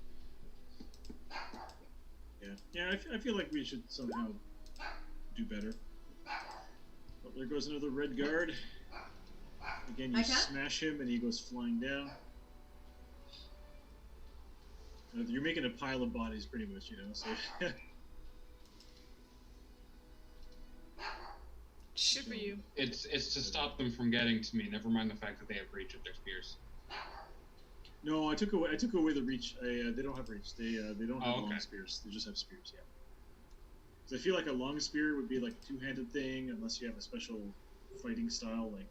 Yeah, I feel like we should somehow do better. Oh, there goes another red guard. Again, you Okay. smash him and he goes flying down. You're making a pile of bodies pretty much, you know, so... Good for you. It's to stop them from getting to me. Never mind the fact that they have reach with their spears. No, I took away the reach. They don't have reach. They don't have Oh, okay. long spears. They just have spears. Yeah. So I feel like a long spear would be like a two-handed thing, unless you have a special fighting style like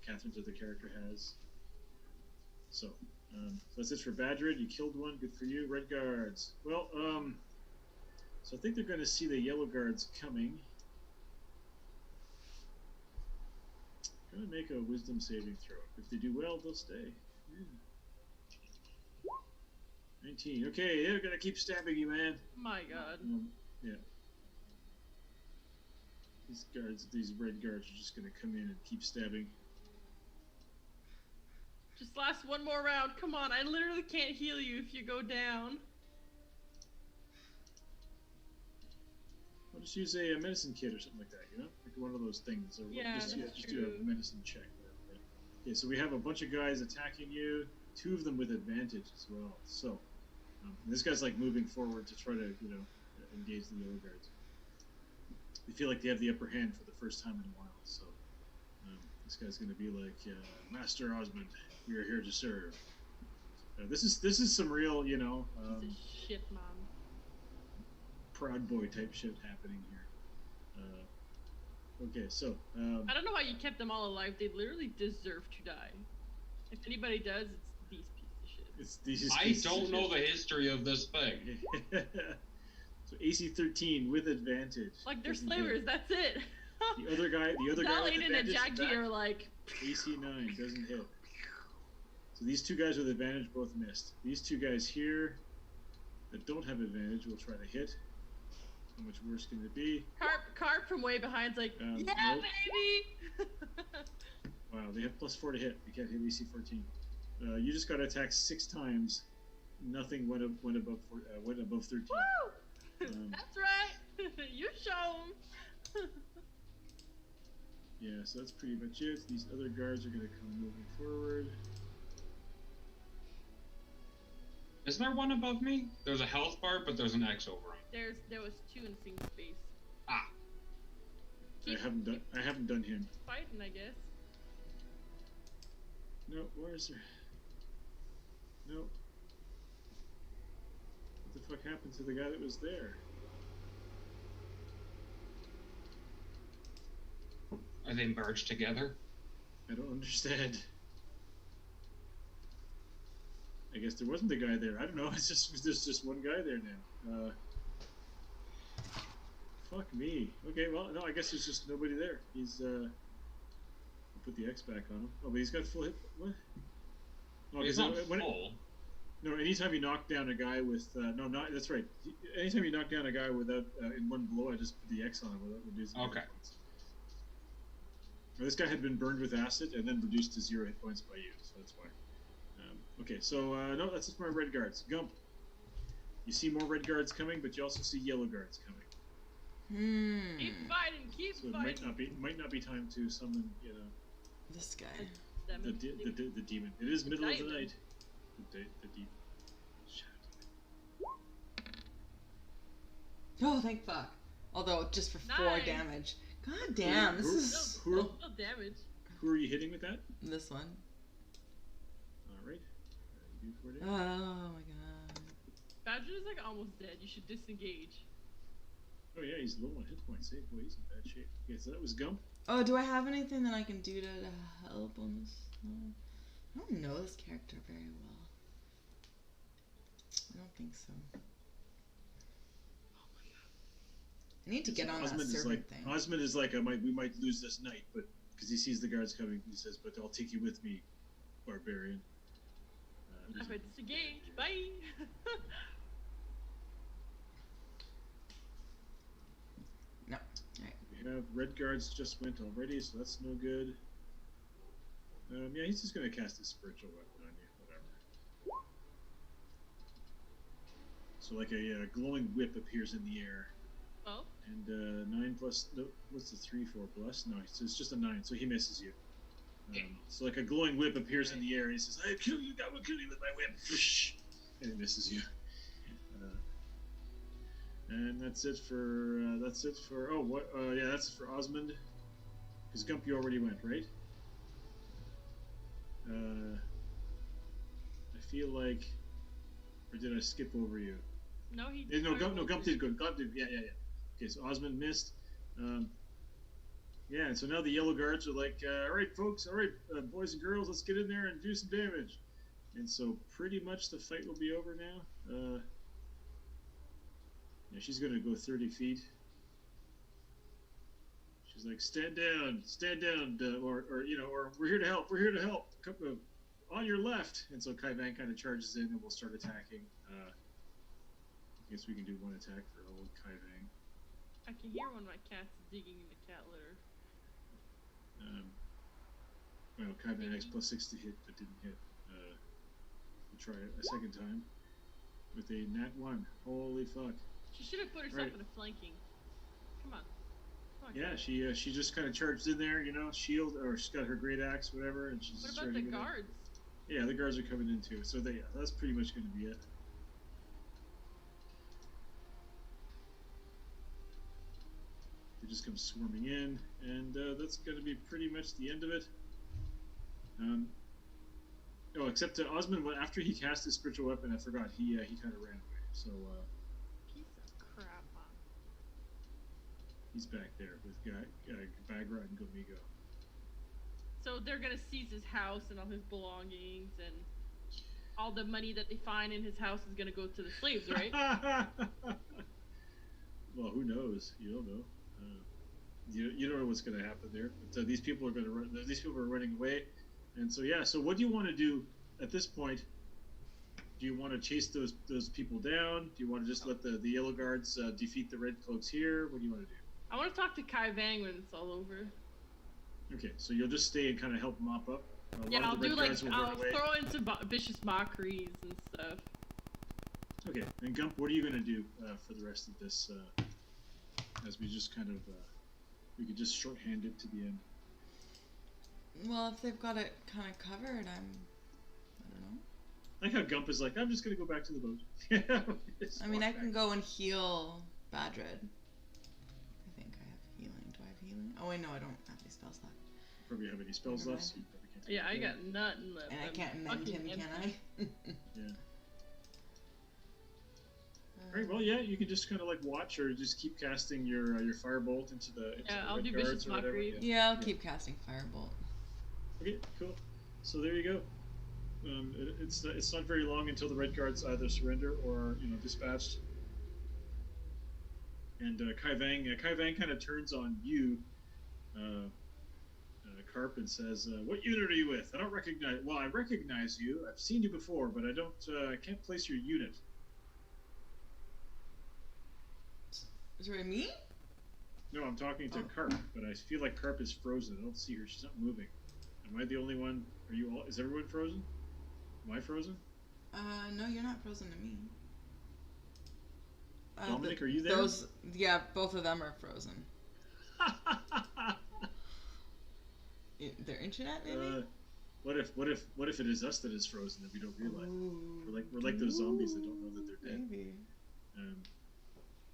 Catherine's other character has. So that's it for Badrid. You killed one. Good for you. Red guards. Well, so I think they're going to see the yellow guards coming. Gonna make a wisdom saving throw. If they do well, they'll stay. Yeah. 19. Okay, they're gonna keep stabbing you, man. My God. Yeah. These red guards are just gonna come in and keep stabbing. Just last one more round. Come on, I literally can't heal you if you go down. I'll just use a medicine kit or something like that, you know? Like one of those things. Or Yeah, just that's do a true. medicine check. Whatever, right? Okay, so we have a bunch of guys attacking you. 2 of them with advantage as well. So, this guy's like moving forward to try to, engage the yellow guards. They feel like they have the upper hand for the first time in a while. So, this guy's going to be like, Master Osmond, we are here to serve. This is some real, Piece of shit, Mom. proud boy type shit happening here. Okay, so I don't know why you kept them all alive. They literally deserve to die. If anybody does, it's these pieces of shit. it's these. I don't know the history of this thing. So AC 13 with advantage. Like, they're Doesn't slavers, hit. that's it. The other guy with Aiden and advantage. Jackie back, are like... AC 9 doesn't hit. So these 2 guys with advantage both missed. These 2 guys here that don't have advantage will try to hit. How much worse can it be? Carp from way behind's like, yeah, nope. baby! Wow, they have +4 to hit. You can't hit AC 14. You just got attacked 6 times. Nothing went above 13. Woo! Um, That's right! You show 'em. Yeah, so that's pretty much it. These other guards are going to come moving forward. Isn't there one above me? There's a health bar, but there's an X over him. There was 2 in single space. Ah. I haven't done him. Fighting, I guess. No, where is there? No. What the fuck happened to the guy that was there? Are they merged together? I don't understand. I guess there wasn't a guy there. I don't know. It's just there's just one guy there now. Fuck me. Okay, well, no, I guess there's just nobody there. He's I'll put the X back on him. Oh, but he's got full hit. What? No, He's 'cause not full. No, anytime you knock down a guy with that's right. Anytime you knock down a guy without in one blow, I just put the X on him without reducing. Okay. hit points. Now, this guy had been burned with acid and then reduced to 0 hit points by you, so that's why. Okay, so no, that's just my red guards. Gump. You see more red guards coming, but you also see yellow guards coming. Keep fighting, keep So it fighting. might not be time to summon, This guy. the demon. It is middle of the Diamond. night. The demon. Shut up. Oh, thank fuck. Although just for 4 Nice. damage. God damn, this is Who- No damage. Who are you hitting with that? this one. All right. You do 4 Oh damage. my god. Badger is like almost dead. You should disengage. Oh yeah, he's low on hit points. Hey, boy, he's in bad shape. Okay, so that was Gump. Oh, do I have anything that I can do to help on this? I don't know this character very well. I don't think so. I need to get on that Osmond is servant like, thing. Osmond is like, we might lose this night, but because he sees the guards coming, he says, "But I'll take you with me, barbarian." If I disengage, bye! No. Alright. We have red guards just went already, so that's no good. Yeah, he's just gonna cast his spiritual weapon on you, whatever. So like a glowing whip appears in the air, Oh, and 9 plus. No, what's the 3 for plus? No, it's just a 9, so he misses you. So like a glowing whip appears in the air, and he says, "I will kill you! I will kill you with my whip!" And it misses you. And that's it for oh what yeah, that's for Osmond. Because Gump, you already went, right? I feel like, or did I skip over you? No, he. No, Gump did good. Gump did, yeah. Okay, so Osmond missed. Yeah, and so now the yellow guards are like, all right, folks, all right, boys and girls, let's get in there and do some damage. And so pretty much the fight will be over now. Yeah, she's gonna go 30 feet. She's like, stand down, or we're here to help, Come, on your left. And so Kai Van kind of charges in and we'll start attacking. I guess we can do one attack for old Kai Van. I can hear one of my cats digging in the cat litter. Well, Kai Van X +6 to hit, but didn't hit. We'll try it a second time with a nat 1. Holy fuck. She should have put herself in a flanking. Come on. Yeah, she just kind of charged in there, shield, or she's got her great axe, whatever, and she's. What about the guards? Yeah, the guards are coming in too. So that's pretty much going to be it. They just come swarming in, and that's going to be pretty much the end of it. Except Osmond, after he cast his spiritual weapon, I forgot he kind of ran away. So. Piece of crap. He's back there with Bagra and Gomigo. So they're gonna seize his house and all his belongings, and all the money that they find in his house is gonna go to the slaves, right? Well, who knows? You don't know. You don't know what's gonna happen there. But these people are gonna run. These people are running away, and so yeah. So what do you want to do at this point? Do you want to chase those people down? Do you want to just let the yellow guards defeat the red cloaks here? What do you want to do? I want to talk to Kai Vang when it's all over. Okay, so you'll just stay and kind of help mop up. Yeah, I'll do I'll throw in some vicious mockeries and stuff. Okay, and Gump, what are you gonna do for the rest of this? As we just kind of we could just shorthand it to the end. Well, if they've got it kind of covered, I don't know. I like how Gump is like, I'm just gonna go back to the boat. I mean, I can go and heal Badred. I think I have healing. Do I have healing? Oh wait, no, I don't have any spells left. Probably have any spells left, so you probably can't. Yeah, I got nothing left. And I can't mend him, can I? Yeah. Alright, well, yeah, you can just kind of like watch or just keep casting your firebolt into the I'll do guards vicious or whatever. mockery. Yeah, I'll keep casting firebolt. Okay, cool. So there you go. It's not very long until the red guards either surrender or dispatched. And Kai Vang kind of turns on you, Carp, and says, "What unit are you with? I don't recognize. Well, I recognize you. I've seen you before, but I don't. I can't place your unit." Sorry, me? No, I'm talking to Carp, but I feel like Carp is frozen. I don't see her. She's not moving. Am I the only one? Are you all? Is everyone frozen? Am I frozen? No, you're not frozen to me. Dominic, are you there? Yeah, both of them are frozen. Their internet, maybe. What if it is us that is frozen that we don't realize? Ooh. We're like those zombies that don't know that they're dead. Maybe.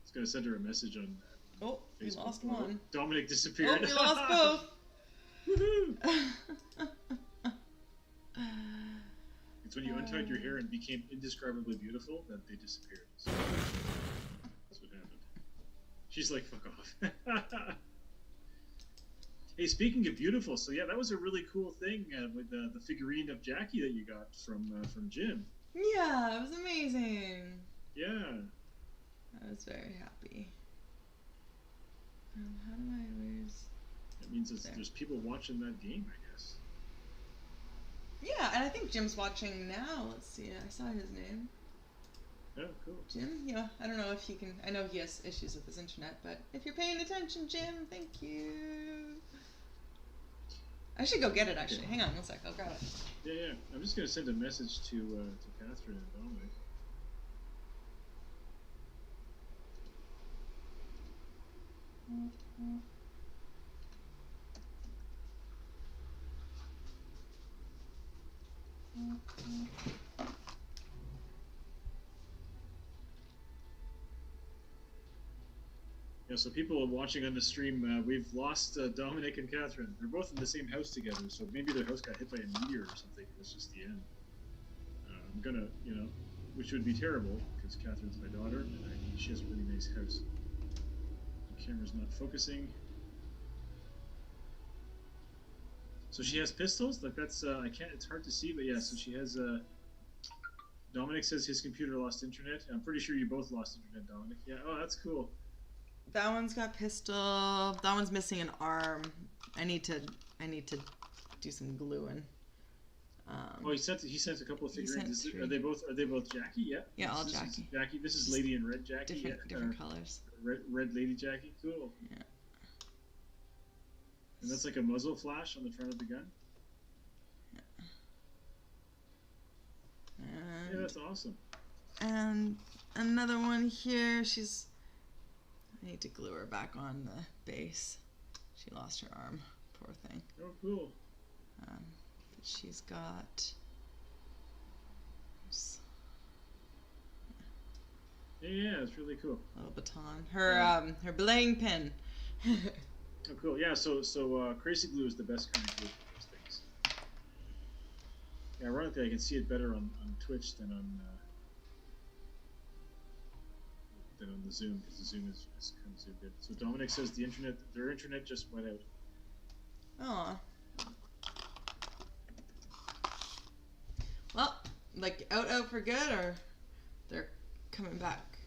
It's gonna send her a message on. Oh, we Facebook. lost one. Dominic disappeared. Oh, we lost both. Woohoo! It's when you untied your hair and became indescribably beautiful that they disappeared. So that's what happened. She's like, fuck off. Hey, speaking of beautiful, so yeah, that was a really cool thing with the figurine of Jackie that you got from Jim. Yeah, it was amazing. Yeah. I was very happy. How do I lose? That means there's people watching that game, I guess. Yeah, and I think Jim's watching now. Let's see. I saw his name. Oh, cool. Jim? Yeah, I don't know if he can. I know he has issues with his internet, but if you're paying attention, Jim, thank you. I should go get it, actually. Hang on one sec. I'll grab it. Yeah. I'm just going to send a message to Catherine and Dominic. Yeah, so people watching on the stream, we've lost Dominic and Catherine. They're both in the same house together, so maybe their house got hit by a meteor or something. It's just the end. I'm gonna, which would be terrible because Catherine's my daughter, and she has a really nice house. The camera's not focusing. So she has pistols. Like that's I can't. It's hard to see, but yeah. So she has. Dominic says his computer lost internet. I'm pretty sure you both lost internet, Dominic. Yeah. Oh, that's cool. That one's got pistol. That one's missing an arm. I need to do some gluing. Oh, he sent a couple of figurines. Are they both Jackie? Yeah. Yeah, all This Jackie. Is Jackie. This is Lady in Red Jackie. Different colors. Red Lady Jackie. Cool. Yeah. And that's like a muzzle flash on the front of the gun. Yeah, that's awesome. And another one here. I need to glue her back on the base. She lost her arm. Poor thing. Oh, cool. But she's got. Yeah, it's really cool. A little baton. Her belaying pin. Oh, cool. Yeah, so Crazy Glue is the best kind of glue for those things. Yeah, ironically, I can see it better on Twitch than on the Zoom, because the Zoom is kind of zoomed in. So Dominic says their internet just went out. Aw. Well, like out for good, or they're coming back?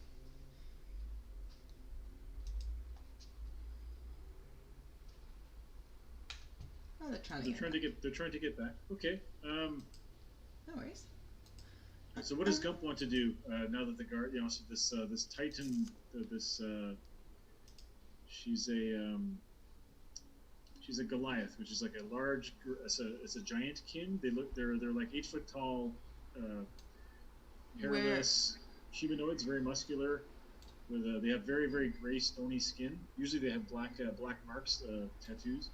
Oh, they're trying to get back. Okay. No worries. So what does Gump want to do now that the guard, so this Titan, she's a Goliath, which is like a large, it's a giant kin. They're like 8 foot tall, hairless humanoids, very muscular. They have very, very gray, stony skin. Usually they have black marks, tattoos,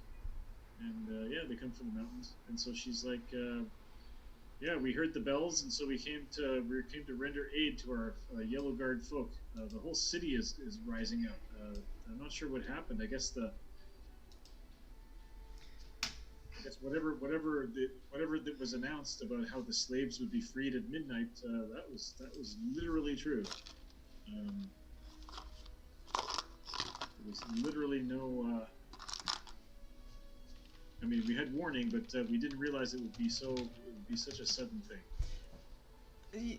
and they come from the mountains. And so she's like, we heard the bells, and so we came to render aid to our Yellow Guard folk. The whole city is rising up. I'm not sure what happened. I guess whatever that was announced about how the slaves would be freed at midnight, that was literally true. There was literally no. I mean, we had warning, but we didn't realize it would be such a sudden thing.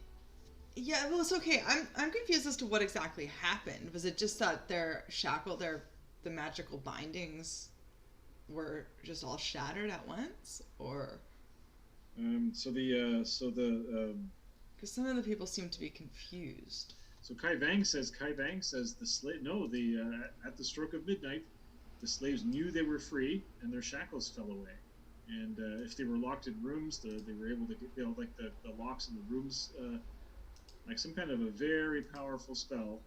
Yeah, well, it's okay. I'm confused as to what exactly happened. Was it just that their the magical bindings were just all shattered at once, or? Because some of the people seem to be confused. So Kai Vang says at the stroke of midnight, the slaves knew they were free and their shackles fell away. And if they were locked in rooms, they were able to get, like the locks in the rooms, like some kind of a very powerful spell,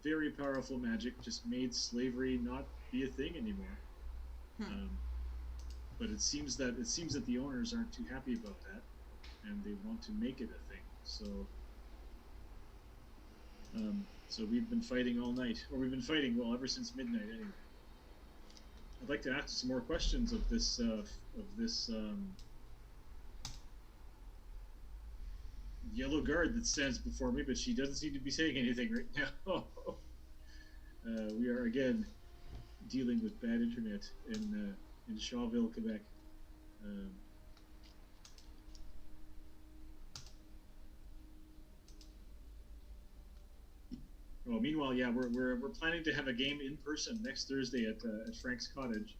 very powerful magic, just made slavery not be a thing anymore. But it seems that the owners aren't too happy about that, and they want to make it a thing. So we've been fighting all night, or we've been fighting ever since midnight anyway. I'd like to ask some more questions of this Yellow Guard that stands before me, but she doesn't seem to be saying anything right now. We are again dealing with bad internet in Shawville, Quebec. Well, meanwhile, yeah, we're planning to have a game in person next Thursday at Frank's Cottage,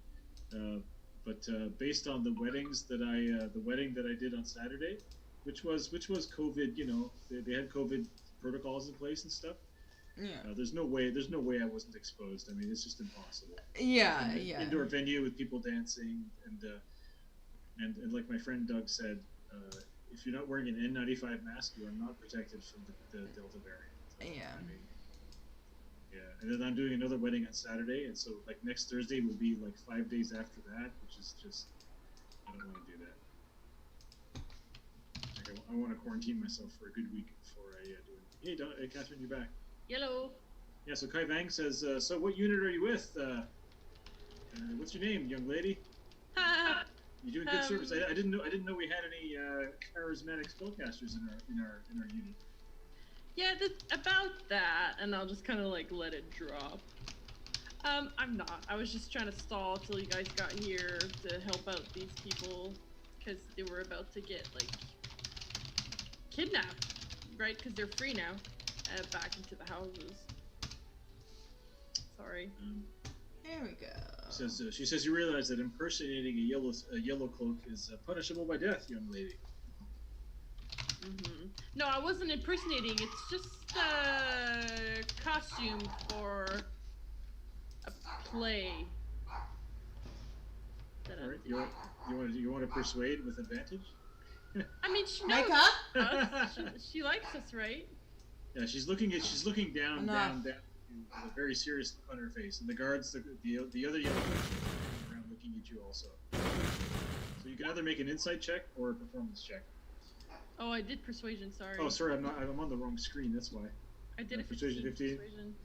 but based on the wedding that I did on Saturday, which was COVID, they had COVID protocols in place and stuff. Yeah. There's no way I wasn't exposed. I mean, it's just impossible. Yeah, Like yeah. Indoor venue with people dancing, and like my friend Doug said, if you're not wearing an N95 mask, you are not protected from the Delta variant. So, Yeah. I mean, yeah, and then I'm doing another wedding on Saturday, and so like next Thursday will be like 5 days after that, which is just, I don't want to do that. Like I want to quarantine myself for a good week before I do it. Hey, Catherine, you're back. Yellow. Yeah, so Kai Vang says, so what unit are you with? What's your name, young lady? You're doing good service. I didn't know we had any charismatic spellcasters in our unit. Yeah, about that, and I'll just kind of like let it drop. I'm not. I was just trying to stall till you guys got here to help out these people, because they were about to get like kidnapped, right? Because they're free now, back into the houses. Sorry. There we go. She says you realize that impersonating a yellow cloak is punishable by death, young lady. Mm-hmm. No, I wasn't impersonating. It's just a costume for a play. All right, you want to persuade with advantage? I mean, she knows us. She likes us, right? Yeah, she's looking down with a very serious look on her face, and the guards, the other yellow are around looking at you also. So you can either make an insight check or a performance check. Oh, I did persuasion. Sorry. Oh, sorry, I'm on the wrong screen. That's why. I did a persuasion 15. Persuasion.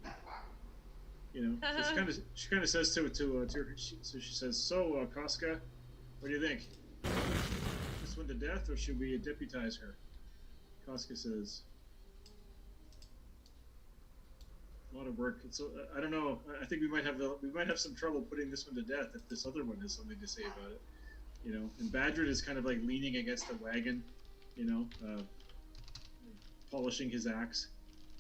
You know, so she kind of says to her. So she says, "So, Casca, what do you think? This one to death, or should we deputize her?" Casca says, "A lot of work. So I don't know. I think we might have some trouble putting this one to death if this other one has something to say about it. You know." And Badred is kind of like leaning against the wagon, you know, polishing his axe,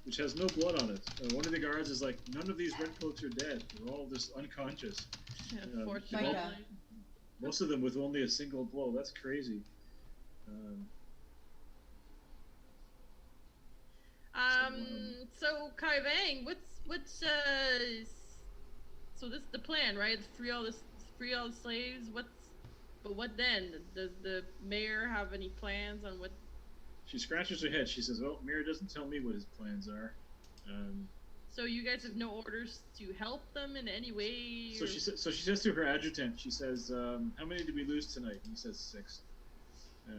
which has no blood on it. One of the guards is like, "None of these redcoats are dead. They're all just unconscious. Unfortunately. Most of them with only a single blow. That's crazy." So Kai Vang, what's so this is the plan, right? Free all the slaves. But what then? Does the mayor have any plans on what? She scratches her head. She says, "Well, mayor doesn't tell me what his plans are." So you guys have no orders to help them in any way? So she says to her adjutant, she says, "How many did we lose tonight?" And he says 6.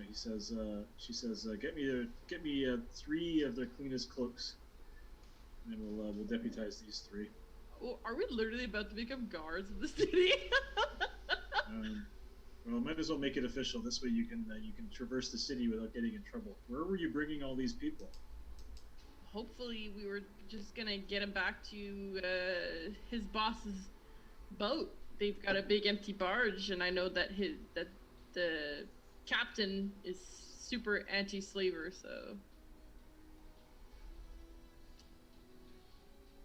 She says, "Get me 3 of the cleanest cloaks, and then we'll deputize these 3." Oh, are we literally about to become guards of the city? Well, might as well make it official. This way you can traverse the city without getting in trouble. Where were you bringing all these people? Hopefully, we were just gonna get him back to his boss's boat. They've got a big empty barge, and I know that the captain is super anti-slaver, so.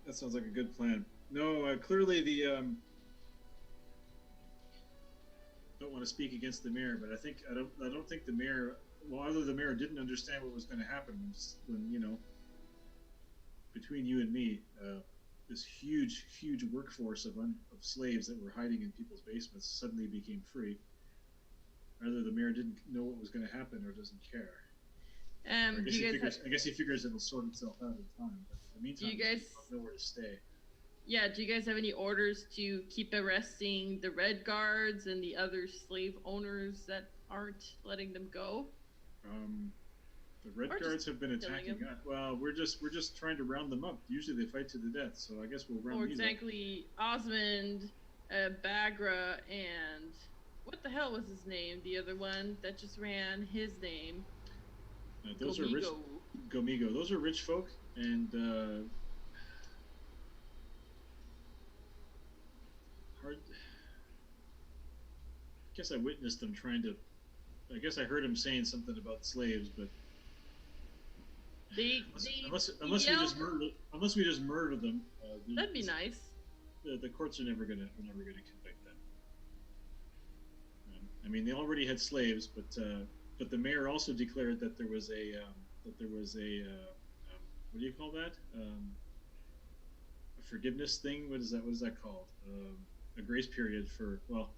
That sounds like a good plan. No, clearly the don't want to speak against the mayor, but I don't think the mayor. Well, either the mayor didn't understand what was going to happen when you know, between you and me, this huge workforce of slaves that were hiding in people's basements suddenly became free. Either the mayor didn't know what was going to happen or doesn't care. I guess he figures it'll sort itself out in time. But in the meantime, do you guys know where to stay. Yeah, do you guys have any orders to keep arresting the Red Guards and the other slave owners that aren't letting them go? The Red Guards have been attacking us. Well, we're just trying to round them up. Usually they fight to the death, so I guess we'll round these up. Exactly, Osmond, Bagra, and what the hell was his name? The other one that just ran, his name. Those are rich. Gomigo. Those are rich folk, and hard. I guess I witnessed them trying to. I guess I heard him saying something about slaves, but unless we just murder them, that'd be nice. The courts are never gonna convict them. I mean, they already had slaves, but the mayor also declared that there was a what do you call that? A forgiveness thing. What is that called? A grace period for, well,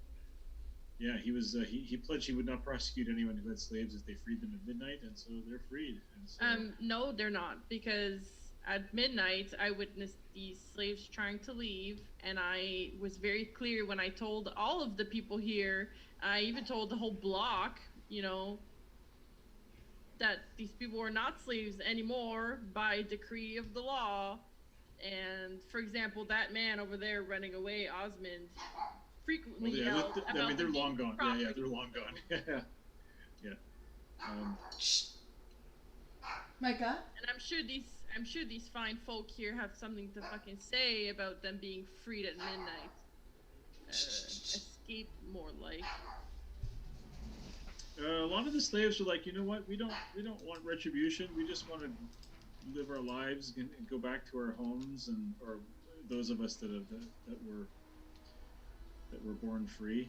yeah, he was he pledged he would not prosecute anyone who had slaves if they freed them at midnight, and so they're freed. And so, no, they're not, because at midnight I witnessed these slaves trying to leave, and I was very clear when I told all of the people here. I even told the whole block, you know, that these people were not slaves anymore by decree of the law, And for example, that man over there running away, Osmond, frequently Well, yeah, yelled I about mean, they're them long being gone. Yeah, property. they're long gone. Yeah. Shh. Micah? And I'm sure these fine folk here have something to fucking say about them being freed at midnight. Escape more like. A lot of the slaves were like, you know what? We don't want retribution. We just want to live our lives and go back to our homes, and or those of us that were born free.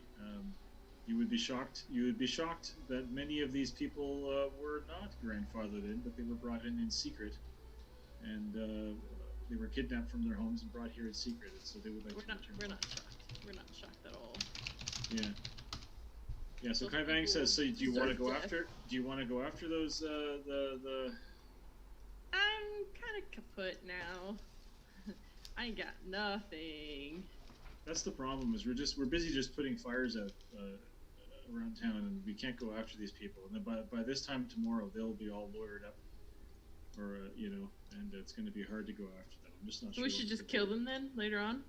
You would be shocked. You would be shocked that many of these people were not grandfathered in, but they were brought in secret, and they were kidnapped from their homes and brought here in secret. And so they would like to return. We're not shocked. We're not shocked at all. Yeah. Yeah. So Those Kai Vang people says, "So do you want to deserve go death. after? Do you want to go after those the?" I'm kind of kaput now. I ain't got nothing. That's the problem. Is we're busy just putting fires out around town, and we can't go after these people. And then by this time tomorrow, they'll be all lawyered up, or and it's going to be hard to go after them. I'm just not So sure. we what should to just do. kill them then later on.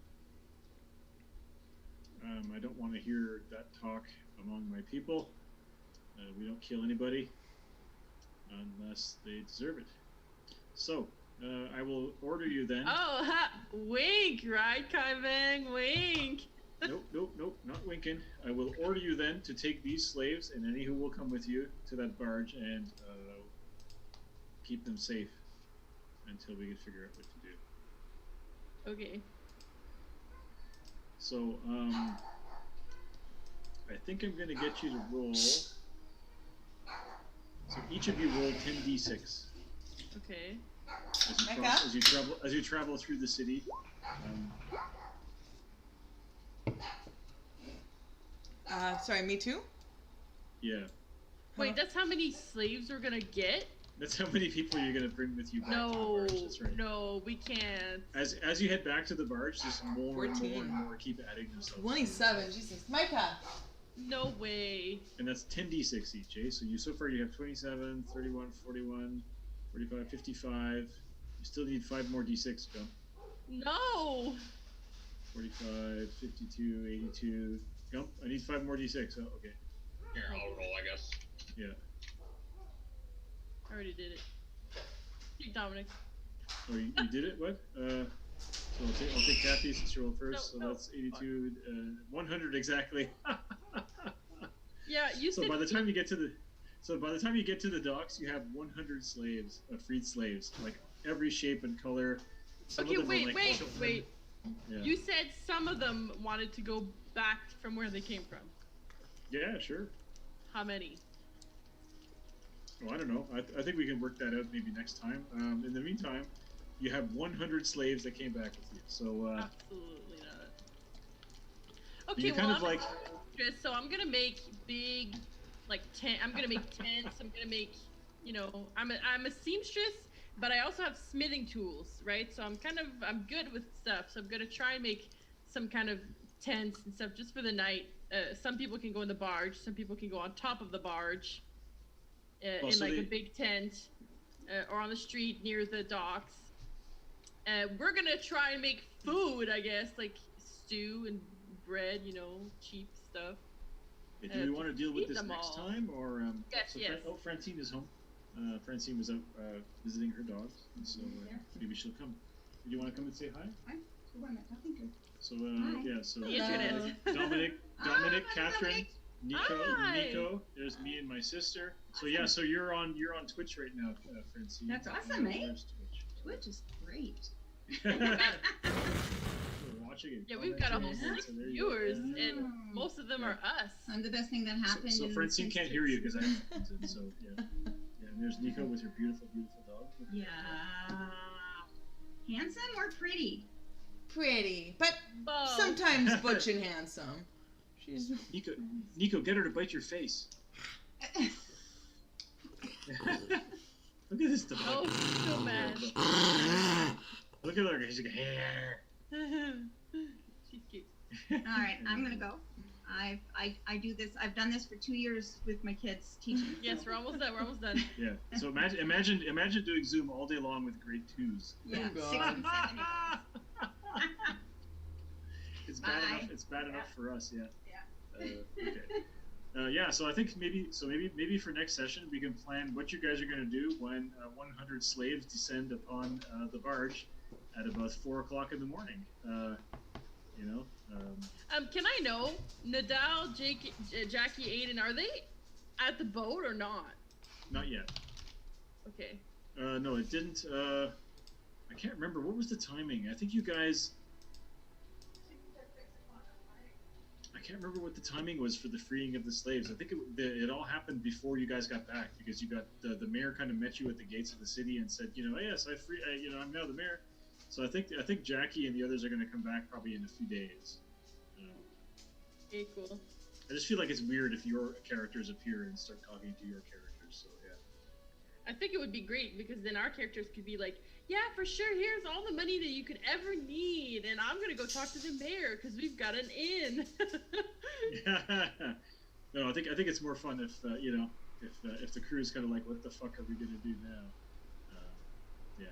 I don't want to hear that talk among my people. We don't kill anybody unless they deserve it. So I will order you then. Oh, ha! Wink, right, Kai Vang? Wink. Nope, not winking. I will order you then to take these slaves and any who will come with you to that barge and keep them safe until we can figure out what to do. Okay. So, I think I'm going to get you to roll. So each of you roll 10d6 Okay. Micah? as you travel through the city. Sorry, me too? Yeah, Wait, that's how many slaves we're gonna get? that's how many people you're going to bring with you back to the No, barge. That's right. no, we can't. As you head back to the barge, just more and 14. more and more keep adding themselves. 27, Jesus. Micah! No way. And that's 10d6 each, eh? So far you have 27, 31, 41, 45, 55. You still need 5 more d6, Gump. No. 45, 52, 82. Gump, I need 5 more d6. Oh, okay. Here, I'll roll, I guess. Yeah. I already did it. You, Dominic. Oh, you did it? What? So I'll take Kathy since you rolled first. No, so no. that's 82, 100 exactly. Yeah, you So said. by the time you get to the docks, you have 100 slaves, freed slaves, like every shape and color. Some Okay, of them are, like, wait. children. Yeah. You said some of them wanted to go back from where they came from. Yeah, sure. How many? Well, I don't know. I think we can work that out maybe next time. In the meantime, you have 100 slaves that came back with you. So Absolutely not. Okay, you kind well, of like. so I'm gonna make big, like 10. I'm gonna make tents. I'm gonna make, I'm a seamstress, but I also have smithing tools, right? So I'm good with stuff. So I'm gonna try and make some kind of tents and stuff just for the night. Some people can go in the barge. Some people can go on top of the barge, in so like they- a big tent, or on the street near the docks. We're gonna try and make food, I guess, like stew and bread, cheap stuff. Do we want to deal with feed this them next all. time, or Yes, yes. Francine is home. Francine was out visiting her dogs, and so maybe she'll come. Do you want to come and say hi? Who am I talking to? So Hi. yeah, so The internet. Dominic, Hi, Catherine, Nico, Hi. Nico. There's me and my sister. So yeah, so you're on Twitch right now, Francine. That's awesome, eh? There's Twitch. Twitch is great. We're watching it. Yeah, we've got a whole Yeah. 6 So there you go. viewers, Yeah. and most of them are us. I'm the best thing that happened. So in Francine can't hear you because I existence. have headphones in. So yeah, yeah. And there's Nico with her beautiful dog. Yeah. Handsome or pretty? Pretty, but Both. sometimes butch and handsome. She's. Nico, get her to bite your face. Look at this dog. Oh, so mad. Look at her. She's like, hair. She's cute. All right, I'm gonna go. I do this. I've done this for 2 years with my kids teaching. Yes, we're almost done. We're almost done. Yeah. So imagine doing Zoom all day long with grade 2s. Yeah, Oh, 6 God. and 7 It's bad Bye. enough. It's bad enough for us. Yeah. Yeah. Okay. Yeah. So I think maybe for next session we can plan what you guys are going to do when 100 slaves descend upon the barge at about 4 o'clock in the morning. You know. Can I know, Nadal, Jackie, Aiden, are they at the boat or not? Not yet. Okay. No, it didn't. I can't remember. What was the timing? I think you guys. I can't remember what the timing was for the freeing of the slaves. I think it all happened before you guys got back, because you got the mayor kind of met you at the gates of the city and said, you know, yes, I'm now the mayor. So I think Jackie and the others are going to come back probably in a few days. Okay, cool. I just feel like it's weird if your characters appear and start talking to your characters. So yeah. I think it would be great because then our characters could be like, yeah, for sure, here's all the money that you could ever need, and I'm gonna go talk to the mayor because we've got an inn. No, I think it's more fun if if the crew's kind of like, what the fuck are we gonna do now? Yeah.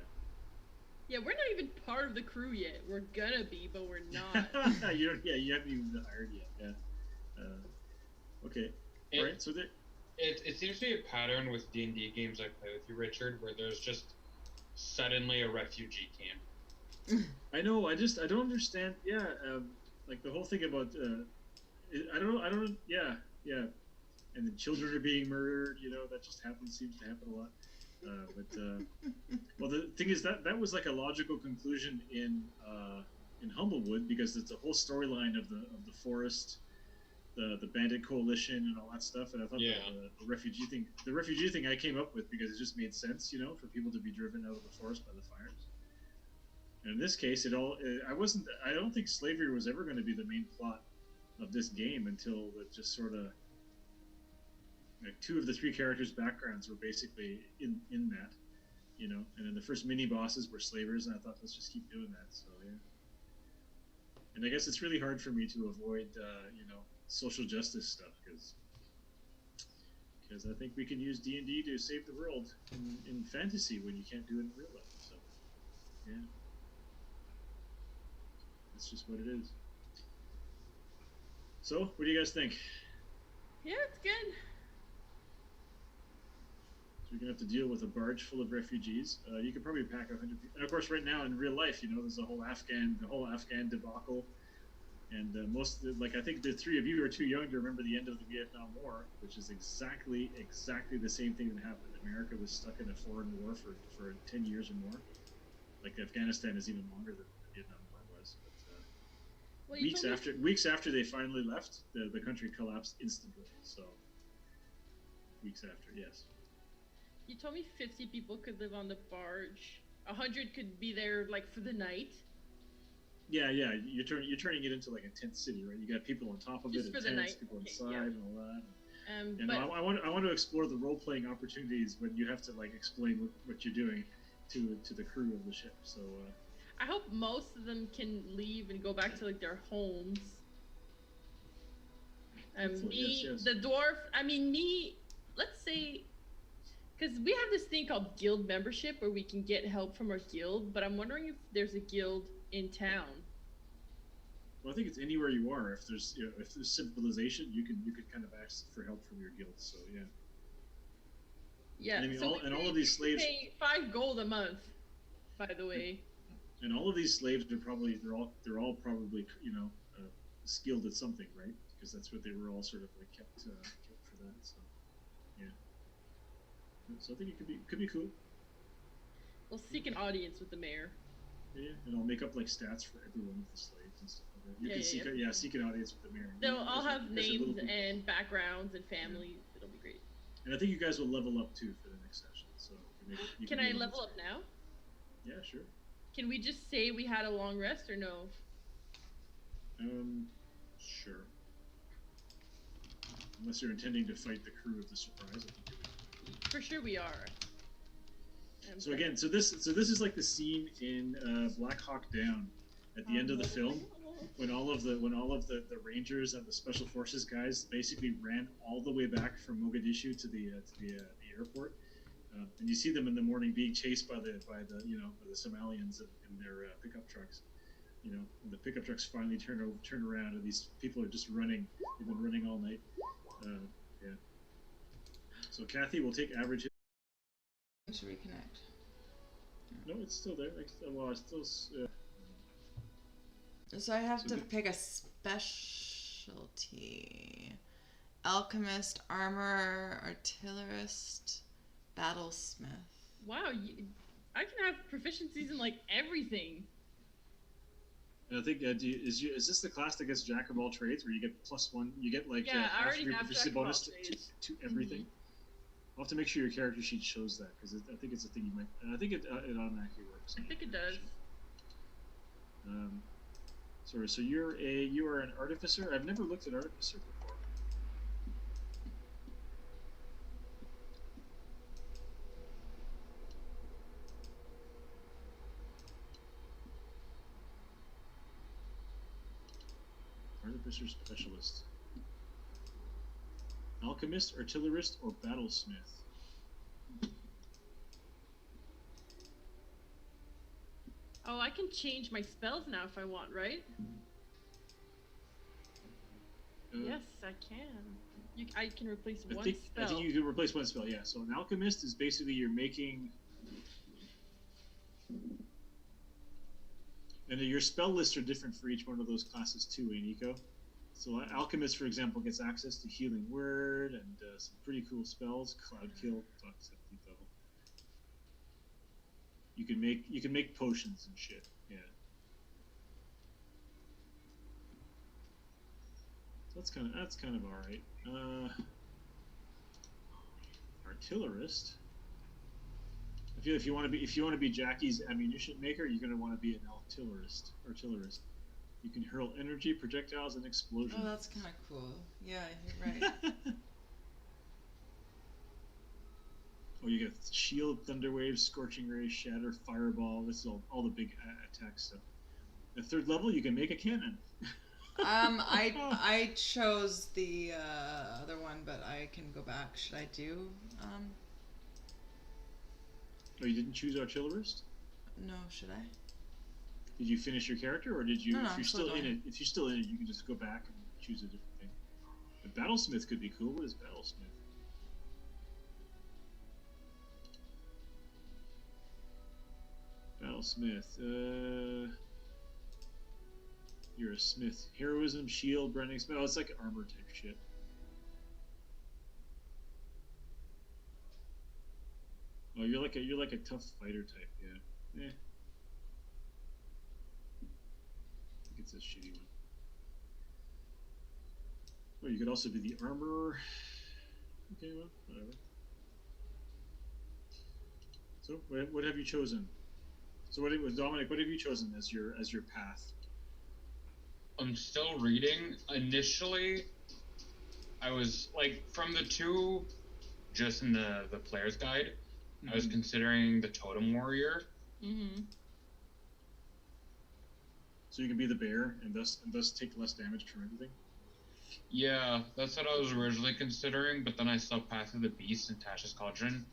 Yeah, we're not even part of the crew yet. We're gonna be, but we're not. you haven't even been hired yet. Yeah. Okay. All right. So it seems to be a pattern with D&D games I play with you, Richard, where there's just suddenly a refugee camp. I know. I don't understand. Yeah. Like the whole thing about. I don't. Yeah. And the children are being murdered. You know, that just seems to happen a lot. Well, the thing is that was like a logical conclusion in Humblewood, because it's a whole storyline of the forest, the bandit coalition, and all that stuff. And I thought the refugee thing I came up with because it just made sense, you know, for people to be driven out of the forest by the fires. And in this case, I don't think slavery was ever going to be the main plot of this game until it just sort of. Like 2 of the 3 characters' backgrounds were basically in that, you know, and then the first mini bosses were slavers, and I thought, let's just keep doing that. So yeah. And I guess it's really hard for me to avoid, social justice stuff because I think we can use D&D to save the world in fantasy when you can't do it in real life. So yeah, that's just what it is. So what do you guys think? Yeah, it's good. So you're gonna have to deal with a barge full of refugees. You could probably pack 100 people. And of course, right now in real life, you know, there's the whole Afghan debacle, and I think the 3 of you are too young to remember the end of the Vietnam War, which is exactly the same thing that happened. America was stuck in a foreign war for 10 years or more. Like Afghanistan is even longer than the Vietnam War was. But weeks after they finally left, the country collapsed instantly. So weeks after, yes. You told me 50 people could live on the barge. 100 could be there like for the night. Yeah. You're turning it into like a tent city, right? You got people on top of Just it, for and the tents, night. people Okay, inside, yeah. and all that. And But I want to explore the role playing opportunities when you have to like explain what you're doing to the crew of the ship. So I hope most of them can leave and go back to like their homes. Yes. The dwarf. I mean, let's say, because we have this thing called guild membership where we can get help from our guild. But I'm wondering if there's a guild in town. well, I think it's anywhere you are. If there's civilization, you could kind of ask for help from your guild. So yeah. Yeah. And I mean, so all of these slaves. pay 5 gold a month. By the way. And all of these slaves are probably they're all probably skilled at something, right? Because that's what they were all sort of like kept for that. So yeah. So I think it could be cool. We'll seek an audience with the mayor. Yeah, and I'll make up like stats for every one of the slaves and stuff like that. You Yeah, can seek an audience with the mayor. They'll all have As a names little group. and backgrounds and families. It'll be great. And I think you guys will level up too for the next session. So you Can be I able to- level up now? Yeah, sure. Can we just say we had a long rest or no? Sure. Unless you're intending to fight the crew of the Surprise. I think you're right. For sure we are. So again, so this is like the scene in Black Hawk Down at the end of the film when all of the Rangers and the Special Forces guys basically ran all the way back from Mogadishu to the airport, and you see them in the morning being chased by the Somalians in their pickup trucks. You know, when the pickup trucks finally turn around, and these people are just running. They've been running all night. Yeah. So Kathy will take average hit. To reconnect. No, it's still there. Well, it's still. So I have So to good. pick a specialty. Alchemist, armor, artillerist, battlesmith. Wow, I can have proficiencies in like everything. And I think is this the class that gets Jack of all trades, where you get +1? You get like Yeah, I half already of your have proficiency Jack of all bonus trades. to everything. I'll have to make sure your character sheet shows that, because I think it's a thing you might. I think it automatically works. I think it does. Sorry. So you are an artificer. I've never looked at artificer before. Artificer specialist. Alchemist, artillerist, or battlesmith. Oh, I can change my spells now if I want, right? Yes, I can. I can replace I one think spell. you can replace one spell. Yeah. So an alchemist is basically you're making, and your spell lists are different for each one of those classes too, Nico. So alchemist, for example, gets access to healing word and some pretty cool spells. Cloud kill, talk 17th level. You can make potions and shit. Yeah. So that's kind of all right. Artillerist. I feel if you want to be Jackie's ammunition maker, you're going to want to be an artillerist. You can hurl energy, projectiles, and explosions. Oh, that's kind of cool. Yeah, you're right. Oh, you get shield, thunderwave, scorching ray, shatter, fireball. This is all the big attack stuff. At 3rd level, you can make a cannon. I chose the other one, but I can go back. Should I do? Oh, you didn't choose artillerist? No, should I? Did you finish your character, or did you? No, if I'm you're still still in going. it, if you're still in it, you can just go back and choose a different thing. The battlesmith could be cool. What is battlesmith? Battlesmith. You're a smith. Heroism, shield, branding spell. It's like armor type shit. Oh, you're like a tough fighter type. Yeah. I think it's a shitty one. Or you could also be the armorer. Okay, well, whatever. So, what have you chosen? So, Dominic? What have you chosen as your path? I'm still reading. Initially, I was like from the two, just in the player's guide. I was considering the totem warrior. Mm-hmm. So you can be the bear and thus take less damage from everything. Yeah, that's what I was originally considering, but then I saw Path of the Beast and Tasha's Cauldron.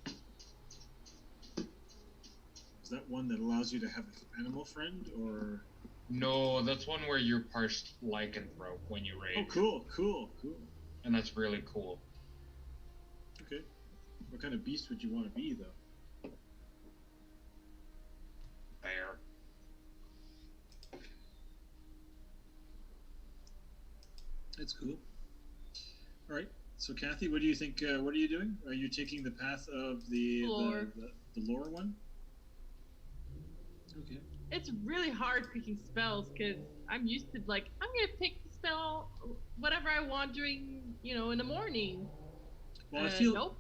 Is that one that allows you to have an animal friend, or? No, that's one where you're parsed lycanthrope when you raid. Oh, cool. And that's really cool. Okay. What kind of beast would you want to be, though? Bear. That's cool. All right. So, Kathy, what do you think? What are you doing? Are you taking the path of the lore one? Okay. It's really hard picking spells because I'm used to I'm gonna pick the spell whatever I want during in the morning. Well, I feel. Nope.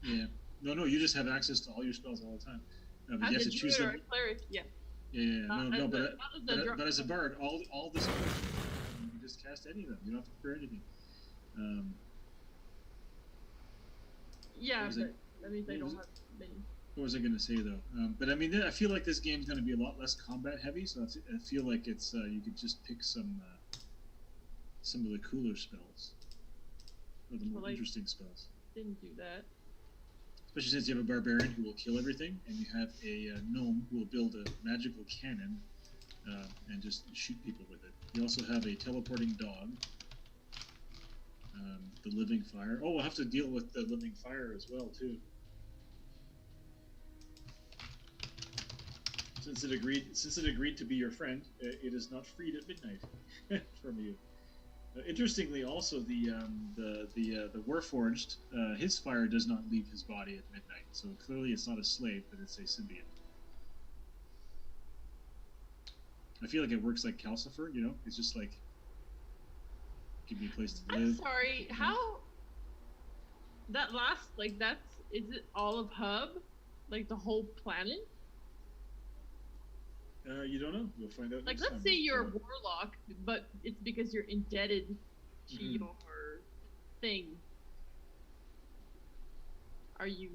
Yeah. No. You just have access to all your spells all the time. But you have to choose druid them. or a cleric, yeah. Yeah. No. But as a druid. bard, all the spells you can just cast any of them. You don't have to prepare anything. Yeah, What was but it? that means I What don't was have many. What was I going to say though? But I mean, I feel like this game's going to be a lot less combat heavy, so I feel like it's you could just pick some of the cooler spells, or the more Well, interesting spells. Didn't do that. Especially since you have a barbarian who will kill everything, and you have a gnome who will build a magical cannon and just shoot people with it. You also have a teleporting dog, the living fire. Oh, we'll have to deal with the living fire as well too. Since it agreed to be your friend, it is not freed at midnight from you. Interestingly, also the Warforged, his fire does not leave his body at midnight. So clearly, it's not a slave, but it's a symbiote. I feel like it works like Calcifer. You know, it's just like give me a place to live. I'm sorry. How that last is it all of Hub, like the whole planet? You don't know. You'll find out. Like, next let's time. say you're a warlock, but it's because you're indebted to your thing. Are you